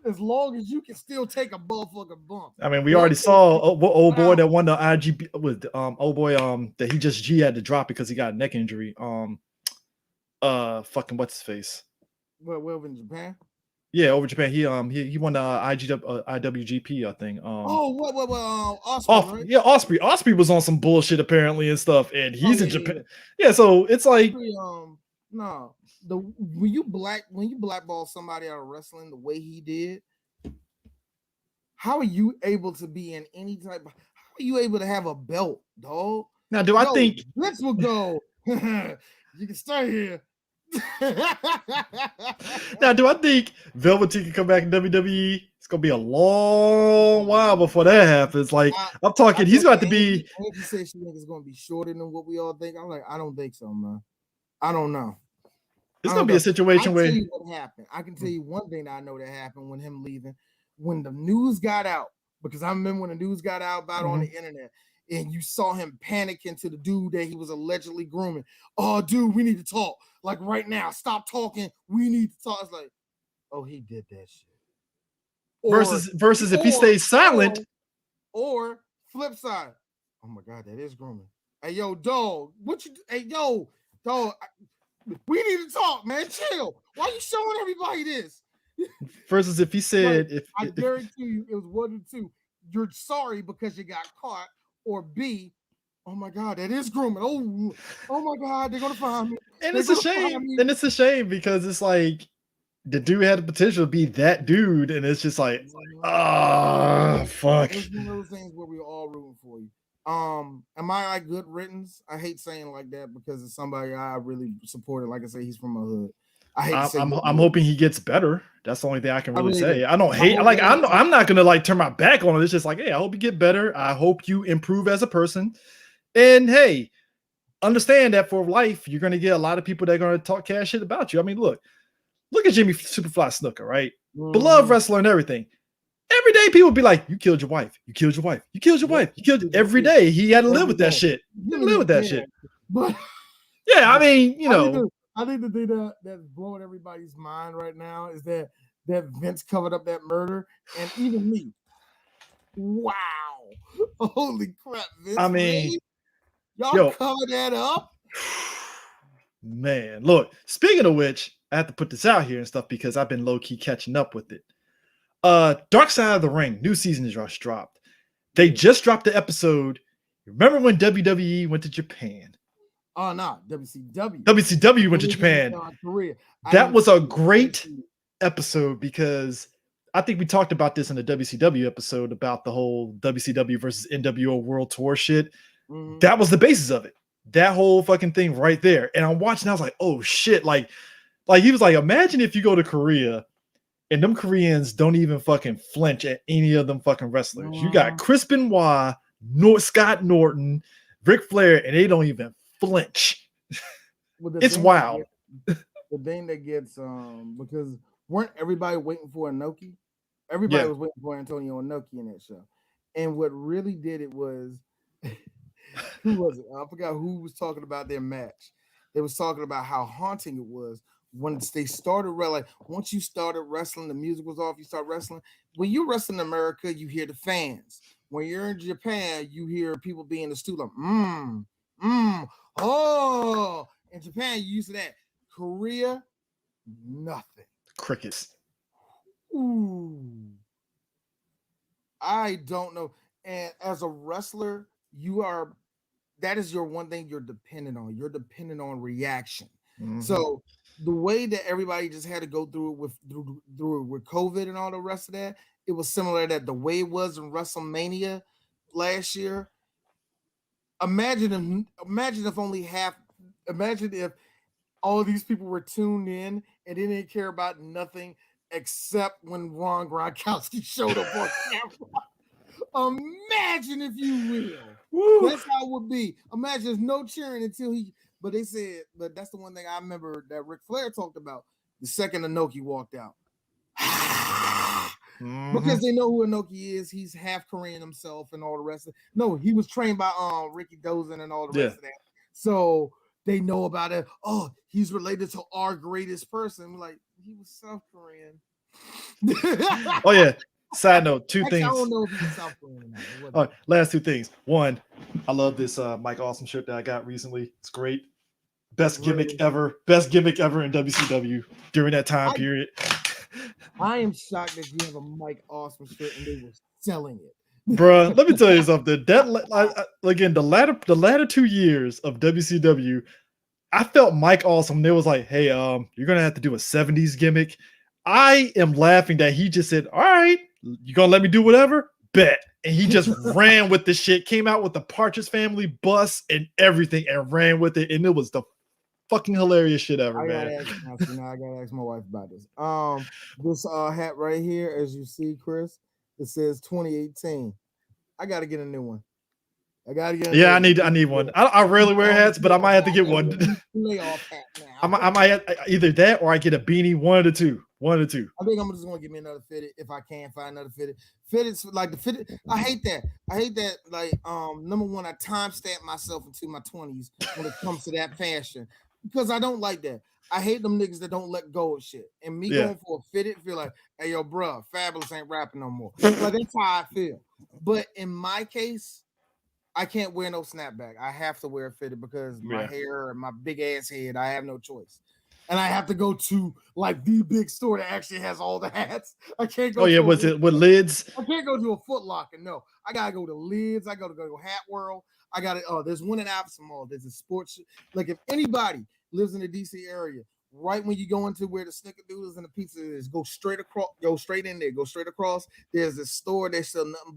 as long as you can still take a motherfucking bump. I mean, we already saw old boy that won the IGP with that he had to drop because he got a neck injury. Fucking what's his face? Well, over in Japan. Yeah, over Japan. He won the IWGP, I think. Osprey, right? Yeah, Osprey was on some bullshit apparently and stuff, and he's in Japan. Yeah, so it's like when you blackball somebody out of wrestling the way he did, how are you able to be in any type of, how are you able to have a belt, dog? Now, I think this will go? You can stay here. Now, do I think Velveteen can come back in WWE? It's gonna be a long while before that happens. Like, I'm talking, he's got to be. Angie said she thinks it's gonna be shorter than what we all think. I'm like, I don't think so, man. I don't know. It's gonna be a situation where what happened. I can tell you one thing that I know that happened when him leaving, when the news got out, because I remember when the news got out about on the internet. And you saw him panicking to the dude that he was allegedly grooming. Oh, dude, we need to talk. Like right now, stop talking. We need to talk. It's like, oh, he did that shit. Versus if he stays silent. Or flip side. Oh my God, that is grooming. Hey, yo, dog. Hey, yo, dog. We need to talk, man. Chill. Why you showing everybody this? Versus if he said, I guarantee you it was one of two. You're sorry because you got caught, or B, oh my God, that is grooming. Oh my God, they're gonna find me. And it's a shame. And it's a shame because it's like the dude had the potential to be that dude, and it's just like, fuck. It's one of those things where we're all rooting for you. Am I like good riddance? I hate saying like that because it's somebody I really supported. Like I say, he's from my hood. I hate to say I'm hoping he gets better. That's the only thing I can really say. do. I don't hate. I'm not gonna like turn my back on it. It's just like, hey, I hope you get better. I hope you improve as a person. And hey, understand that for life, you're gonna get a lot of people that are gonna talk cash shit about you. I mean, look at Jimmy Superfly Snuka, right? Beloved wrestler and everything. Every day people be like, you killed your wife. You killed your wife. You killed your wife. You killed every day. He had to live with that shit. He had to live with that shit. But yeah, I mean, you know. I think the thing that's blowing everybody's mind right now is that Vince covered up that murder, and even me. Wow. Holy crap, Vince. I mean, y'all covered that up? Man, look, speaking of which, I have to put this out here and stuff because I've been low-key catching up with it. Dark Side of the Ring, new season is just dropped. They just dropped the episode. Remember when WWE went to Japan? Oh, no, WCW. WCW went to Japan. Korea. That was a great episode because I think we talked about this in the WCW episode about the whole WCW versus NWO World Tour shit. Mm-hmm. That was the basis of it. That whole fucking thing right there. And I'm watching, I was like, oh shit. Like he was like, imagine if you go to Korea and them Koreans don't even fucking flinch at any of them fucking wrestlers. Mm-hmm. You got Chris Benoit, Scott Norton, Ric Flair, and they don't even flinch. It's wild. The thing that gets because weren't everybody waiting for Inoki? Everybody was waiting for Antonio Inoki in that show. And what really did it was who was it? I forgot who was talking about their match. They was talking about how haunting it was when they started like once you started wrestling, the music was off, you start wrestling. When you wrestle in America, you hear the fans. When you're in Japan, you hear people being in the studio like, oh, in Japan, you used to that. Korea, nothing. Crickets. Ooh. I don't know. And as a wrestler, that is your one thing you're dependent on. You're dependent on reaction. Mm-hmm. So the way that everybody just had to go through it with COVID and all the rest of that, it was similar that the way it was in WrestleMania last year. Imagine if all of these people were tuned in and they didn't care about nothing except when Ron Gronkowski showed up on camera. Imagine if you will. Woo. That's how it would be. Imagine there's no cheering until but they said, but that's the one thing I remember that Ric Flair talked about the second Inoki walked out. Mm-hmm. Because they know who Inoki is. He's half Korean himself and all the rest of it. No, he was trained by Ricky Dozen and all the rest of that. So they know about it. Oh, he's related to our greatest person. Like, he was South Korean. Oh, yeah. Side note, two things. I don't know if he's South Korean. All right, last two things. One, I love this Mike Awesome shirt that I got recently. It's great. Best gimmick ever in WCW during that time period. I am shocked that you have a Mike Awesome shirt and they were selling it. Bruh, let me tell you something. Again, the latter 2 years of WCW, I felt Mike Awesome. They was like, hey, you're gonna have to do a 70s gimmick. I am laughing that he just said, all right, you gonna let me do whatever? Bet. And he just ran with the shit, came out with the Partridge Family bus and everything and ran with it. And it was the fucking hilarious shit ever, I man. gotta ask my wife about this. This hat right here, as you see, Chris, it says 2018. I gotta get a new one. I need one. I rarely wear hats, but I might have to get one. Layoff hat now. I might have either that or I get a beanie. One of the two. I think I'm just gonna give me another fitted if I can find another fitted. Fitted's like the fitted. I hate that. Like number one, I time stamp myself into my 20s when it comes to that fashion because I don't like that. I hate them niggas that don't let go of shit. And me going for a fitted, feel like, hey, yo, bro, Fabulous ain't rapping no more. Like, that's how I feel. But in my case, I can't wear no snapback. I have to wear a fitted because my hair and my big ass head, I have no choice. And I have to go to like the big store that actually has all the hats. I can't go. Oh yeah, was it with lids? I can't go to a Foot Locker. No, I gotta go to Lids. I gotta go to Hat World. I gotta. There's one in Alpha Mall. There's a sports. Like if anybody lives in the DC area, right when you go into where the snickerdoodles and the pizza is, go straight across. Go straight in there. Go straight across. There's a store. They sell nothing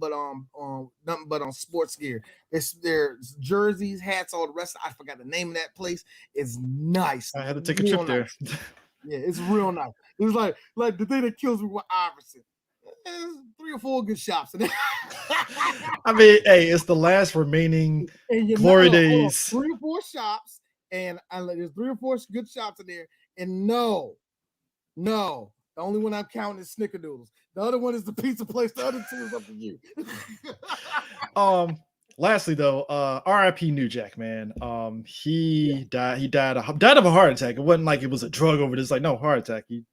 but sports gear. There's jerseys, hats, all the rest. I forgot the name of that place. It's nice. I had to take a trip there. Yeah, it's real nice. It's like the thing that kills me with Iverson. There's 3 or 4 good shops in there. I mean, hey, it's the last remaining glory days. 3 or 4 shops, and there's 3 or 4 good shops in there. And no, the only one I'm counting is Snickerdoodles. The other one is the pizza place. The other 2 is up to you. Lastly, though, R.I.P. New Jack, man. He died. He died of a heart attack. It wasn't like it was a drug overdose. Like, no, heart attack. He,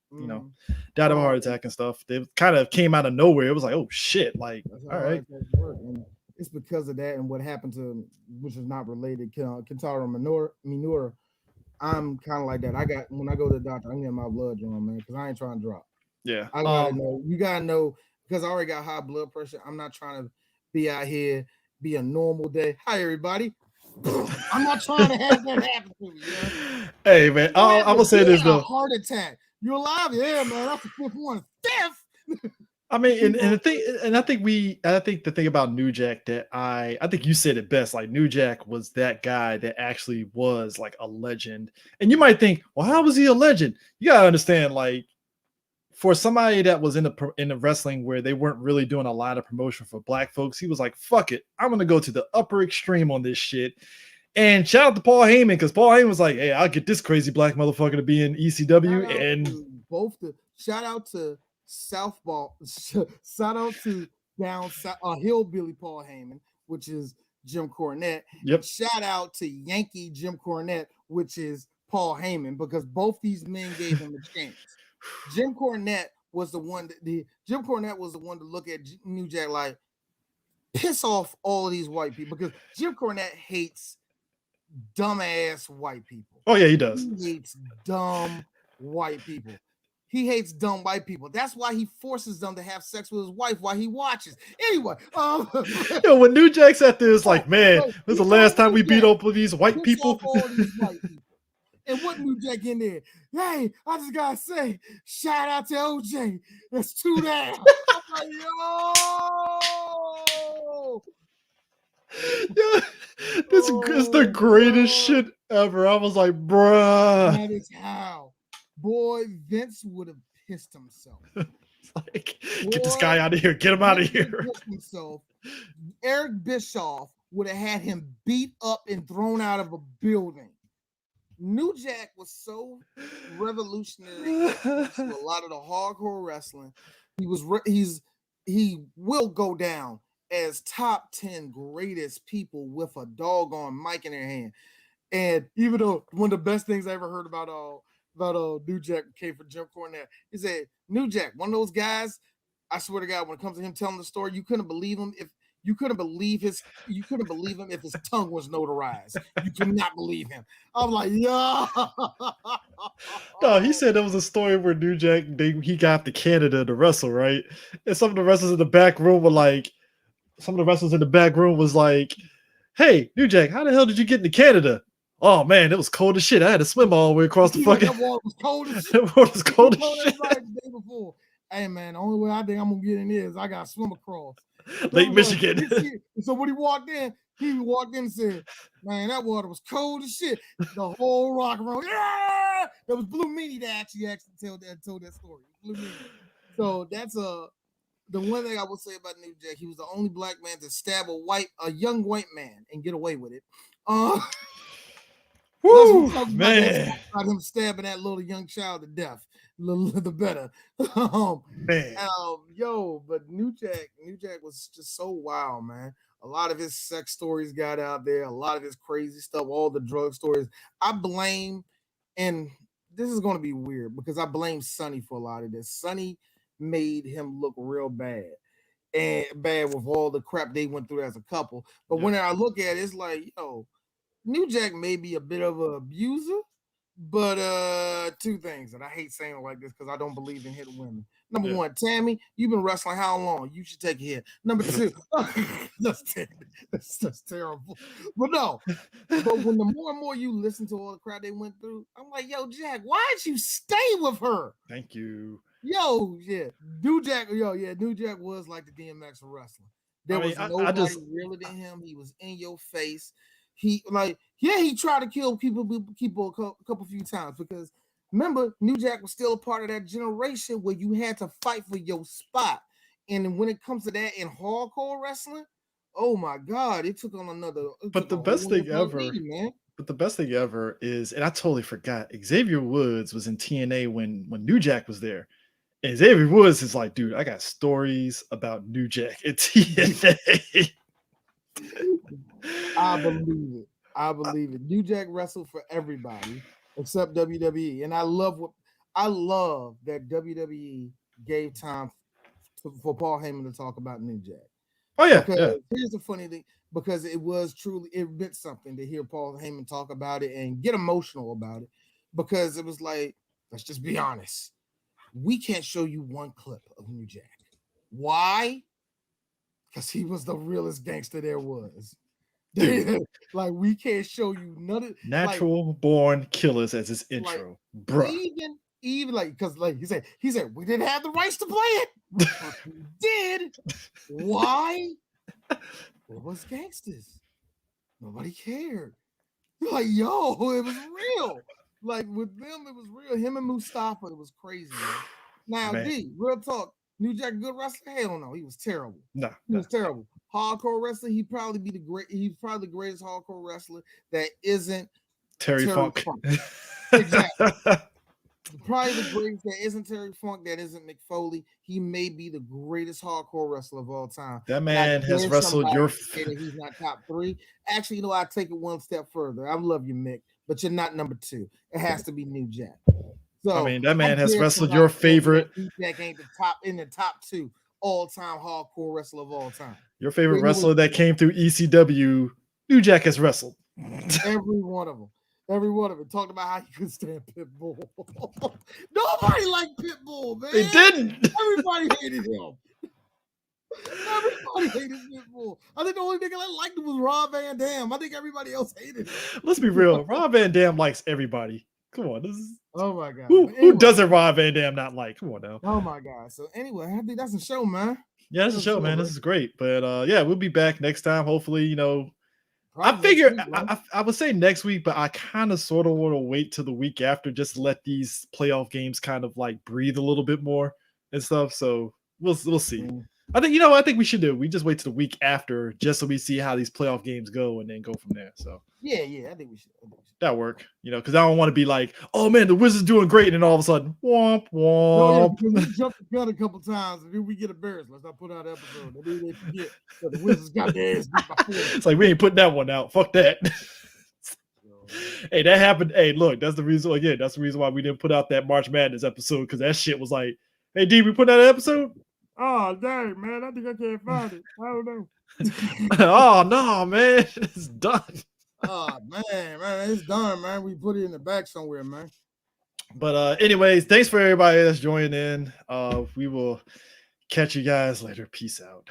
died of a heart attack and stuff. They kind of came out of nowhere. It was like, oh shit. Like, all right. And it's because of that and what happened to, which is not related, Kentaro Minora. I'm kind of like that. When I go to the doctor, I'm getting my blood drawn, man, because I ain't trying to drop. Yeah. I gotta know. You gotta know, because I already got high blood pressure. I'm not trying to be out here. Be a normal day. Hi, everybody. I'm not trying to have that happen to me. Hey, man, I'm gonna say this though. Heart attack. You're alive, yeah, man. That's the 5th one. Death. I mean, and I think the thing about New Jack that I think you said it best. Like New Jack was that guy that actually was like a legend. And you might think, well, how was he a legend? You gotta understand, like, for somebody that was in the wrestling where they weren't really doing a lot of promotion for black folks, he was like, fuck it, I'm gonna go to the upper extreme on this shit. And shout out to Paul Heyman, because Paul Heyman was like, hey, I'll get this crazy black motherfucker to be in ECW. Shout out to Southpaw, shout out to down south, hillbilly Paul Heyman, which is Jim Cornette. Yep. Shout out to Yankee Jim Cornette, which is Paul Heyman, because both these men gave him a chance. Jim Cornette was the one to look at New Jack like, piss off all of these white people, because Jim Cornette hates dumbass white people. Oh yeah, he does. He hates dumb white people. He hates dumb white people. That's why he forces them to have sex with his wife while he watches. Anyway, when New Jack sat there, it's like, man, this is the last time we beat up with these white people. All these white people. And what New Jack in there? Hey, I just gotta say, shout out to OJ. That's 2 down. I'm like, yo, this is the greatest shit ever. I was like, bruh. That is how. Boy, Vince would have pissed himself. Like, get this guy out of here. Get him out of here. Himself. Eric Bischoff would have had him beat up and thrown out of a building. New Jack was so revolutionary to a lot of the hardcore wrestling. He will go down as top 10 greatest people with a doggone mic in their hand. And even though one of the best things I ever heard about New Jack came from Jim Cornette, he said, New Jack, one of those guys, I swear to God, when it comes to him telling the story, you couldn't believe him if his tongue was notarized. You could not believe him. I'm like, yeah. No, he said there was a story where New Jack, he got to Canada to wrestle, right? And some of the wrestlers in the back room was like, hey, New Jack, how the hell did you get into Canada? Oh man, it was cold as shit. I had to swim all the way across the fucking. That water was cold as shit. That water was cold as shit. The day before. Hey man, the only way I think I'm gonna get in is I gotta swim across Lake Michigan. So when he walked in and said, man, that water was cold as shit. The whole rock and roll. Yeah! That was Blue Meanie that actually told that story. Blue Meanie. So that's the one thing I will say about New Jack. He was the only black man to stab a young white man and get away with it. Woo, man. About him stabbing that little young child to death. The better. Man. But New Jack was just so wild, man. A lot of his sex stories got out there, a lot of his crazy stuff, all the drug stories. I blame, and this is going to be weird because I blame Sonny for a lot of this. Sonny made him look real bad and bad with all the crap they went through as a couple. But when I look at it, it's like, yo, New Jack may be a bit of an abuser, but two things, and I hate saying it like this because I don't believe in hitting women. Number one, Tammy, you've been wrestling how long? You should take a hit. Number two, that's terrible. But no, but when the more and more you listen to all the crap they went through, I'm like, yo, Jack, why'd you stay with her? Thank you. Yo, yeah, New Jack was like the DMX of wrestling. There was nobody realer than him. He was in your face. He tried to kill people a couple few times because remember, New Jack was still a part of that generation where you had to fight for your spot. And when it comes to that in hardcore wrestling, oh my God, it took on another. But the best thing ever, But the best thing ever is, and I totally forgot, Xavier Woods was in TNA when New Jack was there. And Xavier Woods is like, dude, I got stories about New Jack at TNA. I believe it. New Jack wrestled for everybody except WWE. And I love that WWE gave time for Paul Heyman to talk about New Jack. Oh, yeah. Because here's the funny thing, because it meant something to hear Paul Heyman talk about it and get emotional about it. Because it was like, let's just be honest. We can't show you one clip of New Jack. Why? Because he was the realest gangster there was. Like, we can't show you none of natural born killers as his intro, bro. Even like, because like he said we didn't have the rights to play it. We did. Why? It was gangsters. Nobody cared. Like, yo, it was real. Like, with them, it was real. Him and Mustafa, it was crazy. Man. Now, D, real talk. New Jack good wrestler? Hell no, he was terrible. He was terrible. Hardcore wrestler, he's probably the greatest hardcore wrestler that isn't Terry Funk. Exactly. Probably the greatest that isn't Terry Funk, that isn't Mick Foley. He may be the greatest hardcore wrestler of all time. That man has wrestled he's not top 3. Actually, I take it one step further. I love you, Mick, but you're not number 2. It has to be New Jack. So I mean, that man has wrestled your favorite. New Jack ain't in the top 2 all-time hardcore wrestler of all time. Your favorite wrestler that came through ECW, New Jack has wrestled. Every one of them. Talked about how you could stand Pitbull. Nobody liked Pitbull, man. They didn't. Everybody hated him. Everybody hated Pitbull. I think the only nigga that liked him was Rob Van Dam. I think everybody else hated him. Let's be real. Rob Van Dam likes everybody. Come on. Oh my God. Who doesn't Rob Van Dam not like? Come on now. Oh my God. So anyway, I think that's a show, man. Yeah, that's a show, man. This is great. But yeah, we'll be back next time. Hopefully, I figure I would say next week, but I kind of sort of want to wait till the week after, just let these playoff games kind of like breathe a little bit more and stuff. So we'll see. I think we should do. We just wait till the week after, just so we see how these playoff games go, and then go from there. So yeah, I think we should. That work, because I don't want to be like, oh man, the Wizards doing great, and then all of a sudden, womp womp. No, we jumped the gun a couple times, and then we get embarrassed. Let's not put out an episode. Maybe they forget that the Wizards got their ass beat by 4. It's like we ain't putting that one out. Fuck that. Hey, that happened. Hey, look, that's the reason. Again, that's the reason why we didn't put out that March Madness episode, because that shit was like, hey, D, we put out an episode. Oh dang, man! I think I can't find it. I don't know. Oh no, man, it's done. Oh man, it's done, man. We put it in the back somewhere, man. But anyways, thanks for everybody that's joining in. We will catch you guys later. Peace out.